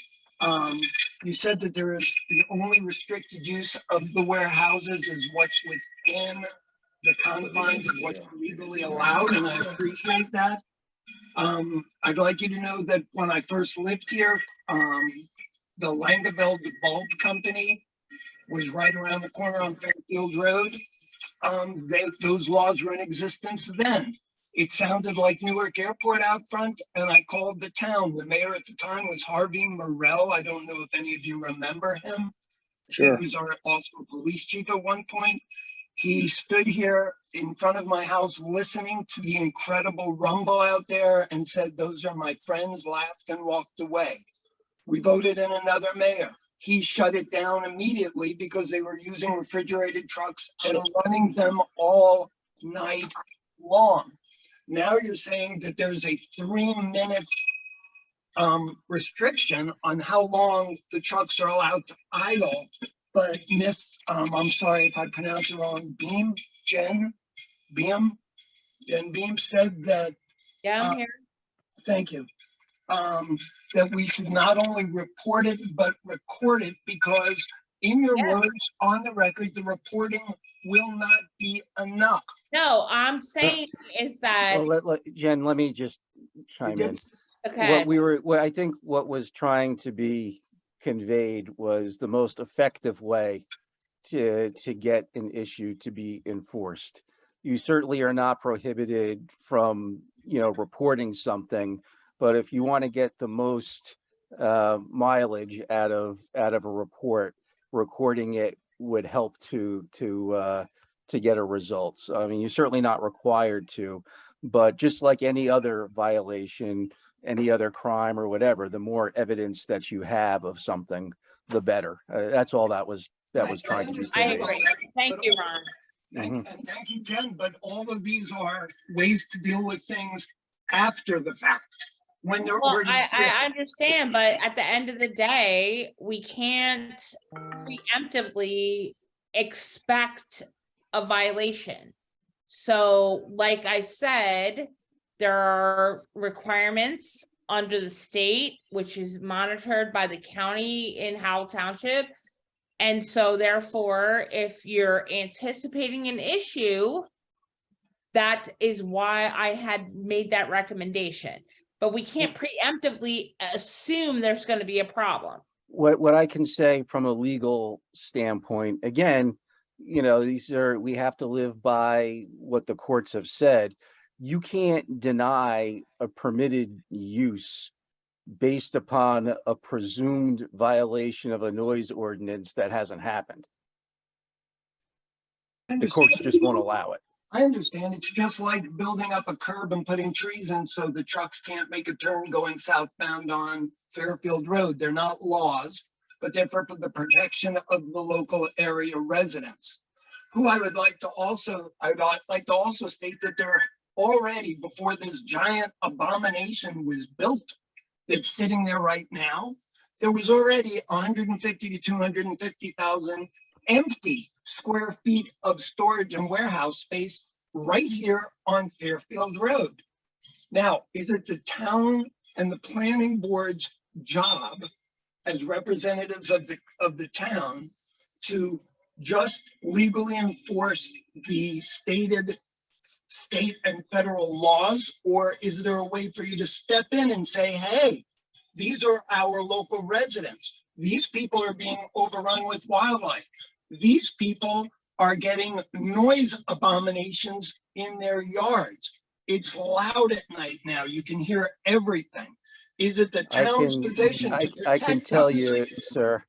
You said that there is the only restricted use of the warehouses is what's within the confines of what's legally allowed, and I appreciate that. I'd like you to know that when I first lived here, the Langeveld Bulb Company was right around the corner on Fairfield Road. Those laws were in existence then. It sounded like Newark Airport out front, and I called the town. The mayor at the time was Harvey Morell. I don't know if any of you remember him. Sure. He was our also police chief at one point. He stood here in front of my house listening to the incredible rumble out there and said, "Those are my friends," laughed and walked away. We voted in another mayor. he shut it down immediately because they were using refrigerated trucks and running them all night long. Now you're saying that there's a 3-minute restriction on how long the trucks are allowed to idle. But Miss, I'm sorry if I pronounce it wrong, Jen Beam said that. Yeah, I'm here. Thank you. That we should not only report it, but record it, because in your words on the record, the reporting will not be enough. No, I'm saying is that, Well, Jen, let me just chime in. okay, I think what was trying to be conveyed was the most effective way to get an issue to be enforced. You certainly are not prohibited from, reporting something, but if you want to get the most mileage out of a report, recording it would help to get a result. So, I mean, you're certainly not required to, but just like any other violation, any other crime or whatever, the more evidence that you have of something, the better. That's all that was trying to be I conveyed. agree. Thank you, Ron. And thank you, Jen, but all of these are ways to deal with things after the fact. When they're Well, already I understand, but at the end of the day, we can't preemptively expect a violation. So like I said, there are requirements under the state, which is monitored by the county in Howell Township. And so therefore, if you're anticipating an issue, that is why I had made that recommendation. But we can't preemptively assume there's going to be a problem. What I can say from a legal standpoint, again, we have to live by what the courts have said. You can't deny a permitted use based upon a presumed violation of a noise ordinance that hasn't happened. The courts just won't allow it. I understand. It's just like building up a curb and putting trees in so the trucks can't make a turn going southbound on Fairfield Road. They're not laws, but they're for the protection of the local area residents. Who I would like to also state that they're already, before this giant abomination was built that's sitting there right now, there was already 150 to 250,000 empty square feet of storage and warehouse space right here on Fairfield Road. Now, is it the town and the planning board's job as representatives of the town to just legally enforce the stated state and federal laws? Or is there a way for you to step in and say, hey, these are our local residents. These people are being overrun with wildlife. These people are getting noise abominations in their yards. It's loud at night now. You can hear everything. Is it the town's position to protect I can tell us? you, sir,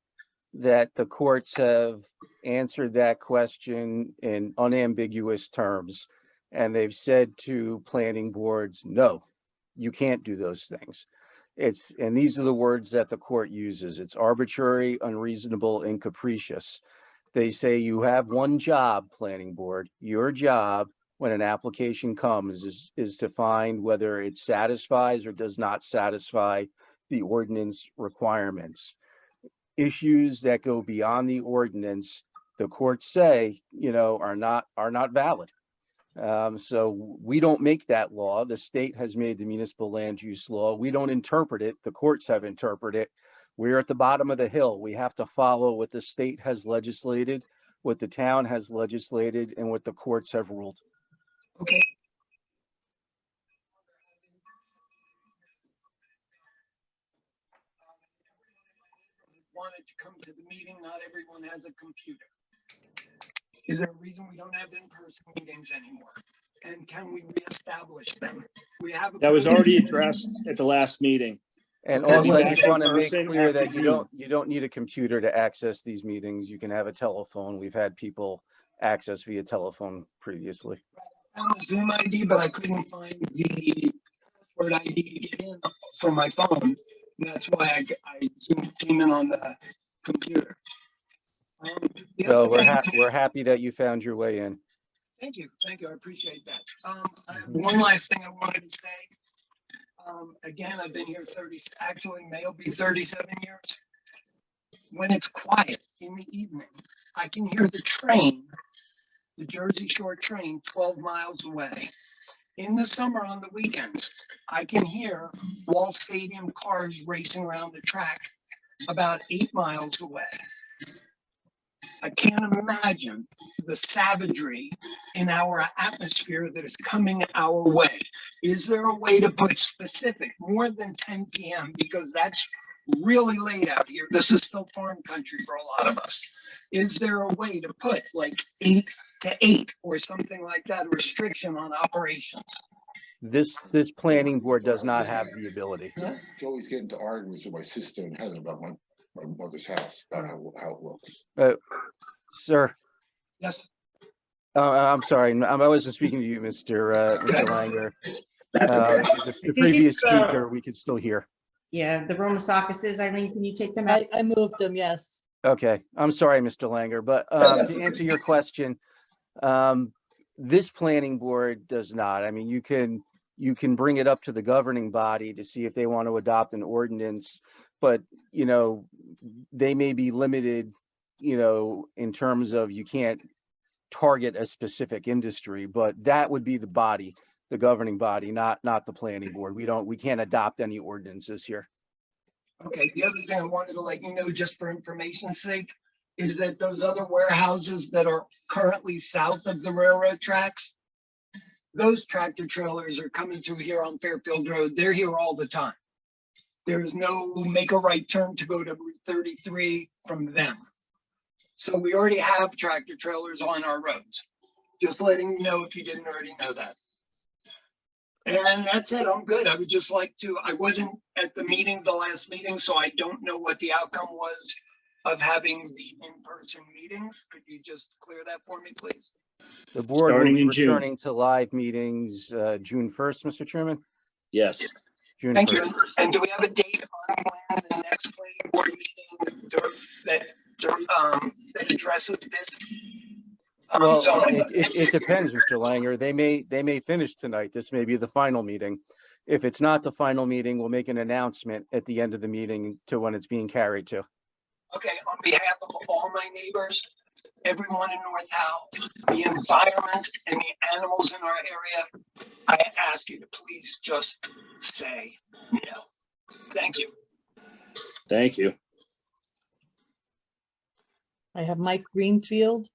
that the courts have answered that question in unambiguous terms. And they've said to planning boards, no, you can't do those things. And these are the words that the court uses. It's arbitrary, unreasonable, and capricious. They say you have one job, planning board. Your job when an application comes is to find whether it satisfies or does not satisfy the ordinance requirements. Issues that go beyond the ordinance, the courts say, are not valid. So we don't make that law. The state has made the municipal land use law. We don't interpret it. The courts have interpreted it. We're at the bottom of the hill. We have to follow what the state has legislated, what the town has legislated, and what the courts have ruled. Okay. Wanted to come to the meeting, not everyone has a computer. Is there a reason we don't have in-person meetings anymore? And can we reestablish them? That was already addressed at the last meeting. And We'll also, be I back just want to in make person clear after that June. you don't need a computer to access these meetings. You can have a telephone. We've had people access via telephone previously. I have a Zoom ID, but I couldn't find the password ID to get in from my phone. And that's why I came in on the computer. The So other thing- we're happy that you found your way in. Thank you, I appreciate that. One last thing I wanted to say. Again, I've been here 30, actually May will be 37 years. When it's quiet in the evening, I can hear the train, the Jersey Shore train 12 miles away. In the summer on the weekends, I can hear Wall Stadium cars racing around the track about 8 miles away. I can't imagine the savagery in our atmosphere that is coming our way. Is there a way to put specific more than 10 p.m. because that's really late out here? This is still farm country for a lot of us. Is there a way to put like 8 to 8 or something like that, restriction on operations? This planning board does not have the ability. Joey's getting to arguments with my sister and Heather about my mother's house, about how it looks. Sir. Yes. I'm sorry, I wasn't speaking to you, Mr. Langer. The previous speaker, we could still hear. Yeah, the Romasakuses, Eileen, can you take them out? I moved them, yes. Okay, I'm sorry, Mr. Langer, but to answer your question, this planning board does not. I mean, you can bring it up to the governing body to see if they want to adopt an ordinance, but they may be limited, in terms of you can't target a specific industry, but that would be the body, the governing body, not the planning board. We can't adopt any ordinances here. Okay, the other thing I wanted to let you know, just for information's sake, is that those other warehouses that are currently south of the railroad tracks, those tractor trailers are coming through here on Fairfield Road. They're here all the time. There's no make a right turn to go to Route 33 from them. So we already have tractor trailers on our roads. Just letting you know if you didn't already know that. And that's it, I'm good. I would just like to, I wasn't at the meeting, the last meeting, so I don't know what the outcome was of having the in-person meetings. Could you just clear that for me, please? The board will Starting be in June. returning to live meetings June 1st, Mr. Chairman? Yes. June Thank 1st. you. And do we have a date on when the next planning board meeting that addresses this? Well, zoning? it depends, Mr. Langer. They may finish tonight. This may be the final meeting. If it's not the final meeting, we'll make an announcement at the end of the meeting to when it's being carried to. Okay, on behalf of all my neighbors, everyone in North Howell, the environment and the animals in our area, I ask you to please just say no. Thank you. Thank you. I have Mike Greenfield.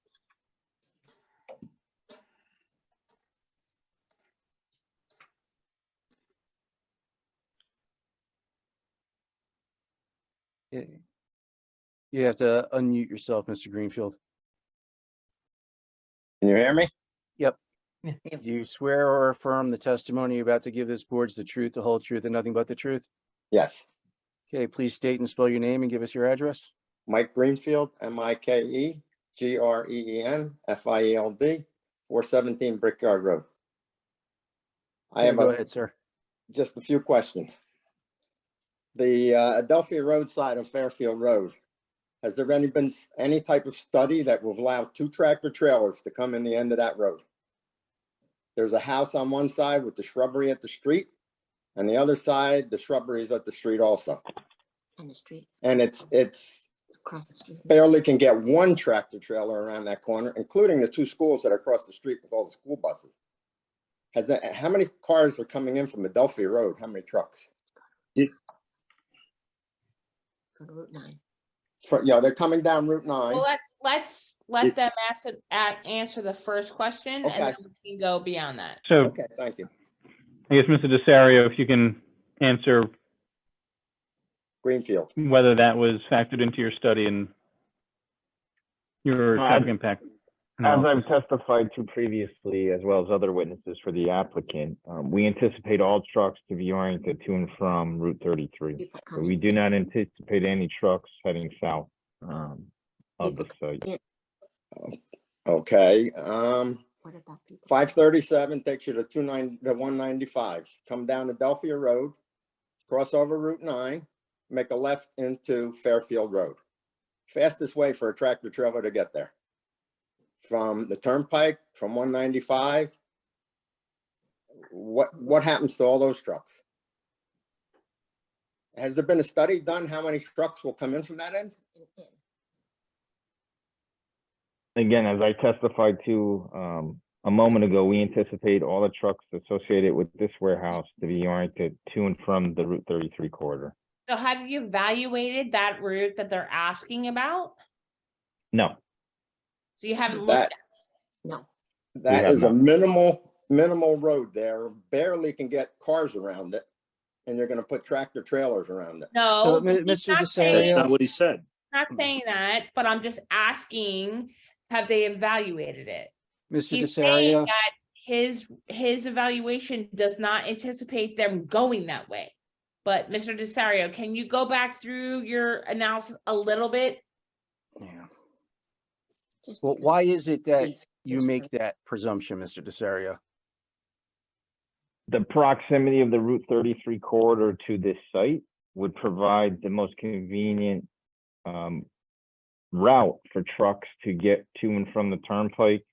You have to unmute yourself, Mr. Greenfield. Can you hear me? Yep. Do you swear or affirm the testimony you're about to give this board's the truth, the whole truth, and nothing but the truth? Yes. Okay, please state and spell your name and give us your address. Mike Greenfield, MikeGreenfield, 417 Brickyard Road. Go ahead, sir. Just a few questions. The Adelphia Road side of Fairfield Road, has there been any type of study that will allow 2 tractor trailers to come in the end of that road? There's a house on one side with the shrubbery at the street, and the other side, the shrubbery is at the street also. On the street, And it's across the street. barely can get 1 tractor trailer around that corner, including the 2 schools that are across the street with all the school buses. How many cars are coming in from Adelphia Road? How many trucks? Go to Route 9. They're coming down Route 9. Well, let's let them answer the first question, and Okay. then we can go beyond that. So, Okay, thank you. I guess, Mr. Desario, if you can answer Greenfield. whether that was factored into your study and your traffic impact. As I've testified to previously, as well as other witnesses for the applicant, we anticipate all trucks to be oriented to and from Route 33. So we do not anticipate any trucks heading south of the site. Okay, What about people? 537 takes you to 195. Come down Adelphia Road, cross over Route 9, make a left into Fairfield Road. Fastest way for a tractor trailer to get there. From the turnpike, from 195. What happens to all those trucks? Has there been a study done how many trucks will come in from that end? Again, as I testified to a moment ago, we anticipate all the trucks associated with this warehouse to be oriented to and from the Route 33 corridor. So have you evaluated that route that they're asking about? No, So you haven't looked That- at? No. That have is a not. minimal road there, barely can get cars around it. And you're gonna put tractor trailers around it. No, So, he's Mr. not That's saying, not what he said. not saying that, but I'm just asking, have they evaluated it? Mr. He's saying Desario, that his evaluation does not anticipate them going that way. But Mr. Desario, can you go back through your analysis a little bit? yeah. Just Well, because why is it that it's- you make that presumption, Mr. Desario? the proximity of the Route 33 corridor to this site would provide the most convenient route for trucks to get to and from the turnpike,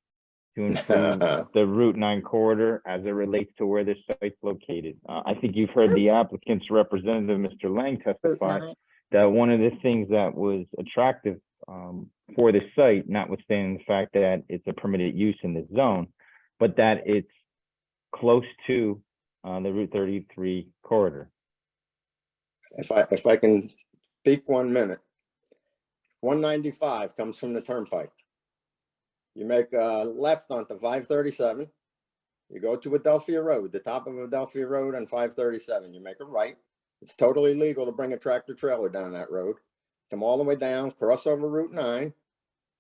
to and from the Route 9 corridor as it relates to where this site's located. I think you've heard the applicant's representative, Mr. Lang, testify Route 9. that one of the things that was attractive for this site, notwithstanding the fact that it's a permitted use in this zone, but that it's close to the Route 33 corridor. If I can speak 1 minute. 195 comes from the turnpike. You make a left onto 537. You go to Adelphia Road, the top of Adelphia Road on 537. You make a right. It's totally legal to bring a tractor trailer down that road. Come all the way down, cross over Route 9,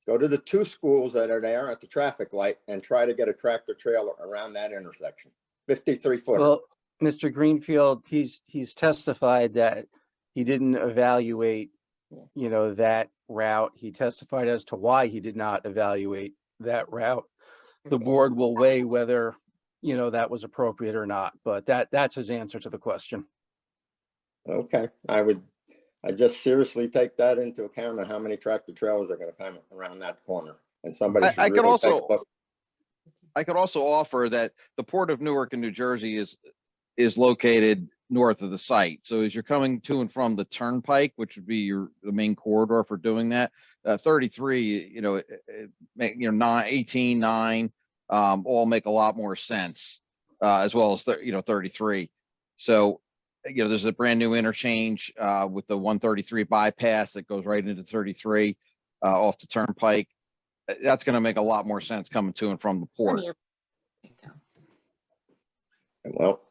go to the 2 schools that are there at the traffic light and try to get a tractor trailer around that intersection. 53 foot. Well, Mr. Greenfield, he's testified that he didn't evaluate, that route. He testified as to why he did not evaluate that route. The board will weigh whether, that was appropriate or not, but that's his answer to the question. Okay, I just seriously take that into account of how many tractor trailers are gonna come around that corner. And somebody should I could really take a also, look. I could also offer that the Port of Newark in New Jersey is located north of the site. So as you're coming to and from the turnpike, which would be the main corridor for doing that, 33, 9, 18, 9, all make a lot more sense, as well as 33. So, there's a brand new interchange with the 133 bypass that goes right into 33 off the turnpike. That's going to make a lot more sense coming to and from the port. Well,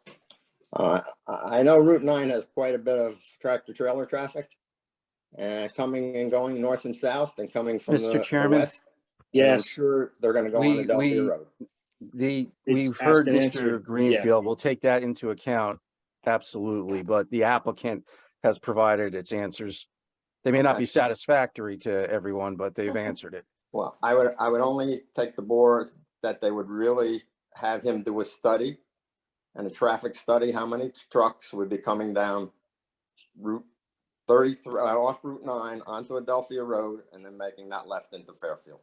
I know Route 9 has quite a bit of tractor trailer traffic. Coming and going north and south and coming from Mr. the Chairman? west. And I'm Yes. sure they're gonna go on Adelphia Road. We've asked heard and Mr. answered, Greenfield. We'll take that into account. Absolutely. But the applicant has provided its answers. They may not be satisfactory to everyone, but they've answered it. Well, I would only take the board that they would really have him do a study and a traffic study, how many trucks would be coming down Route 33, off Route 9 onto Adelphia Road and then making that left into Fairfield.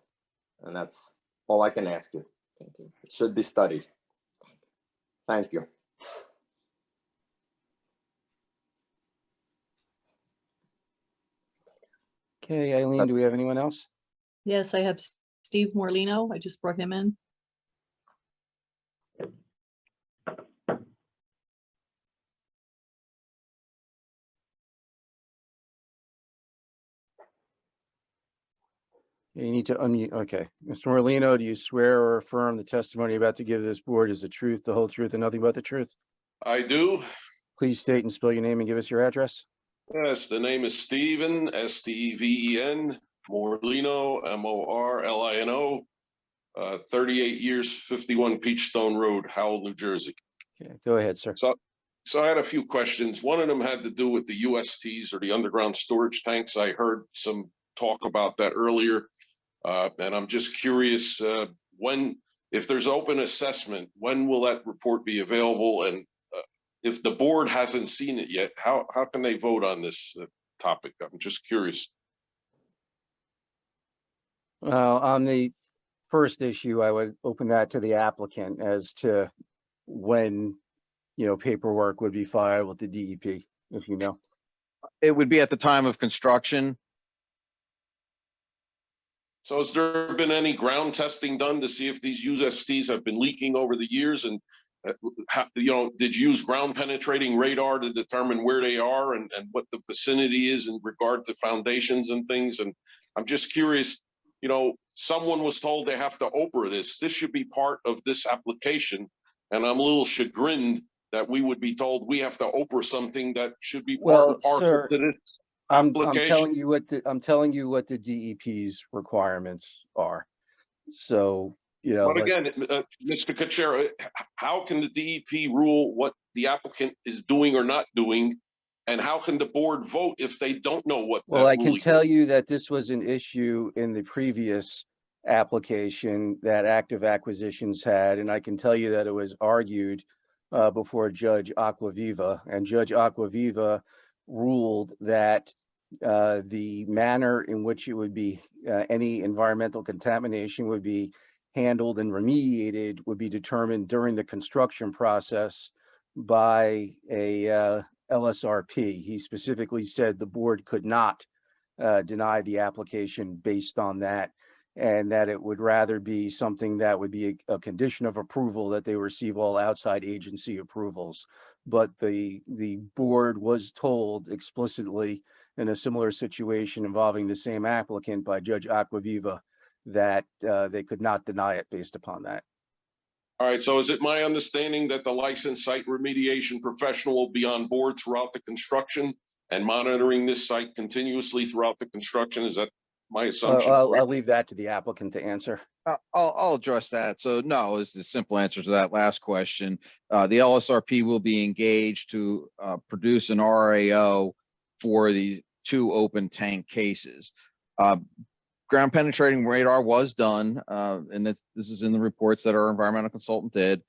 And that's all I can ask you. Thank you. It should be studied. Thank you. Okay, Eileen, do we have anyone else? Yes, I have Steve Morlino. I just brought him in. You need to unmute. Okay. Mr. Morlino, do you swear or affirm the testimony you're about to give this board is the truth, the whole truth, and nothing but the truth? I do. Please state and spell your name and give us your address. Yes, the name is Steven, S-T-E-V-E-N, Morlino, M-O-R-L-I-N-O, 38 years, 51 Peachstone Road, Howell, New Jersey. Okay, go ahead, sir. So I had a few questions. One of them had to do with the USTs or the underground storage tanks. I heard some talk about that earlier. And I'm just curious, if there's open assessment, when will that report be available? And if the board hasn't seen it yet, how can they vote on this topic? I'm just curious. On the first issue, I would open that to the applicant as to when, paperwork would be filed with the DEP, if you know. It would be at the time of construction. So has there been any ground testing done to see if these USTs have been leaking over the years? And, did you use ground penetrating radar to determine where they are and what the vicinity is in regard to foundations and things? And I'm just curious, someone was told they have to OPRA this. This should be part of this application. And I'm a little chagrined that we would be told we have to OPRA something that should be part and parcel sir, to this I'm application. telling you what the DEP's requirements are. So, But again, Mr. Kuchera, how can the DEP rule what the applicant is doing or not doing? And how can the board vote if they don't know what? well, that I can ruling tell is? you that this was an issue in the previous application that Active Acquisitions had, and I can tell you that it was argued before Judge Aquaviva, and Judge Aquaviva ruled that the manner in which it would be any environmental contamination would be handled and remediated would be determined during the construction process by a LSRP. He specifically said the board could not deny the application based on that, and that it would rather be something that would be a condition of approval that they receive all outside agency approvals. But the board was told explicitly in a similar situation involving the same applicant by Judge Aquaviva that they could not deny it based upon that. All right, so is it my understanding that the licensed site remediation professional will be on board throughout the construction and monitoring this site continuously throughout the construction? Is that my assumption? I'll leave that to the applicant to answer. I'll address that. So no is the simple answer to that last question. The LSRP will be engaged to produce an RAO for the 2 open tank cases. Ground penetrating radar was done, and this is in the reports that our environmental consultant did.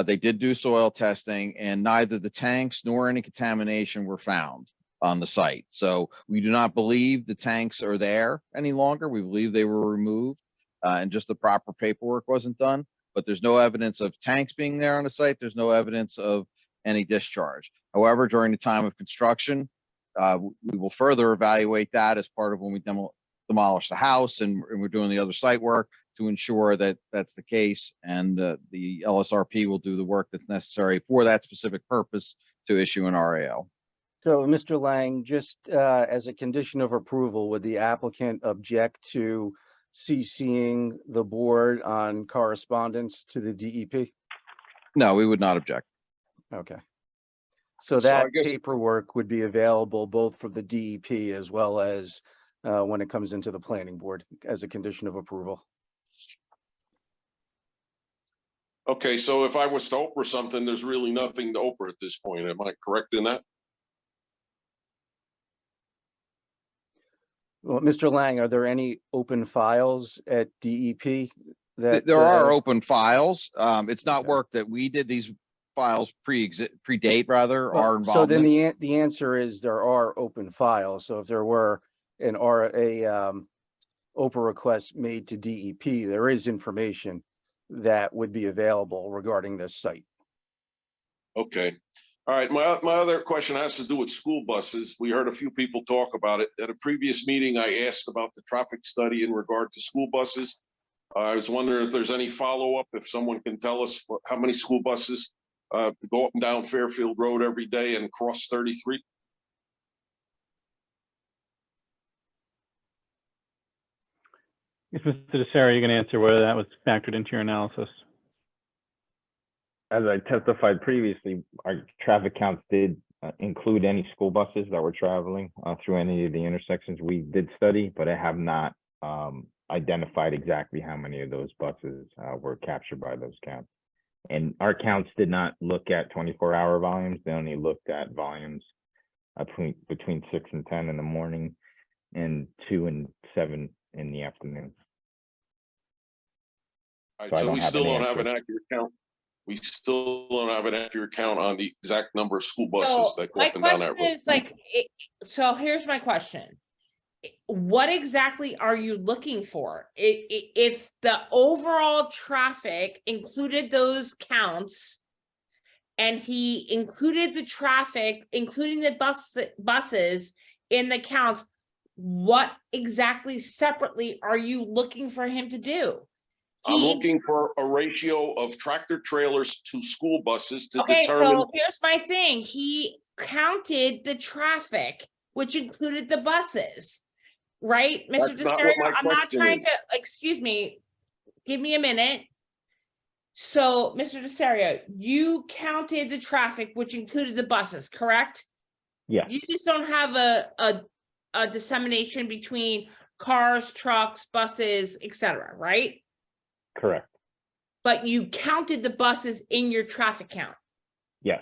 They did do soil testing, and neither the tanks nor any contamination were found on the site. So we do not believe the tanks are there any longer. We believe they were removed, and just the proper paperwork wasn't done. But there's no evidence of tanks being there on the site. There's no evidence of any discharge. However, during the time of construction, we will further evaluate that as part of when we demolish the house and we're doing the other site work to ensure that that's the case. And the LSRP will do the work that's necessary for that specific purpose to issue an RAO. So, Mr. Lang, just as a condition of approval, would the applicant object to CCing the board on correspondence to the DEP? No, we would not object. Okay. So that paperwork would be available both for the DEP as well as when it comes into the planning board as a condition of approval. Okay, so if I was to OPRA something, there's really nothing to OPRA at this point. Am I correct in that? Well, Mr. Lang, are there any open files at DEP that there are open files? It's not work that we did. These files predate rather our involvement. So then the answer is there are open files. So if there were an OPRA request made to DEP, there is information that would be available regarding this site. Okay. All right. My other question has to do with school buses. We heard a few people talk about it. At a previous meeting, I asked about the traffic study in regard to school buses. I was wondering if there's any follow-up, if someone can tell us how many school buses go up and down Fairfield Road every day and cross 33? Yes, Mr. DeSera, you can answer whether that was factored into your analysis. As I testified previously, our traffic counts did include any school buses that were traveling through any of the intersections we did study, but I have not identified exactly how many of those buses were captured by those counts. And our counts did not look at 24-hour volumes. They only looked at volumes between 6 and 10 in the morning and 2 and 7 in the afternoon. All right, so we still don't have an accurate count. We still don't have an accurate count on the exact number of school buses that go up and down that road. So here's my question. what exactly are you looking for? If the overall traffic included those counts, and he included the traffic, including the buses in the counts, what exactly separately are you looking for him to do? I'm looking for a ratio of tractor trailers to school buses to Okay, determine. so here's my thing. He counted the traffic, which included the buses, right? Mr. That's not what DeSterio, my I'm not question trying is. to, excuse me, give me a minute. So, Mr. DeSterio, you counted the traffic, which included the buses, correct? Yeah, You just don't have a dissemination between cars, trucks, buses, etc., right? correct. But you counted the buses in your traffic count. Yes.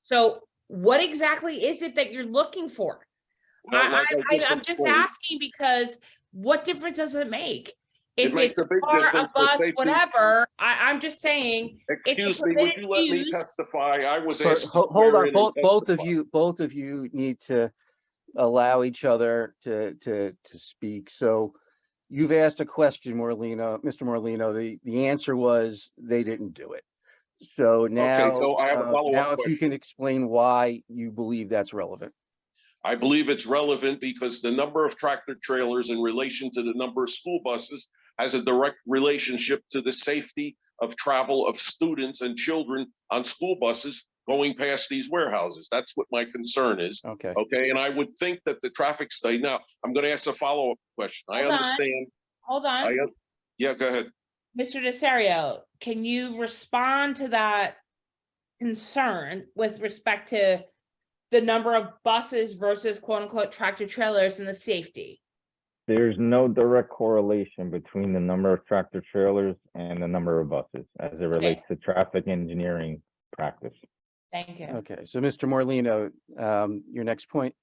So what exactly is it that you're looking for? Well, like I'm just asking because what difference does it make? If makes it's a big car, a difference for bus, safety. whatever, I'm just saying. Excuse me, would you let me testify? I was asked. to Hold swear on, in and both of you need to allow each other to speak. So you've asked a question, Mr. Morlino. The answer was they didn't do it. So now, so I have a follow-up now if you question. can explain why you believe that's relevant. I believe it's relevant because the number of tractor trailers in relation to the number of school buses has a direct relationship to the safety of travel of students and children on school buses going past these warehouses. That's what my concern is. Okay. Okay, and I would think that the traffic study, now, I'm going to ask a follow-up question. I understand. Hold on. Yeah, go ahead. Mr. DeSerio, can you respond to that concern with respect to the number of buses versus quote unquote tractor trailers and the safety? There's no direct correlation between the number of tractor trailers and the number of buses as it relates to traffic engineering practice. Thank you. Okay, so Mr. Morlino, your next point.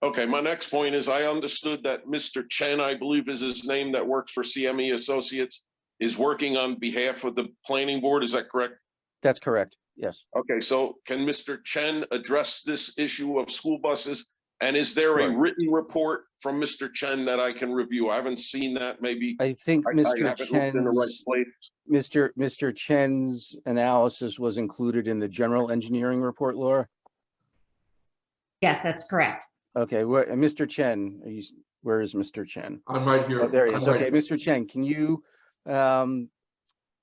Okay, my next point is I understood that Mr. Chen, I believe is his name, that works for CME Associates, is working on behalf of the planning board. Is that correct? That's correct. Yes. Okay, so can Mr. Chen address this issue of school buses? And is there a written report from Mr. Chen that I can review? I haven't seen that. Maybe I think Mr. haven't looked in the right Chen's place. Mr. Chen's analysis was included in the general engineering report, Laura. Yes, that's correct. Okay, Mr. Chen, where is Mr. Chen? I'm right here. Oh, there he is. I'm Okay, right. Mr. Chen, can you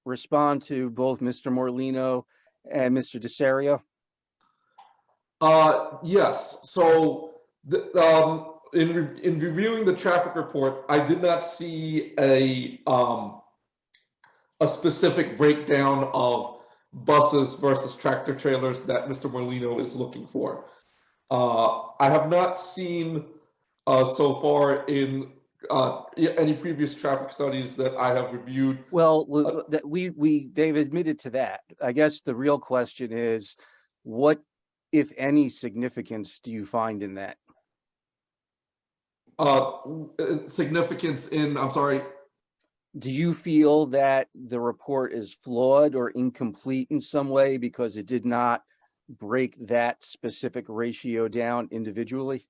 respond to both Mr. Morlino and Mr. DeSerio? Yes, so in reviewing the traffic report, I did not see a specific breakdown of buses versus tractor trailers that Mr. Morlino is looking for. I have not seen so far in any previous traffic studies that I have reviewed. Well, they've admitted to that. I guess the real question is, what, if any, significance do you find in that? Significance in, I'm sorry. Do you feel that the report is flawed or incomplete in some way because it did not break that specific ratio down individually?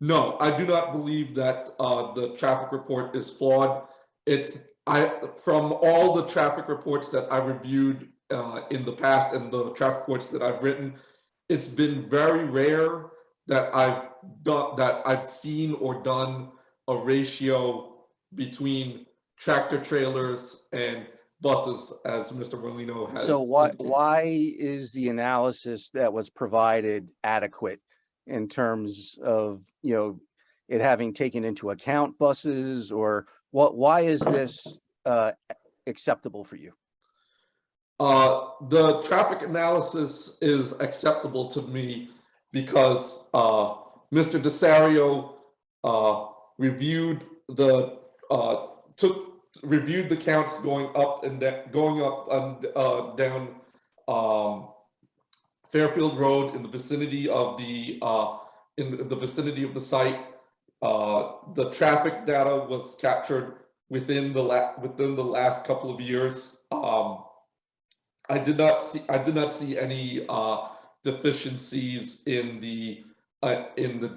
No, I do not believe that the traffic report is flawed. From all the traffic reports that I reviewed in the past and the traffic reports that I've written, it's been very rare that I've seen or done a ratio between tractor trailers and buses, as Mr. Morlino has. So why is the analysis that was provided adequate in terms of, it having taken into account buses, or why is this acceptable for you? The traffic analysis is acceptable to me because Mr. DeSario reviewed the counts going up and down Fairfield Road in the vicinity of the site. The traffic data was captured within the last couple of years. I did not see any deficiencies in the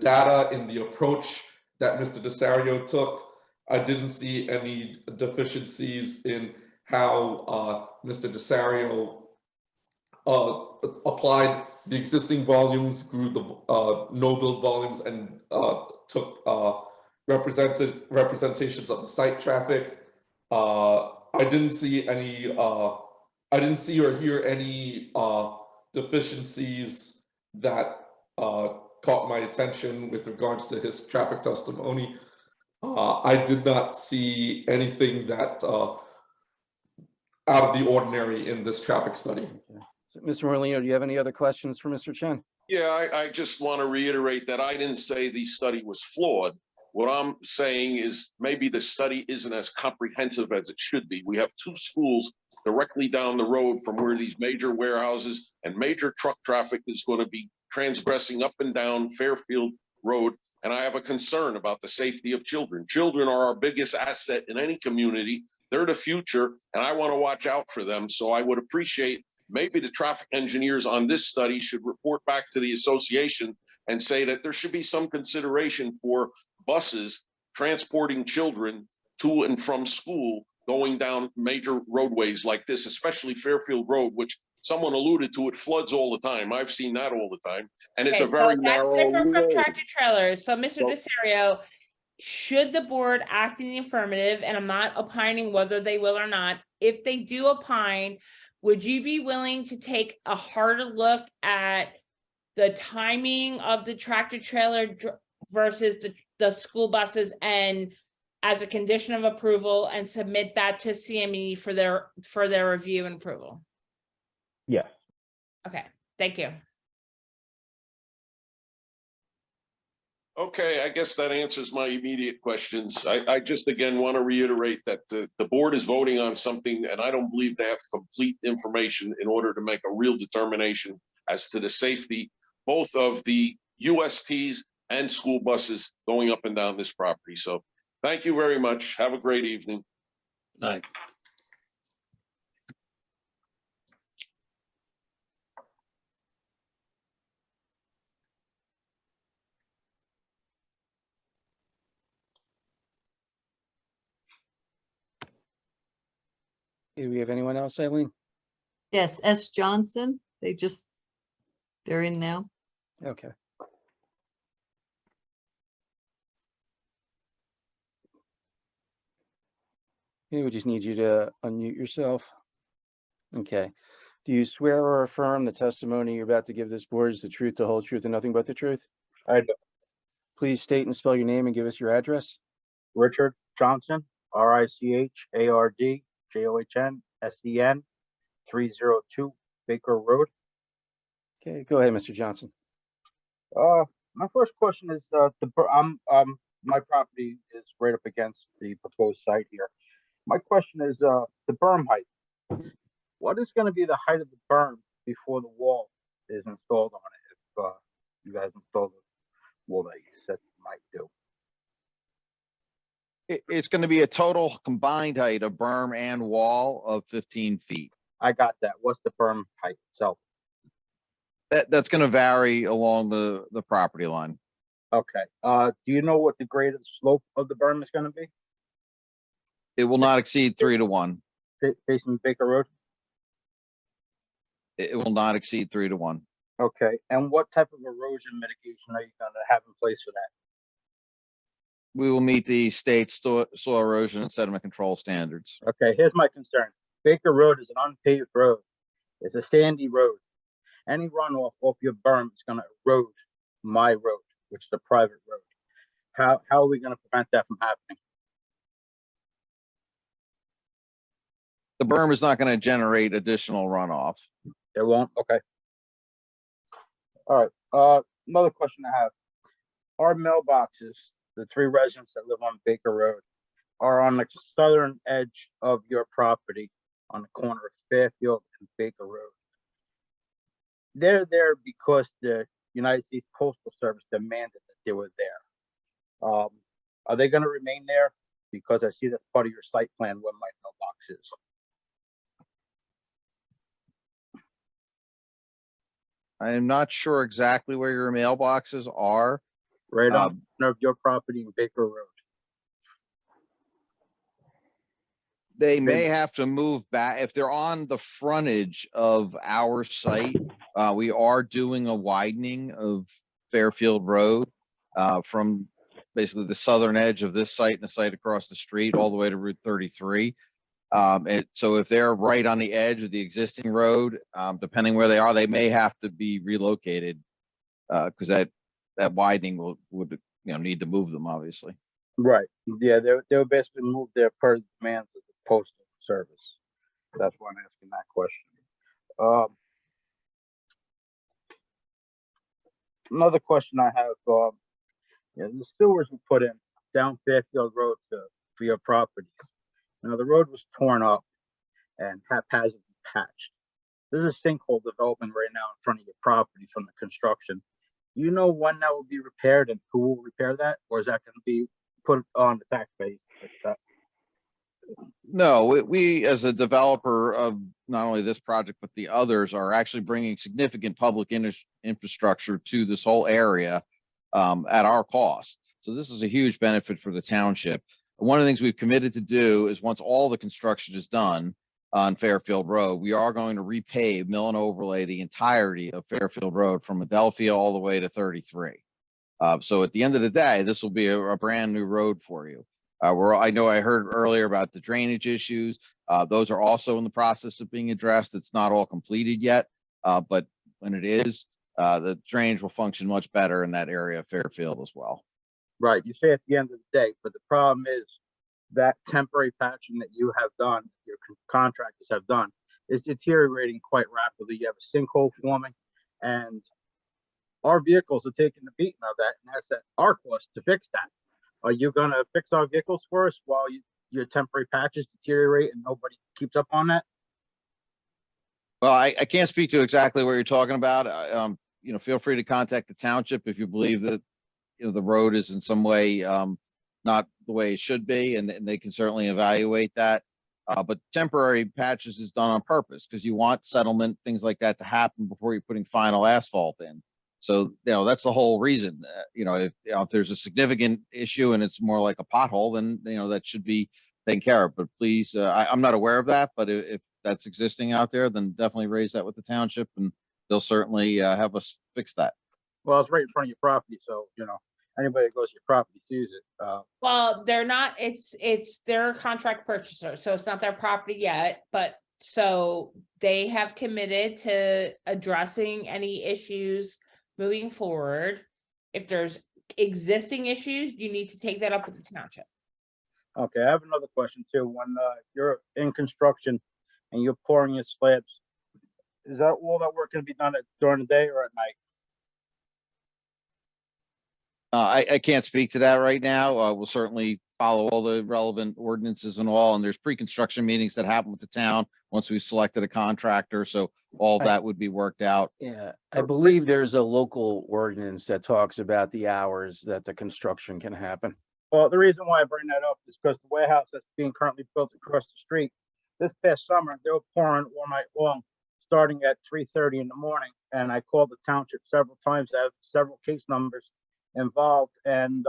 data, in the approach that Mr. Desario took. I didn't see any deficiencies in how Mr. Desario applied the existing volumes, grew the no-build volumes, and took representations of the site traffic. I didn't see any. I didn't see or hear any deficiencies that caught my attention with regards to his traffic testimony. I did not see anything that out of the ordinary in this traffic study. So, Mr. Morlino, do you have any other questions for Mr. Chen? Yeah, I just want to reiterate that I didn't say the study was flawed. What I'm saying is maybe the study isn't as comprehensive as it should be. We have two schools directly down the road from where these major warehouses and major truck traffic is going to be transgressing up and down Fairfield Road. And I have a concern about the safety of children. Children are our biggest asset in any community. They're the future, and I want to watch out for them. So I would appreciate maybe the traffic engineers on this study should report back to the association and say that there should be some consideration for buses transporting children to and from school going down major roadways like this, especially Fairfield Road, which someone alluded to, it floods all the time. I've seen that all the time. And it's Okay, a very so that's narrow different from road. tractor trailers. So Mr. So- Desario, should the board act in the affirmative, and I'm not opining whether they will or not, if they do opine, would you be willing to take a harder look at the timing of the tractor trailer versus the school buses, and as a condition of approval, and submit that to CME for their review and approval? Yes. Okay, thank you. Okay, I guess that answers my immediate questions. I just, again, want to reiterate that the board is voting on something, and I don't believe they have complete information in order to make a real determination as to the safety, both of the USTs and school buses going up and down this property. So thank you very much. Have a great evening. Night. Do we have anyone else, Eileen? Yes, S. Johnson, they're in now. Okay. Okay, we just need you to unmute yourself. Okay. Do you swear or affirm the testimony you're about to give this board is the truth, the whole truth, and nothing but the truth? I do. Please state and spell your name and give us your address. Richard Johnson, RICHARDJOHNSEN, 302 Baker Road. Okay, go ahead, Mr. Johnson. My first question is, my property is right up against the proposed site here. My question is, the berm height. What is going to be the height of the berm before the wall is installed on it? If you guys install the wall that you said you might do. It's going to be a total combined height of berm and wall of 15 feet. I got that. What's the berm height itself? That's going to vary along the property line. Okay. Do you know what the grade of the slope of the berm is going to be? It will not exceed 3 to 1. Facing Baker Road? It will not exceed 3 to 1. Okay. And what type of erosion mitigation are you going to have in place for that? We will meet the state soil erosion and sediment control standards. Okay, here's my concern. Baker Road is an unpaved road. It's a sandy road. Any runoff off your berm is going to erode my road, which is a private road. How are we going to prevent that from happening? The berm is not going to generate additional runoff. It won't? Okay. All right. Another question I have. Our mailboxes, the 3 residents that live on Baker Road, are on the southern edge of your property on the corner of Fairfield and Baker Road. They're there because the United States Postal Service demanded that they were there. Are they going to remain there? Because I see that's part of your site plan where my mailbox is. I am not sure exactly where your mailboxes are. right on the corner of your property and Baker Road. They may have to move back if they're on the frontage of our site. We are doing a widening of Fairfield Road from basically the southern edge of this site and the site across the street all the way to Route 33. So if they're right on the edge of the existing road, depending where they are, they may have to be relocated because that widening would need to move them, obviously. Right. Yeah, they'll basically move their per demands of the postal service. That's why I'm asking that question. Another question I have, the sewers were put in down Fairfield Road for your property. Now the road was torn up and haphazardly patched. There's a sinkhole developing right now in front of your property from the construction. Do you know when that will be repaired and who will repair that? Or is that going to be put on the tax base like that? No, we as a developer of not only this project, but the others are actually bringing significant public infrastructure to this whole area at our cost. So this is a huge benefit for the township. One of the things we've committed to do is once all the construction is done on Fairfield Road, we are going to repave, mill and overlay the entirety of Fairfield Road from Adelphia all the way to 33. So at the end of the day, this will be a brand new road for you. I know I heard earlier about the drainage issues. Those are also in the process of being addressed. It's not all completed yet, but when it is, the drainage will function much better in that area of Fairfield as well. Right. You say at the end of the day, but the problem is that temporary patching that you have done, your contractors have done, is deteriorating quite rapidly. You have a sinkhole forming, and our vehicles are taking the beating of that, and that's at our cost to fix that. Are you going to fix our vehicles for us while your temporary patches deteriorate and nobody keeps up on that? Well, I can't speak to exactly what you're talking about. Feel free to contact the township if you believe that the road is in some way not the way it should be, and they can certainly evaluate that. But temporary patches is done on purpose because you want settlement, things like that to happen before you're putting final asphalt in. So, that's the whole reason. If there's a significant issue and it's more like a pothole, then, that should be taken care of. But please, I'm not aware of that, but if that's existing out there, then definitely raise that with the township and they'll certainly have us fix that. Well, it's right in front of your property. So, anybody that goes to your property sees it. Well, they're not, it's their contract purchaser, so it's not their property yet, but so they have committed to addressing any issues moving forward. If there's existing issues, you need to take that up with the township. Okay, I have another question too. When you're in construction and you're pouring your slabs, is that all that work going to be done during the day or at night? I can't speak to that right now. We'll certainly follow all the relevant ordinances and all, and there's pre-construction meetings that happen with the town once we've selected a contractor. So all that would be worked out. Yeah, I believe there's a local ordinance that talks about the hours that the construction can happen. Well, the reason why I bring that up is because the warehouse that's being currently built across the street, this past summer, they were pouring all night long, starting at 3:30 in the morning. And I called the township several times. I have several case numbers involved, and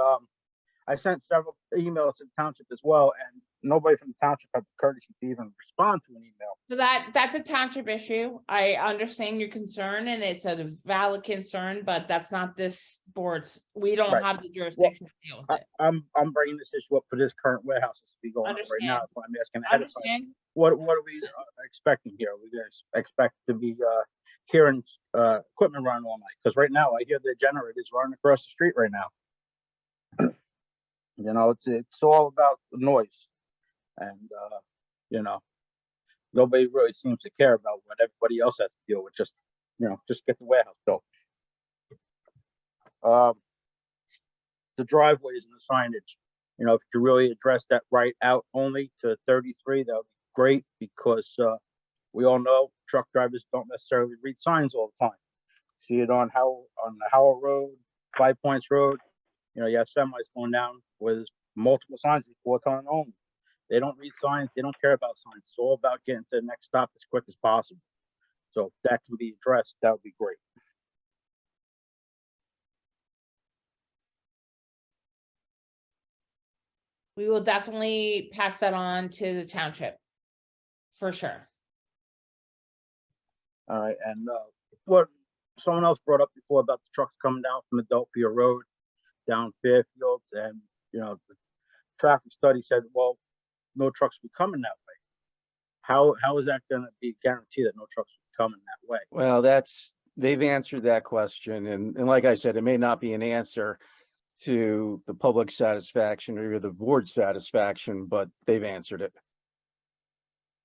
I sent several emails to the township as well, and nobody from the township had the courtesy to even respond to an email. So that's a township issue. I understand your concern and it's a valid concern, but that's not this board's, we don't have the jurisdiction to deal with it. I'm bringing this issue up for this current warehouse that's be going on right now. So I'm asking ahead of time. What are we expecting here? We guys expect to be hearing equipment running all night? Because right now I hear the generators running across the street right now. It's all about the noise, and nobody really seems to care about what everybody else has to deal with. Just get the warehouse built. The driveways and the signage, if you really address that right out only to 33, that would be great, because we all know truck drivers don't necessarily read signs all the time. See it on the Howell Road, 5 Points Road. You have semis going down where there's multiple signs, 4-ton only. They don't read signs. They don't care about signs. It's all about getting to the next stop as quick as possible. So if that can be addressed, that would be great. we will definitely pass that on to the township. For sure. All right, and what someone else brought up before about the trucks coming down from Adelphia Road down Fairfield, and the traffic study said, well, no trucks will be coming that way. How is that going to be guaranteed that no trucks will be coming that way? Well, they've answered that question, and like I said, it may not be an answer to the public's satisfaction or the board's satisfaction, but they've answered it.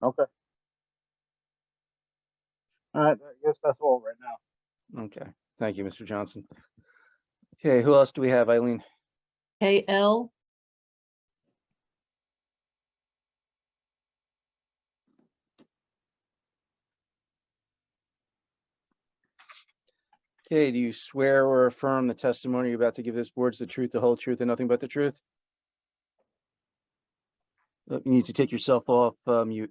Okay. All right, I guess that's all right now. Okay, thank you, Mr. Johnson. Okay, who else do we have, Eileen? KL. Okay, do you swear or affirm the testimony you're about to give this board's the truth, the whole truth, and nothing but the truth? You need to take yourself off mute.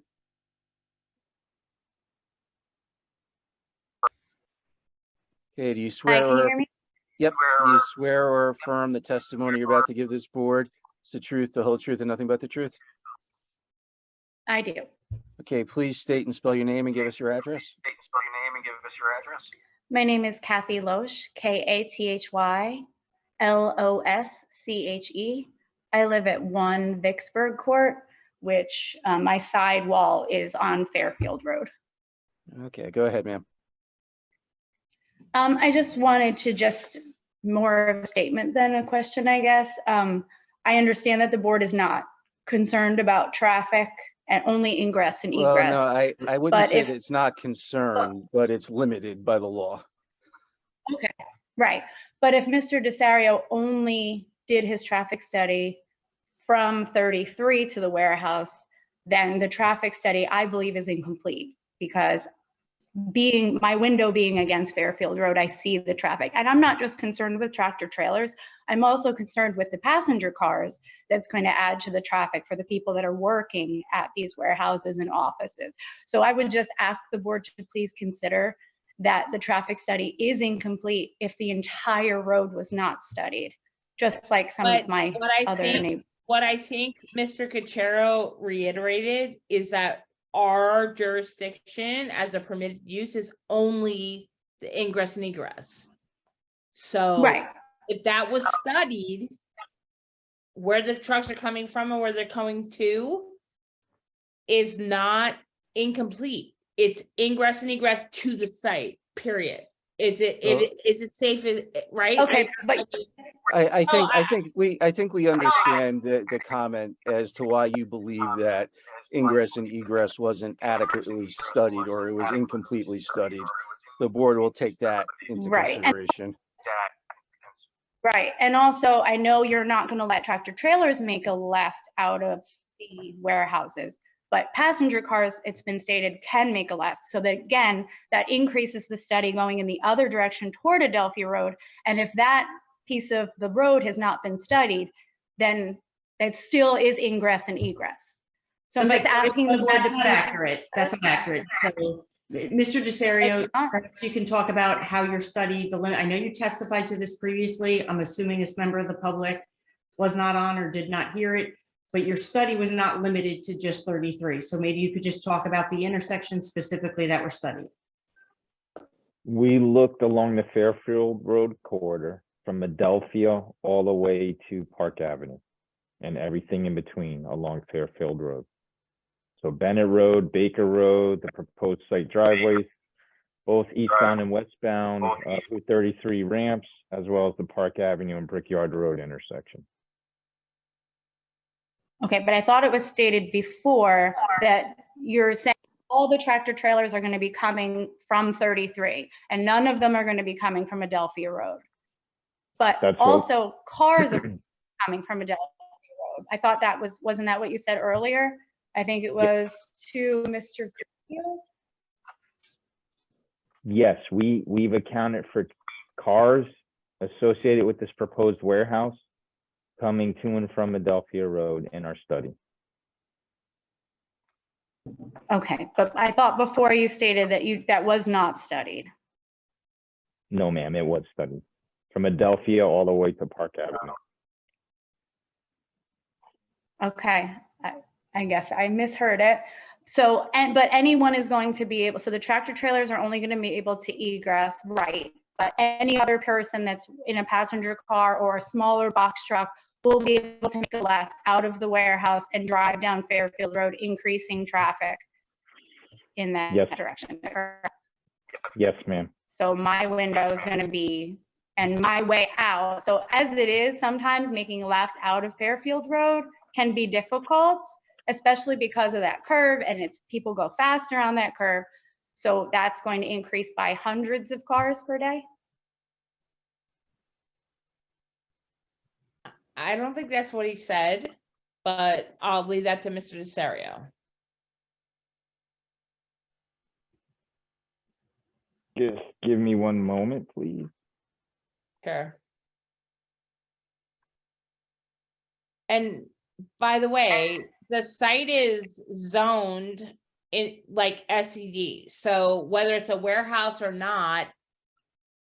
Okay, do you swear Can you or hear me? Yep, do you swear or affirm the testimony you're about to give this board is the truth, the whole truth, and nothing but the truth? I do. Okay, please state and spell your name and give us your address. My name is Kathy Loesch, KathyLosze. I live at 1 Vicksburg Court, which my side wall is on Fairfield Road. Okay, go ahead, ma'am. I just wanted to more of a statement than a question, I guess. I understand that the board is not concerned about traffic and only ingress and egress. Well, no, I wouldn't but say if- that it's not concerned, but it's limited by the law. Okay, right. But if Mr. Desario only did his traffic study from 33 to the warehouse, then the traffic study, I believe, is incomplete, because my window being against Fairfield Road, I see the traffic. And I'm not just concerned with tractor trailers. I'm also concerned with the passenger cars that's going to add to the traffic for the people that are working at these warehouses and offices. So I would just ask the board to please consider that the traffic study is incomplete if the entire road was not studied, just like some of my other neighbors. What I think Mr. Cachero reiterated is that our jurisdiction as a permitted use is only the ingress and egress. So Right. if that was studied, where the trucks are coming from or where they're coming to is not incomplete. It's ingress and egress to the site, period. Is it safe, right? Okay, but I think we understand the comment as to why you believe that ingress and egress wasn't adequately studied, or it was incompletely studied. The board will take that into consideration. Right, and also I know you're not going to let tractor trailers make a left out of the warehouses, but passenger cars, it's been stated, can make a left. So that, again, that increases the study going in the other direction toward Adelphia Road. And if that piece of the road has not been studied, then it still is ingress and egress. So I'm just asking the board. That's not accurate. That's not accurate. So, Mr. Desario, perhaps you can talk about how your study, the limit. I know you testified to this previously. I'm assuming this member of the public was not on or did not hear it, but your study was not limited to just 33. So maybe you could just talk about the intersections specifically that were studied. We looked along the Fairfield Road corridor from Adelphia all the way to Park Avenue and everything in between along Fairfield Road. So Bennett Road, Baker Road, the proposed site driveways, both eastbound and westbound, Route 33 ramps, as well as the Park Avenue and Brickyard Road intersection. Okay, but I thought it was stated before that you're saying all the tractor trailers are going to be coming from 33 and none of them are going to be coming from Adelphia Road. But That's also cars are coming from Adelphia Road. I thought that wasn't that what you said earlier? I think it was to Mr. Greenfield. Yes, we've accounted for cars associated with this proposed warehouse coming to and from Adelphia Road in our study. Okay, but I thought before you stated that that was not studied. No, ma'am, it was studied from Adelphia all the way to Park Avenue. Okay, I guess I misheard it. So, but anyone is going to be able, so the tractor trailers are only going to be able to egress, right? But any other person that's in a passenger car or a smaller box truck will be able to make a left out of the warehouse and drive down Fairfield Road, increasing traffic in that Yes. direction. Yes, ma'am. So my window is going to be, and my way out. So as it is, sometimes making a left out of Fairfield Road can be difficult, especially because of that curve, and it's people go faster on that curve. So that's going to increase by hundreds of cars per day. I don't think that's what he said, but I'll leave that to Mr. Desario. Just give me one moment, please. Sure. And by the way, the site is zoned in like SED. So whether it's a warehouse or not,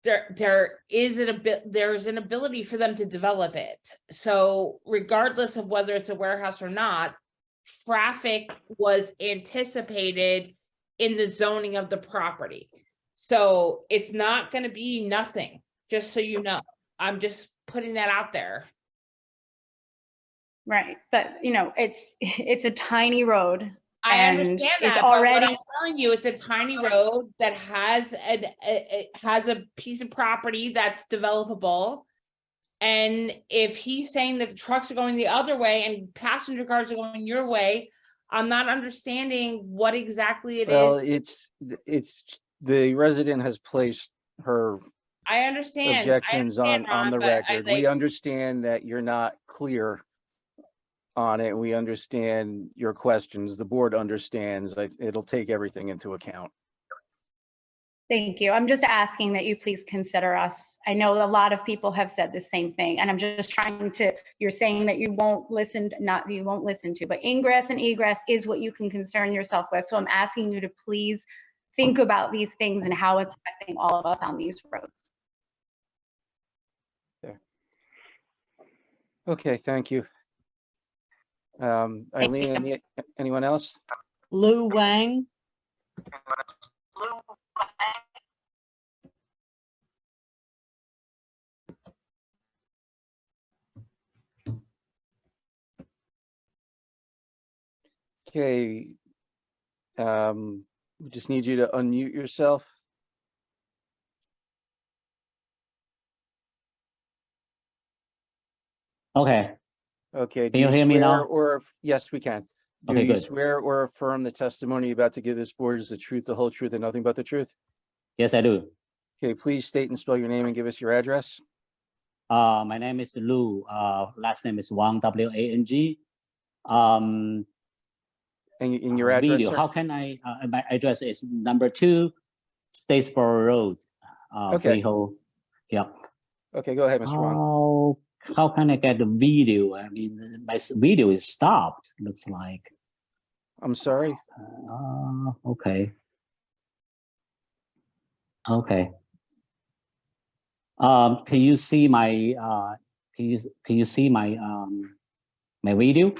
there's an ability for them to develop it. So regardless of whether it's a warehouse or not, traffic was anticipated in the zoning of the property. So it's not going to be nothing, just so you know. I'm just putting that out there. Right, but you know, it's a tiny road. I and understand it's that, but what already I'm telling you, it's a tiny road that has a piece of property that's developable. And if he's saying that the trucks are going the other way and passenger cars are going your way, I'm not understanding what exactly it Well, is. it's, the resident has placed her I understand. objections on Ron, the but record. We understand that you're not clear on it. We understand your questions. The board understands. It'll take everything into account. Thank you. I'm just asking that you please consider us. I know a lot of people have said the same thing, and I'm just trying to, you're saying that you won't listen, not you won't listen to, but ingress and egress is what you can concern yourself with. So I'm asking you to please think about these things and how it's affecting all of us on these roads. Okay, thank you. Eileen, anyone else? Lou Wang. Okay. We just need you to unmute yourself. Okay. Okay. Can you hear me now? Yes, we can. Do Okay, you good. swear or affirm the testimony you're about to give this board is the truth, the whole truth, and nothing but the truth? Yes, I do. Okay, please state and spell your name and give us your address. My name is Lou. Last name is Wang, W-A-N-G. And your address, video. sir? How can I? My address is number 2, Statesboro Road, Okay. Freehold. Yeah. Okay, go ahead, Mr. Wang. How can I get the video? I mean, my video is stopped. Looks like. I'm sorry. Okay. Okay. Can you see my? Can you see my my video?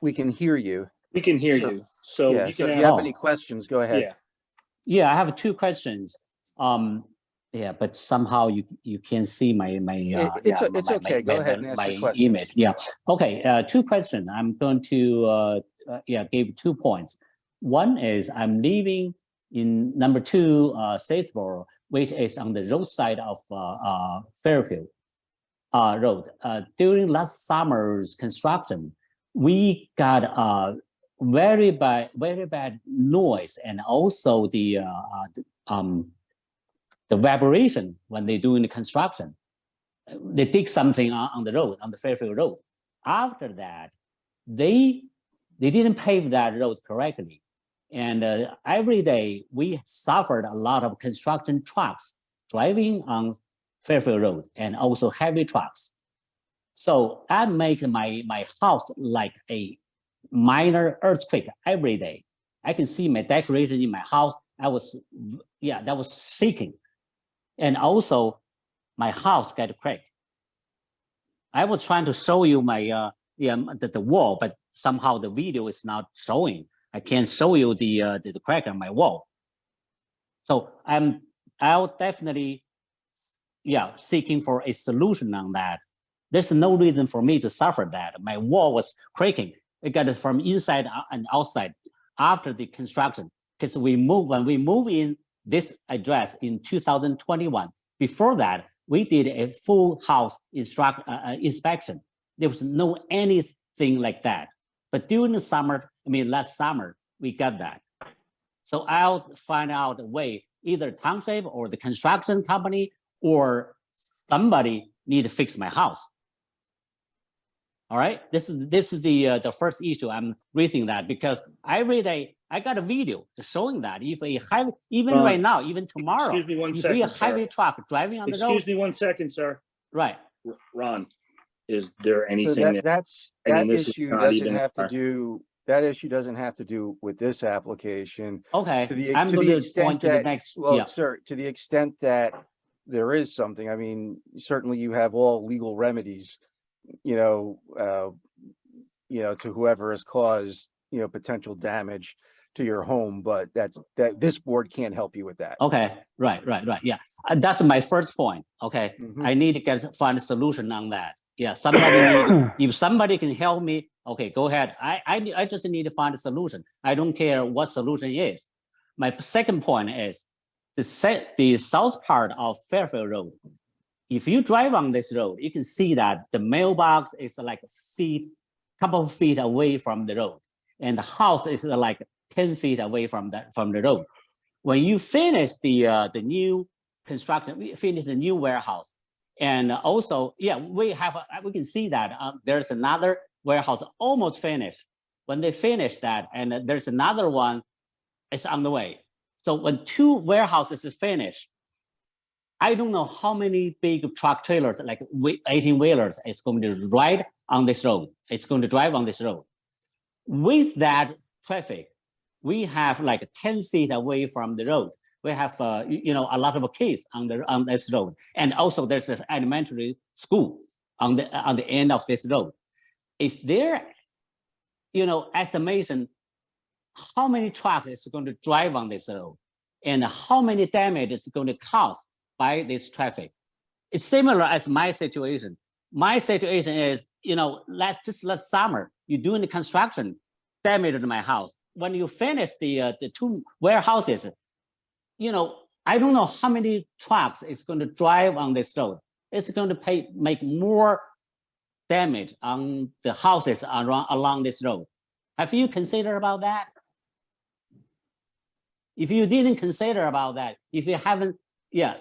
We can hear you. We can hear you. So yeah, you so can if ask. you have any questions, go ahead. Yeah. Yeah, I have 2 questions. Yeah, but somehow you can see my It's okay. Go ahead and ask your questions. image. Yeah. Okay. 2 questions. I'm going to give 2 points. One is I'm living in number 2 Statesboro, which is on the roadside of Fairfield Road. During last summer's construction, we got very bad noise, and also the vibration when they're doing the construction. They dig something on the road, on the Fairfield Road. After that, they didn't pave that road correctly. And every day we suffered a lot of construction trucks driving on Fairfield Road, and also heavy trucks. So I make my house like a minor earthquake every day. I can see my decoration in my house. That was shaking. And also my house got cracked. I was trying to show you my the wall, but somehow the video is not showing. I can't show you the crack on my wall. So I'll definitely, seeking for a solution on that. There's no reason for me to suffer that. My wall was cracking. It got it from inside and outside after the construction. Because when we move in this address in 2021, before that, we did a full house inspection. There was no anything like that. But during the summer, last summer, we got that. So I'll find out a way, either township or the construction company or somebody need to fix my house. All right, this is the first issue I'm raising, that because I got a video showing that if a heavy, even Ron, right now, even tomorrow, excuse me one if second, we a heavy sir. truck driving on the road. Excuse me 1 second, sir. Right. Ron, is there So anything that issue not doesn't even have to do, that issue doesn't have to do with this application. Okay, I'm going to point to the next. Well, sir, to the extent that there is something, certainly you have all legal remedies, to whoever has caused, potential damage to your home, but this board can't help you with that. Okay, right, yeah. That's my first point, okay? I need to find a solution on that. Yeah, if somebody can help me, okay, go ahead. I just need to find a solution. I don't care what solution is. My second point is the south part of Fairfield Road. If you drive on this road, you can see that the mailbox is like couple of feet away from the road, and the house is like 10 feet away from the road. When you finish the new construction, we finish the new warehouse, and also, we can see that there's another warehouse almost finished. When they finish that, and there's another one, it's on the way. So when two warehouses is finished, I don't know how many big truck trailers, like 18-wheelers, is going to ride on this road. It's going to drive on this road. With that traffic, we have like 10 feet away from the road. We have, a lot of kids on this road, and also there's an elementary school on the end of this road. Is there, estimation how many trucks is going to drive on this road, and how many damage it's going to cause by this traffic? It's similar as my situation. My situation is, last summer, you're doing the construction, damaged my house. When you finish the two warehouses, I don't know how many trucks it's going to drive on this road. It's going to make more damage on the houses along this road. Have you considered about that? If you didn't consider about that, if you haven't, if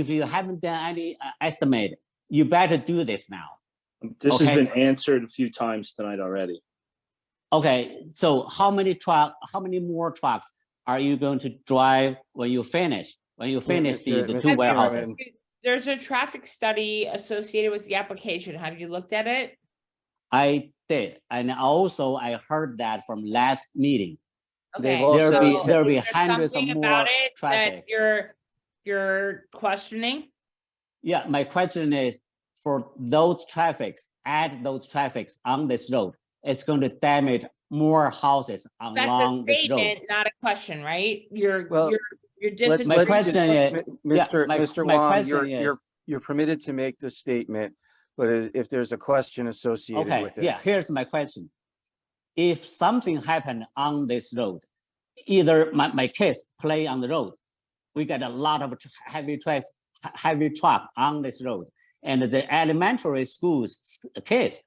you haven't done any estimate, you better do this now. This has been answered a few times tonight already. Okay, so how many more trucks are you going to drive when you finish? When you finish the two warehouses? There's a traffic study associated with the application. Have you looked at it? I did, and also I heard that from last meeting. Okay, there'll be hundreds of something more about it traffic. That you're questioning? Yeah, my question is, for those traffics, add those traffics on this road, it's going to damage more houses along this road. That's a statement, not a question, right? You're disagreeing. My question is, Mr. Wong, you're permitted to make the statement, but if there's a question associated with it. Yeah, here's my question. If something happened on this road, either my kids play on the road, we got a lot of heavy truck on this road, and the elementary schools kids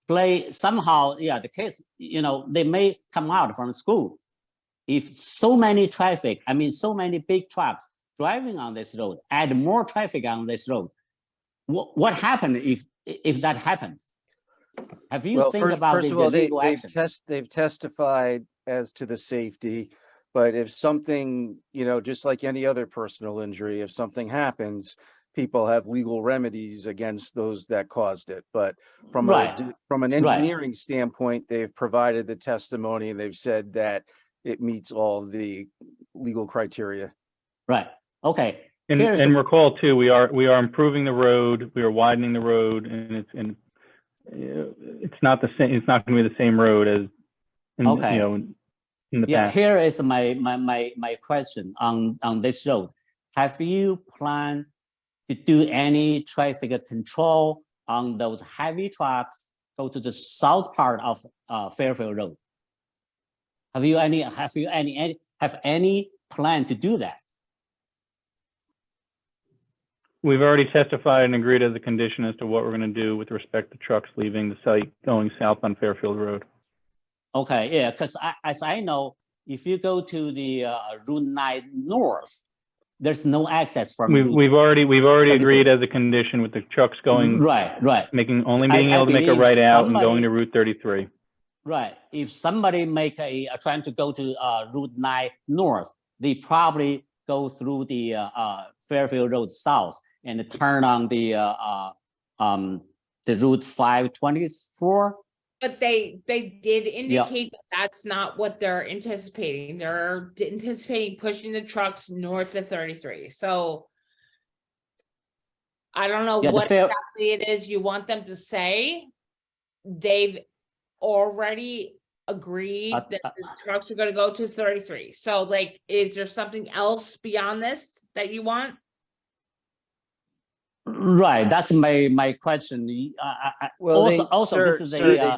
play somehow. The kids, they may come out from school. If so many traffic, so many big trucks driving on this road, add more traffic on this road, what happened if that happens? Have you think about first of all, legal action? They've testified as to the safety, but if something, just like any other personal injury, if something happens, people have legal remedies against those that caused it. But from an engineering standpoint, they've provided the testimony. They've said that it meets all the legal criteria. Right. Okay. And recall too, we are improving the road. We are widening the road, and it's not the same, it's not gonna be the same road as, in, Okay. you know, in the Yeah, past. here is my question on this road. Have you planned to do any traffic control on those heavy trucks go to the south part of Fairfield Road? Have any plan to do that? We've already testified and agreed as a condition as to what we're gonna do with respect to trucks leaving the site going south on Fairfield Road. Okay, yeah, because as I know, if you go to the Route 9 North, there's no access from. We've already agreed as a condition with the trucks going. Right. Only being able to make a right out and going to Route 33. Right. If somebody trying to go to Route 9 North, they probably go through the Fairfield Road South and turn on the Route 524. But they did indicate that that's not what they're anticipating. They're anticipating pushing the trucks north of 33. So I don't know what exactly it is you want them to say. They've already agreed that the trucks are going to go to 33. So like, is there something else beyond this that you want? Right, that's my question. Well, this is the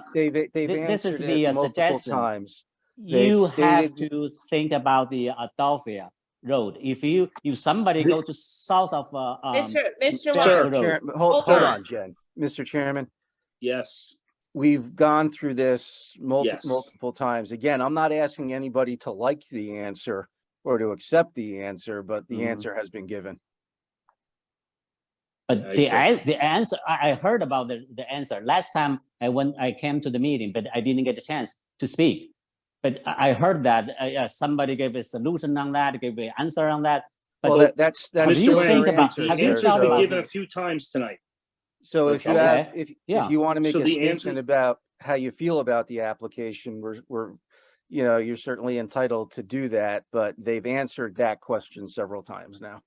suggestion. Times. You have to think about the Adelphia Road. If somebody go to south of Mr. Hold on, Jen. Mr. Chairman. Yes. We've gone through this multiple times. Again, I'm not asking anybody to like the answer or to accept the answer, but the answer has been given. But the answer, I heard about the answer last time I came to the meeting, but I didn't get a chance to speak. But I heard that somebody gave a solution on that, gave an answer on that. But well, that's Mr. Wayne, the answers been given a few times tonight. So if you have, if you want to make a statement answer about how you feel about the application, you're certainly entitled to do that, but they've answered that question several times now.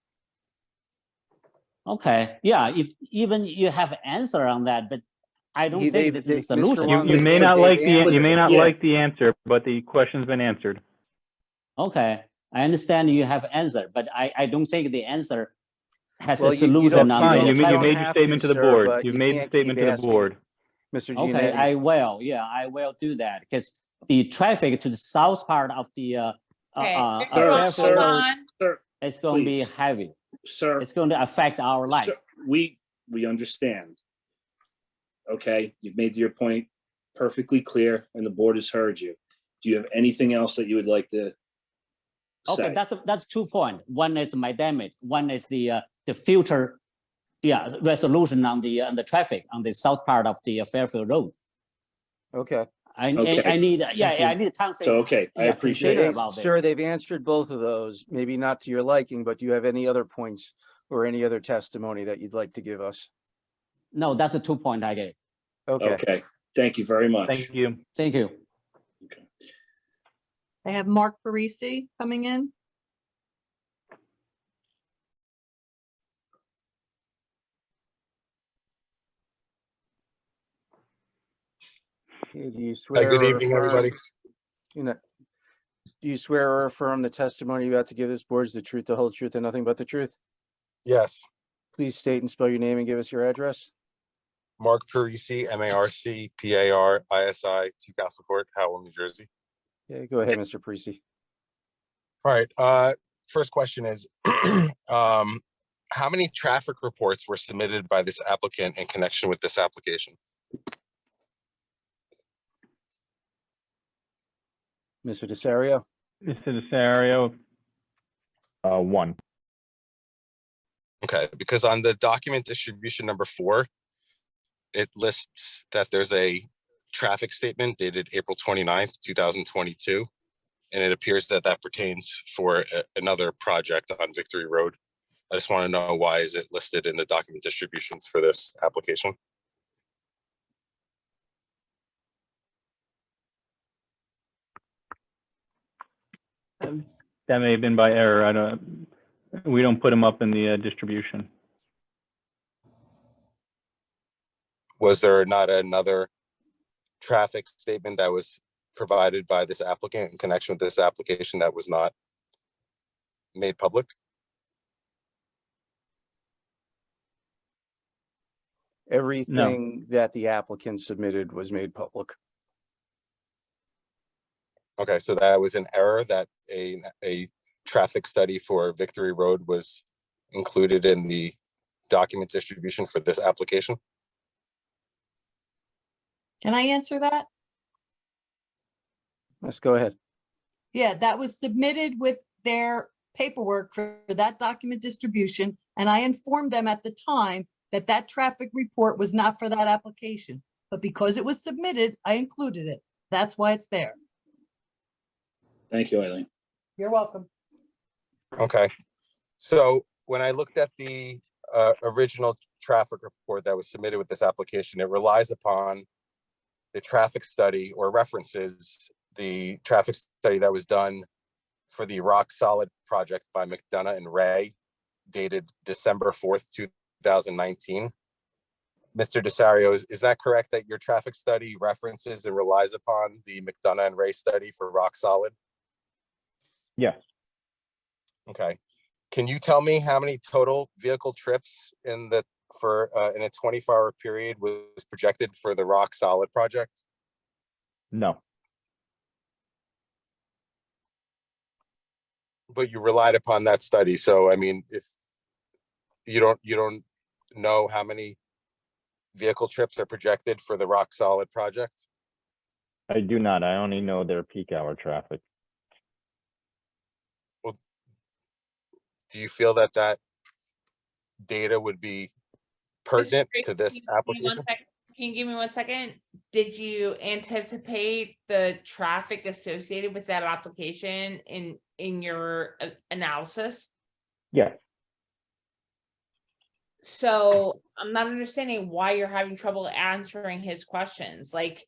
Okay, yeah, if even you have an answer on that, but I don't think this is a solution. You may not like the answer, but the question's been answered. Okay, I understand you have answer, but I don't think the answer has a solution on fine. the You made your statement to the board. You've made the statement to the board. Mr. Okay, I will do that because the traffic to the south part of the it's going to be heavy. Sir, it's going to affect our life. Sir, we understand. Okay, you've made your point perfectly clear, and the board has heard you. Do you have anything else that you would like to say? Okay, that's 2 points. One is my damage. One is the future, resolution on the traffic on the south part of the Fairfield Road. Okay. I need time. So I appreciate it. Sir, they've answered both of those. Maybe not to your liking, but do you have any other points or any other testimony that you'd like to give us? No, that's a 2 point I gave. Okay. Thank you very much. Thank you. Thank you. Okay. I have Mark Parisi coming in. Do you swear? Good evening, everybody. Do you swear or affirm the testimony you're about to give this board is the truth, the whole truth, and nothing but the truth? Yes. Please state and spell your name and give us your address. Mark Parisi, MARCPARISI, 2 Castle Court, Howell, New Jersey. Yeah, go ahead, Mr. Parisi. All right. First question is, how many traffic reports were submitted by this applicant in connection with this application? Mr. Desario. Mr. Desario. 1. Okay, because on the document distribution number 4, it lists that there's a traffic statement dated April 29th, 2022. And it appears that pertains for another project on Victory Road. I just want to know, why is it listed in the document distributions for this application? That may have been by error. We don't put them up in the distribution. Was there not another traffic statement that was provided by this applicant in connection with this application that was not made public? Everything that the applicant submitted was made public. Okay, so that was an error that a traffic study for Victory Road was included in the document distribution for this application? Can I answer that? Let's go ahead. Yeah, that was submitted with their paperwork for that document distribution, and I informed them at the time that that traffic report was not for that application. But because it was submitted, I included it. That's why it's there. Thank you, Eileen. You're welcome. Okay, so when I looked at the original traffic report that was submitted with this application, it relies upon the traffic study or references the traffic study that was done for the Rock Solid project by McDonough and Ray, dated December 4th, 2019. Mr. Desario, is that correct that your traffic study references and relies upon the McDonough and Ray study for Rock Solid? Yes. Okay. Can you tell me how many total vehicle trips in a 24-hour period was projected for the Rock Solid project? No. But you relied upon that study. So, I mean, if you don't know how many vehicle trips are projected for the Rock Solid project? I do not. I only know their peak hour traffic. Well, do you feel that that data would be pertinent to this application? Can you give me 1 second? Did you anticipate the traffic associated with that application in your analysis? Yes. So I'm not understanding why you're having trouble answering his questions. Like,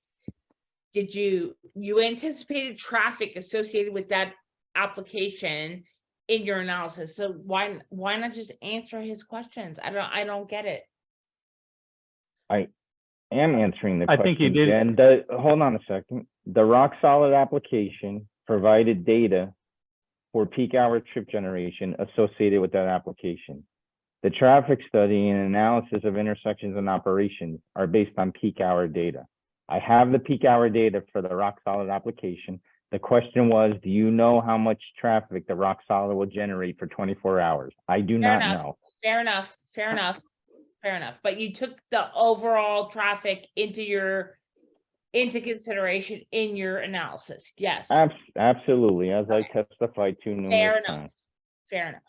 did you anticipated traffic associated with that application in your analysis? So why not just answer his questions? I don't get it. I am answering the I question. think you did. And hold on a second. The Rock Solid application provided data for peak hour trip generation associated with that application. The traffic study and analysis of intersections and operations are based on peak hour data. I have the peak hour data for the Rock Solid application. The question was, do you know how much traffic the Rock Solid will generate for 24 hours? I do not know. Fair enough. But you took the overall traffic into consideration in your analysis. Yes. Absolutely, as I testified to numerous times. Fair enough.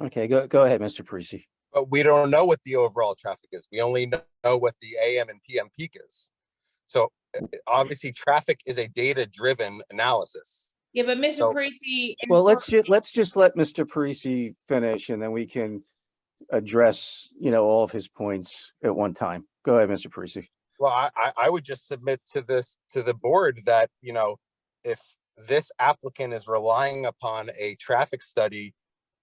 Okay, go ahead, Mr. Parisi. But we don't know what the overall traffic is. We only know what the AM and PM peak is. So obviously traffic is a data-driven analysis. Yeah, but Mr. Parisi. Well, let's just let Mr. Parisi finish, and then we can address, all of his points at one time. Go ahead, Mr. Parisi. Well, I would just submit to the board that, if this applicant is relying upon a traffic study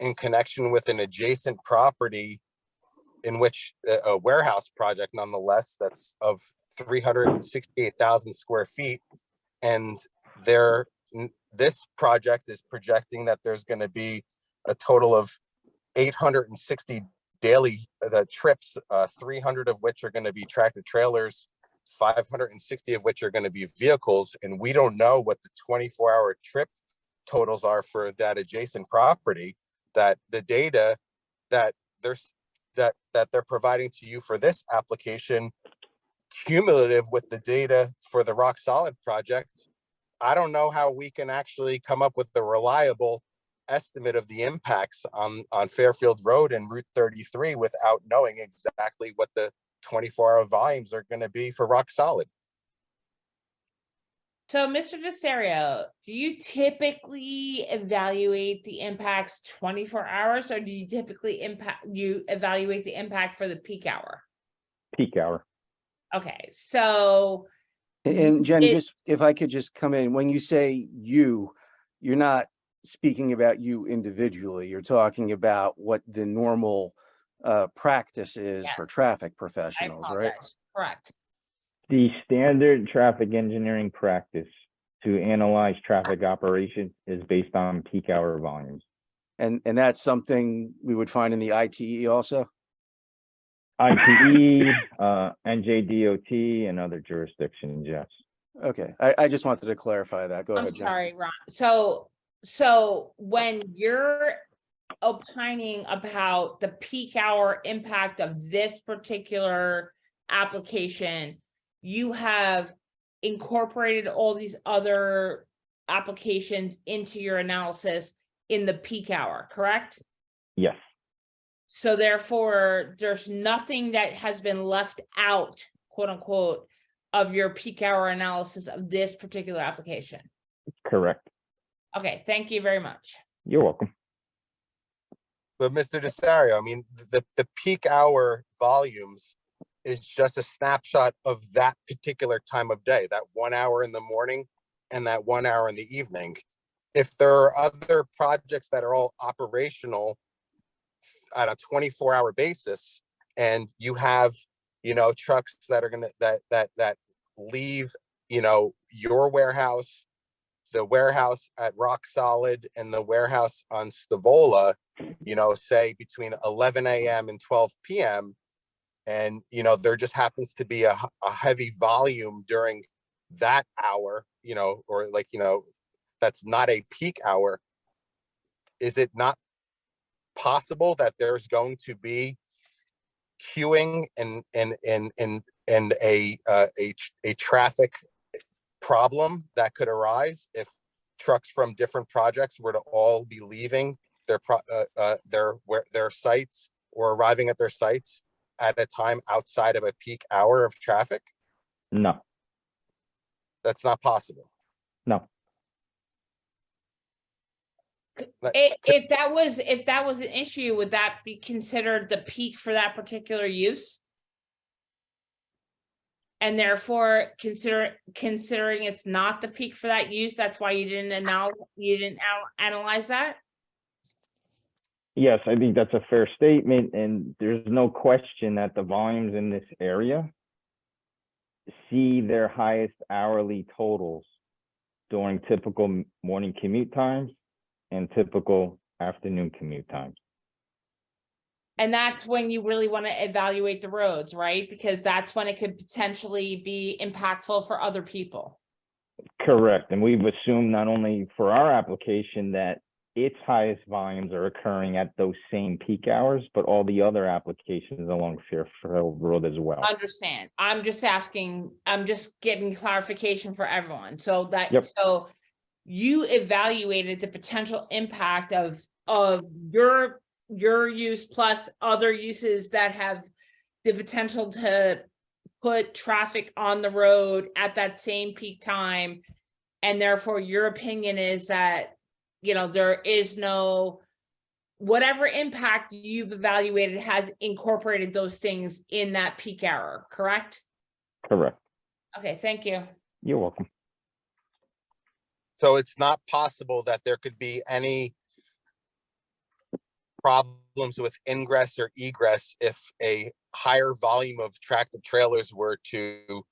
in connection with an adjacent property in which a warehouse project, nonetheless, that's of 368,000 square feet, and this project is projecting that there's going to be a total of 860 daily trips, 300 of which are going to be tractor trailers, 560 of which are going to be vehicles, and we don't know what the 24-hour trip totals are for that adjacent property. That the data that they're providing to you for this application, cumulative with the data for the Rock Solid project, I don't know how we can actually come up with the reliable estimate of the impacts on Fairfield Road and Route 33 without knowing exactly what the 24-hour volumes are going to be for Rock Solid. So, Mr. Desario, do you typically evaluate the impacts 24 hours, or do you typically evaluate the impact for the peak hour? Peak hour. Okay, so. And Jen, just if I could just come in, when you say you're not speaking about you individually, you're talking about what the normal practice is for Yes. traffic I professionals, right? apologize. Correct. The standard traffic engineering practice to analyze traffic operations is based on peak hour volumes. And that's something we would find in the ITE also? ITE, NJDOT, and other jurisdictions, yes. Okay, I just wanted to clarify that. Go I'm ahead, Jen. sorry, Ron. So when you're opining about the peak hour impact of this particular application, you have incorporated all these other applications into your analysis in the peak hour, correct? Yes, So therefore, there's nothing that has been left out, quote unquote, of your peak hour analysis of this particular application. correct. Okay, thank you very much. You're welcome. But Mr. Desario, I mean, the peak hour volumes is just a snapshot of that particular time of day, that 1 hour in the morning and that 1 hour in the evening. If there are other projects that are all operational on a 24-hour basis, and you have, you know, trucks that are gonna that leave, you know, your warehouse, the warehouse at Rock Solid, and the warehouse on Stavola, you know, say between 11 a.m. and 12 p.m. And, you know, there just happens to be a heavy volume during that hour, you know, or like, you know, that's not a peak hour. Is it not possible that there's going to be queuing and a traffic problem that could arise if trucks from different projects were to all be leaving their sites or arriving at their sites at a time outside of a peak hour of traffic? No, That's not possible. no. If that was an issue, would that be considered the peak for that particular use? And therefore, considering it's not the peak for that use, that's why you didn't analyze that? Yes, I think that's a fair statement, and there's no question that the volumes in this area see their highest hourly totals during typical morning commute times and typical afternoon commute times. And that's when you really want to evaluate the roads, right? Because that's when it could potentially be impactful for other people. Correct, and we've assumed not only for our application that its highest volumes are occurring at those same peak hours, but all the other applications along Fairfield Road as well. Understand. I'm just asking, I'm just getting clarification for everyone. So that, Yep. so you evaluated the potential impact of your use plus other uses that have the potential to put traffic on the road at that same peak time. And therefore your opinion is that, you know, there is no, whatever impact you've evaluated has incorporated those things in that peak hour, correct? Correct. Okay, thank you. You're welcome. So it's not possible that there could be any problems with ingress or egress if a higher volume of tractor trailers were to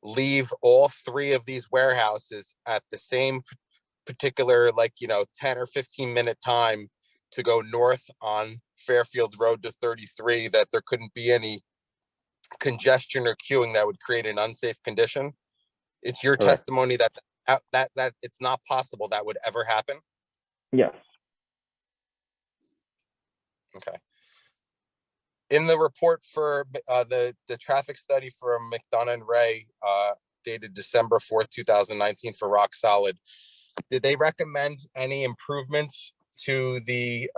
leave all three of these warehouses at the same particular, like, you know, 10 or 15-minute time to go north on Fairfield Road to 33, that there couldn't be any congestion or queuing that would create an unsafe condition? It's your Correct. testimony that it's not possible that would ever happen? Yes. Okay. In the report for the traffic study for McDonough and Ray, dated December 4th, 2019 for Rock Solid, did they recommend any improvements to the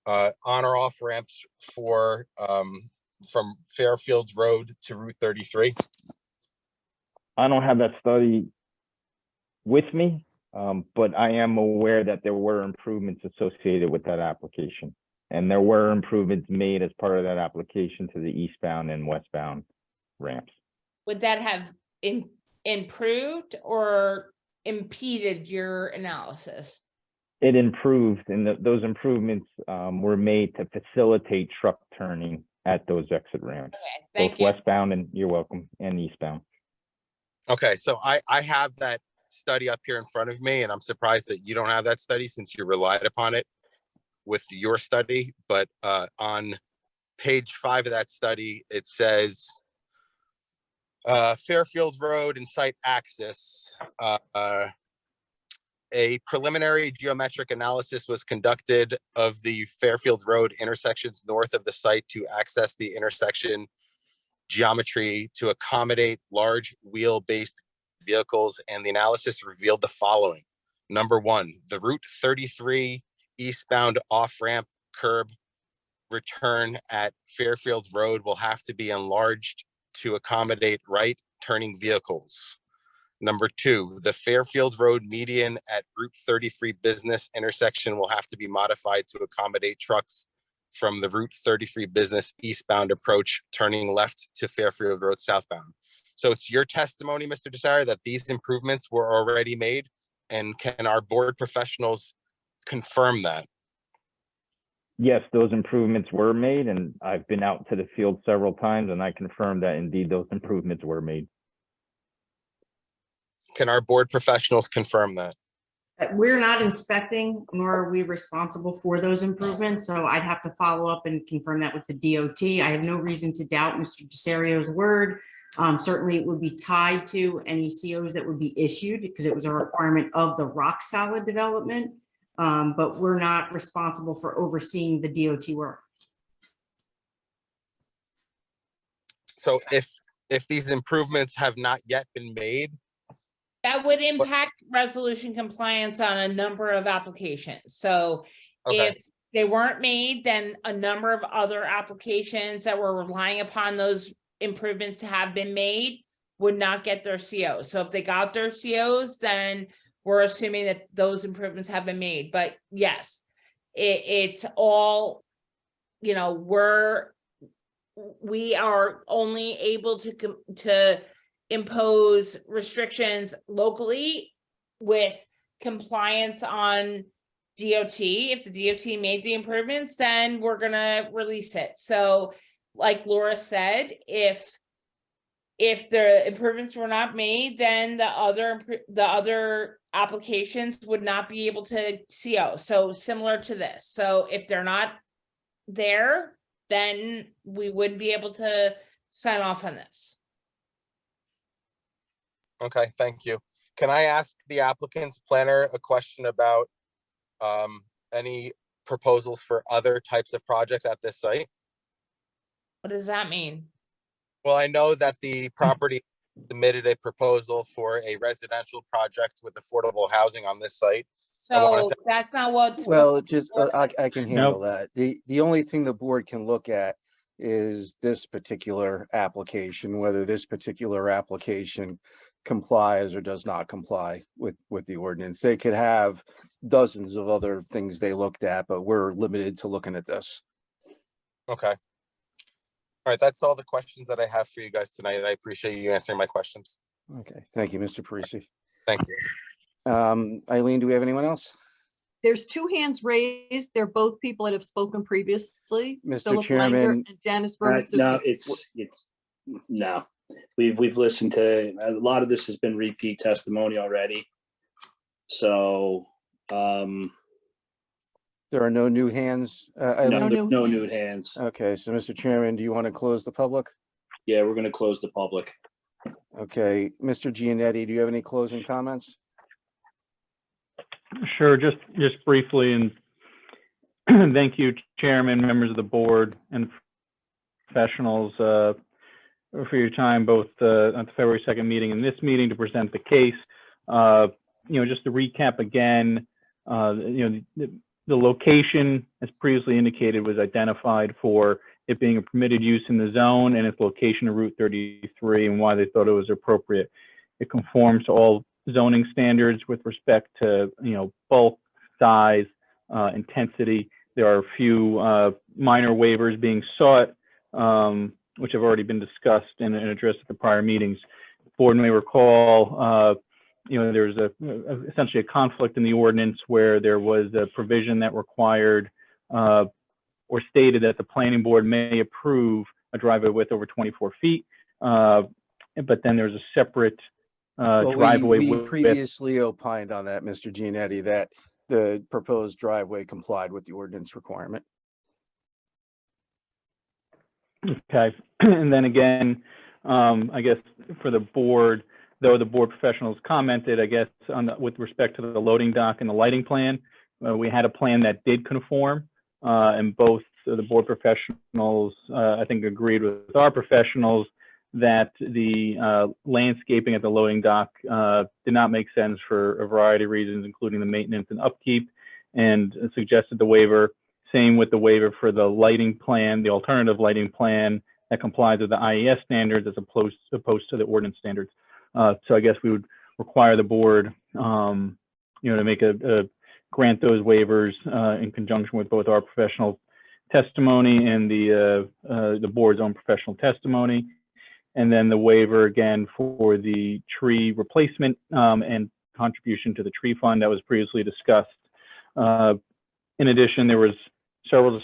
on or off ramps for from Fairfield Road to Route 33? I don't have that study with me, but I am aware that there were improvements associated with that application. And there were improvements made as part of that application to the eastbound and westbound ramps. Would that have improved or impeded your analysis? it improved, and those improvements were made to facilitate truck turning at those exit ramps, Okay, both thank you. westbound, and you're welcome, and eastbound. Okay, so I have that study up here in front of me, and I'm surprised that you don't have that study since you relied upon it with your study. But on page 5 of that study, it says Fairfield Road and site access. A preliminary geometric analysis was conducted of the Fairfield Road intersections north of the site to access the intersection geometry to accommodate large wheel-based vehicles, and the analysis revealed the following. Number 1, the Route 33 eastbound off-ramp curb return at Fairfield Road will have to be enlarged to accommodate right turning vehicles. Number 2, the Fairfield Road median at Route 33 business intersection will have to be modified to accommodate trucks from the Route 33 business eastbound approach turning left to Fairfield Road southbound. So it's your testimony, Mr. Desario, that these improvements were already made, and can our board professionals confirm that? Yes, those improvements were made, and I've been out to the field several times, and I confirm that indeed those improvements were made. Can our board professionals confirm that? We're not inspecting, nor are we responsible for those improvements, so I'd have to follow up and confirm that with the DOT. I have no reason to doubt Mr. Desario's word. Certainly, it would be tied to any COs that would be issued, because it was a requirement of the rock solid development, but we're not responsible for overseeing the DOT work. So if these improvements have not yet been made, That would impact resolution compliance on a number of applications. So okay, if they weren't made, then a number of other applications that were relying upon those improvements to have been made would not get their COs. So if they got their COs, then we're assuming that those improvements have been made. But yes, it's all, you know, we are only able to impose restrictions locally with compliance on DOT. If the DOT made the improvements, then we're gonna release it. So like Laura said, if the improvements were not made, then the other applications would not be able to CO. So similar to this. So if they're not there, then we wouldn't be able to sign off on this. okay, thank you. Can I ask the applicant's planner a question about any proposals for other types of projects at this site? What does that mean? Well, I know that the property submitted a proposal for a residential project with affordable housing on this site. So that's not what. Well, it just, I can handle that. The only thing the board can look at is this particular application, whether this particular application complies or does not comply with the ordinance. They could have dozens of other things they looked at, but we're limited to looking at this. Okay. All right, that's all the questions that I have for you guys tonight. I appreciate you answering my questions. Okay, thank you, Mr. Parisi. Thank you. Eileen, do we have anyone else? There's 2 hands raised. They're both people that have spoken previously. Mr. Philip Chairman. Langer and Janice Vermasuki. No, no. We've listened to, a lot of this has been repeat testimony already. So, There are no new hands. no, Eileen? there's no new hands. Okay, so Mr. Chairman, do you want to close the public? Yeah, we're gonna close the public. Okay, Mr. Giannetti, do you have any closing comments? Sure, just briefly, and thank you, Chairman, members of the board, and professionals for your time, both at the February 2nd meeting and this meeting to present the case. Just to recap again, the location, as previously indicated, was identified for it being a permitted use in the zone, and its location of Route 33, and why they thought it was appropriate. It conforms to all zoning standards with respect to, bulk, size, intensity. There are a few minor waivers being sought, which have already been discussed and addressed at the prior meetings. The board may recall there's essentially a conflict in the ordinance where there was a provision that required or stated that the planning board may approve a driveway width over 24 feet. But then there's a separate Well, driveway we width. previously opined on that, Mr. Giannetti, that the proposed driveway complied with the ordinance requirement. Okay, and then again, I guess for the board, though the board professionals commented, I guess, with respect to the loading dock and the lighting plan, we had a plan that did conform, and both the board professionals, I think, agreed with our professionals that the landscaping at the loading dock did not make sense for a variety of reasons, including the maintenance and upkeep, and suggested the waiver. Same with the waiver for the lighting plan, the alternative lighting plan that complies with the IES standards as opposed to the ordinance standards. So I guess we would require the board, to make grant those waivers in conjunction with both our professional testimony and the board's own professional testimony. And then the waiver again for the tree replacement and contribution to the tree fund that was previously discussed. In addition, there was several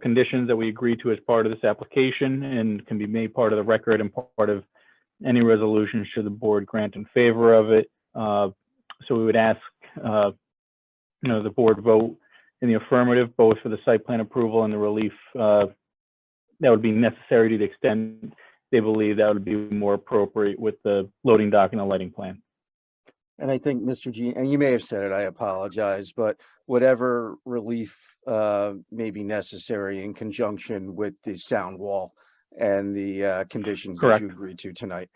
conditions that we agreed to as part of this application and can be made part of the record and part of any resolution should the board grant in favor of it. So we would ask, the board vote in the affirmative, both for the site plan approval and the relief that would be necessary to the extent they believe that would be more appropriate with the loading dock and the lighting plan. And I think, Mr. G, and you may have said it, I apologize, but whatever relief may be necessary in conjunction with the sound wall and the conditions that you agreed to tonight.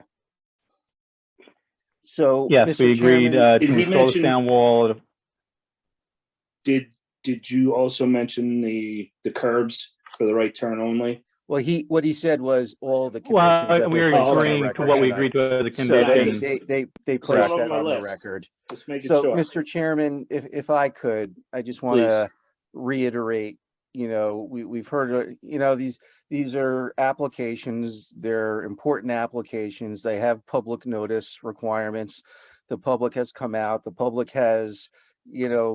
So, yes, Mr. we agreed Chairman, to install the sound wall. Did you also mention the curbs for the right turn only? Well, what he said was all the conditions. Well, that we were were placed on the agreeing to record what we tonight. agreed to as a So condition. they Correct. placed that On my on the list. record. Just making So, sure. Mr. Chairman, if I could, I just want to reiterate, we've heard, these are applications, they're important applications. They have public notice requirements. The public has come out, the public has,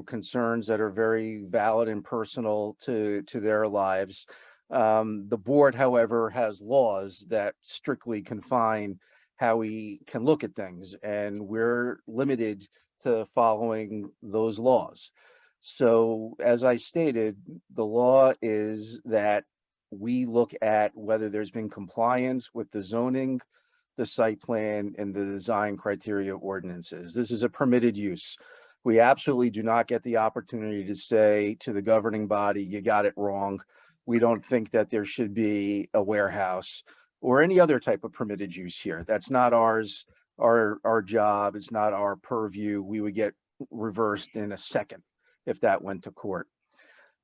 concerns that are very valid and personal to their lives. The board, however, has laws that strictly confine how we can look at things, and we're limited to following those laws. So, as I stated, the law is that we look at whether there's been compliance with the zoning, the site plan, and the design criteria ordinances. This is a permitted use. We absolutely do not get the opportunity to say to the governing body, you got it wrong. We don't think that there should be a warehouse or any other type of permitted use here. That's not our job. It's not our purview. We would get reversed in a second if that went to court.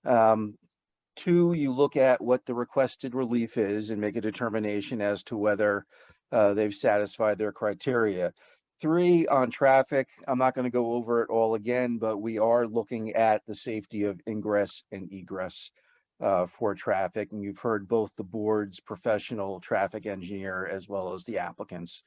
Two, you look at what the requested relief is and make a determination as to whether they've satisfied their criteria. Three, on traffic, I'm not going to go over it all again, but we are looking at the safety of ingress and egress for traffic. And you've heard both the board's professional traffic engineer as well as the applicant's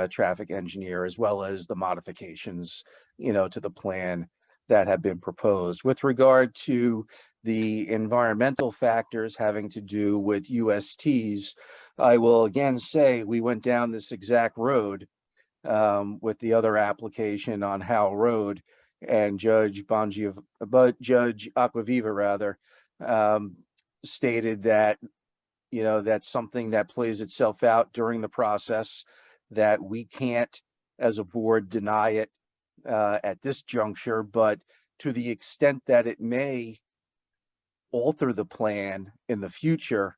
traffic engineer, as well as the modifications, to the plan that have been proposed. With regard to the environmental factors having to do with USTs, I will again say we went down this exact road with the other application on Howell Road, and Judge Acquaviva rather stated that that's something that plays itself out during the process, that we can't as a board deny it at this juncture, but to the extent that it may alter the plan in the future,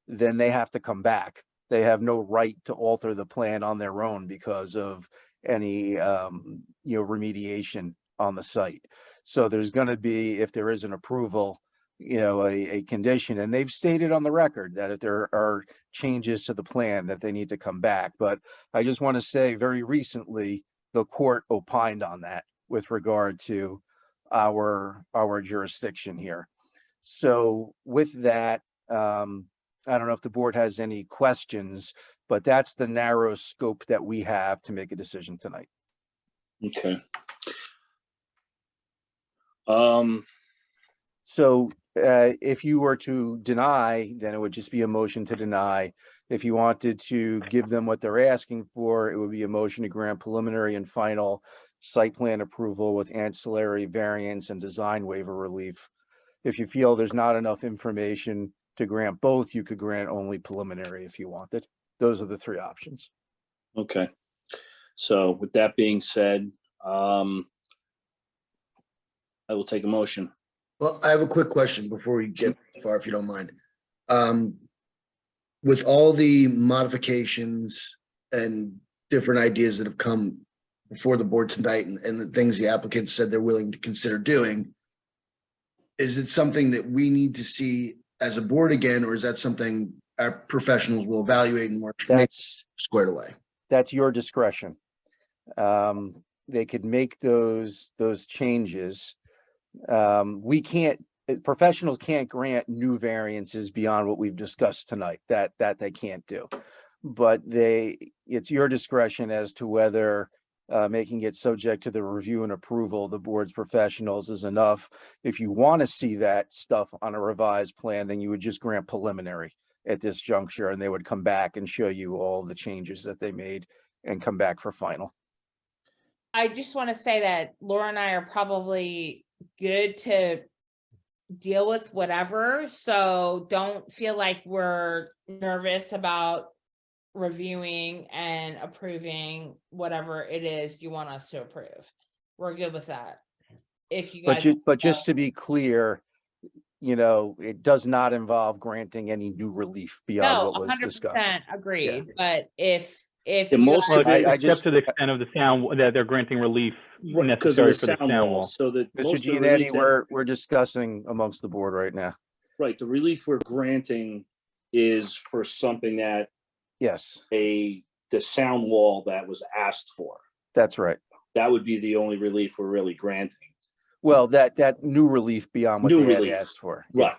then they have to come back. They have no right to alter the plan on their own because of any remediation on the site. So there's going to be, if there is an approval, a condition, and they've stated on the record that if there are changes to the plan that they need to come back. But I just want to say very recently, the court opined on that with regard to our jurisdiction here. So with that, I don't know if the board has any questions, but that's the narrow scope that we have to make a decision tonight. Okay. So if you were to deny, then it would just be a motion to deny. If you wanted to give them what they're asking for, it would be a motion to grant preliminary and final site plan approval with ancillary variance and design waiver relief. If you feel there's not enough information to grant both, you could grant only preliminary if you wanted. Those are the three options. Okay. So with that being said, I will take a motion. Well, I have a quick question before we get far, if you don't mind. With all the modifications and different ideas that have come before the board tonight and the things the applicant said they're willing to consider doing, is it something that we need to see as a board again, or is that something our professionals will evaluate and work squared away? That's your discretion. They could make those changes. Professionals can't grant new variances beyond what we've discussed tonight. That they can't do. But it's your discretion as to whether making it subject to the review and approval of the board's professionals is enough. If you want to see that stuff on a revised plan, then you would just grant preliminary at this juncture, and they would come back and show you all the changes that they made and come back for final. I just want to say that Laura and I are probably good to deal with whatever. So don't feel like we're nervous about reviewing and approving whatever it is you want us to approve. We're good with that. If you guys, But just to be clear, it does not involve granting any new relief beyond no, what was discussed. 100% agreed. But if The you most guys- of it, Except to the extent of the sound that they're granting relief because of necessary the for the sound sound wall. wall. So that Mr. most of the Giannetti, relief that- we're discussing amongst the board right now. right, the relief we're granting is for something that Yes, the sound wall that was asked for. that's right. That would be the only relief we're really granting. Well, that new relief beyond what New they had relief. asked for. Right.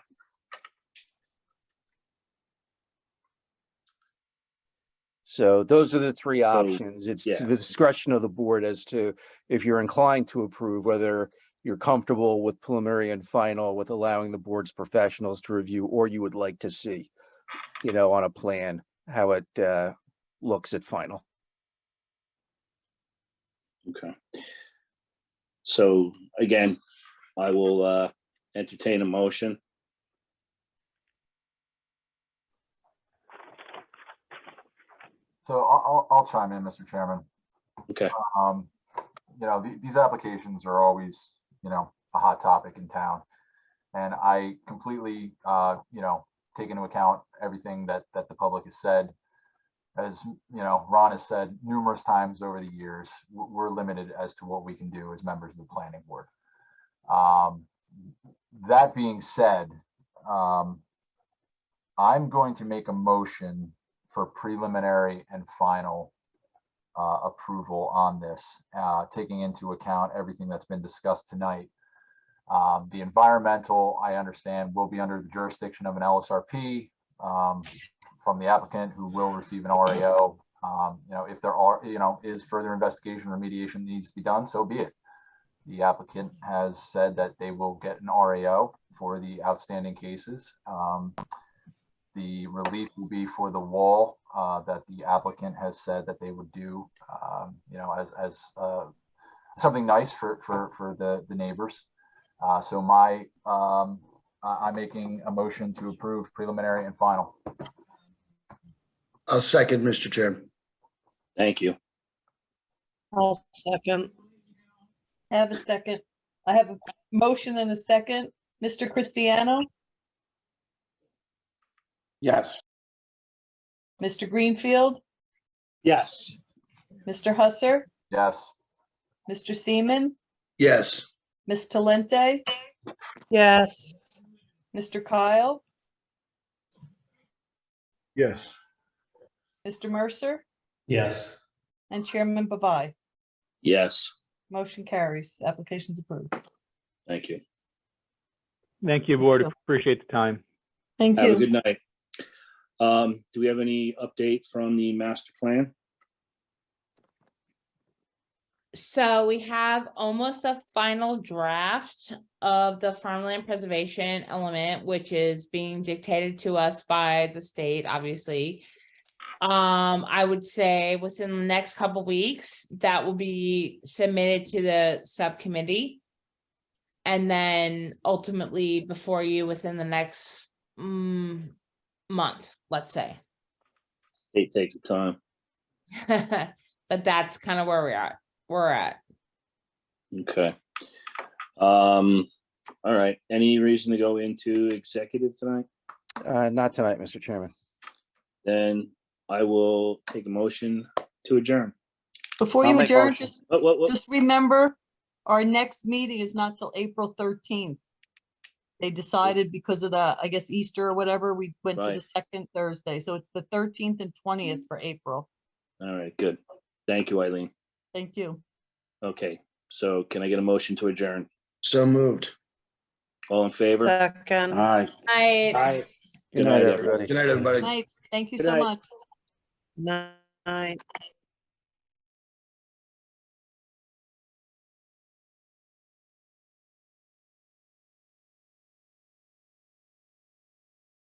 So those are the three options. It's yeah. to the discretion of the board as to if you're inclined to approve, whether you're comfortable with preliminary and final with allowing the board's professionals to review, or you would like to see, on a plan, how it looks at final. Okay. So again, I will entertain a motion. So I'll chime in, Mr. Chairman. Okay. These applications are always, a hot topic in town. And I completely, take into account everything that the public has said. As, Ron has said numerous times over the years, we're limited as to what we can do as members of the planning board. That being said, I'm going to make a motion for preliminary and final approval on this, taking into account everything that's been discussed tonight. The environmental, I understand, will be under the jurisdiction of an LSRP from the applicant, who will receive an RAO. If there is further investigation or remediation needs to be done, so be it. The applicant has said that they will get an RAO for the outstanding cases. The relief will be for the wall that the applicant has said that they would do, as something nice for the neighbors. So I'm making a motion to approve preliminary and final. I'll second, Mr. Chairman. Thank you. I'll second. I have a second. I have a motion and a second. Mr. Cristiano, Yes. Mr. Greenfield, Yes. Mr. Husser, Yes. Mr. Seaman, Yes. Ms. Talente, Yes. Mr. Kyle, Yes. Mr. Mercer, Yes. and Chairman Bavai. Yes. Motion carries. Application's approved. Thank you. Thank you, board. Appreciate the time. Thank Have you. a good night. Do we have any update from the master plan? So we have almost a final draft of the farmland preservation element, which is being dictated to us by the state, obviously. I would say within the next couple weeks, that will be submitted to the subcommittee. And then ultimately before you within the next month, let's say. State takes the time. But that's kind of where we're at. Okay. All right. Any reason to go into executive tonight? Not tonight, Mr. Chairman. Then I will take a motion to adjourn. Before I'll you make adjourn, motion. just remember, our next meeting is not till April 13th. They decided because of the, I guess, Easter or whatever, we went to the Right. second Thursday. So it's the 13th and 20th for April. All right, good. Thank you, Eileen. Thank you. Okay, so can I get a motion to adjourn? So moved. All in favor? Second. Aye. Good night, everybody. Good night, everybody. Night. Thank you Good so night. much. Night.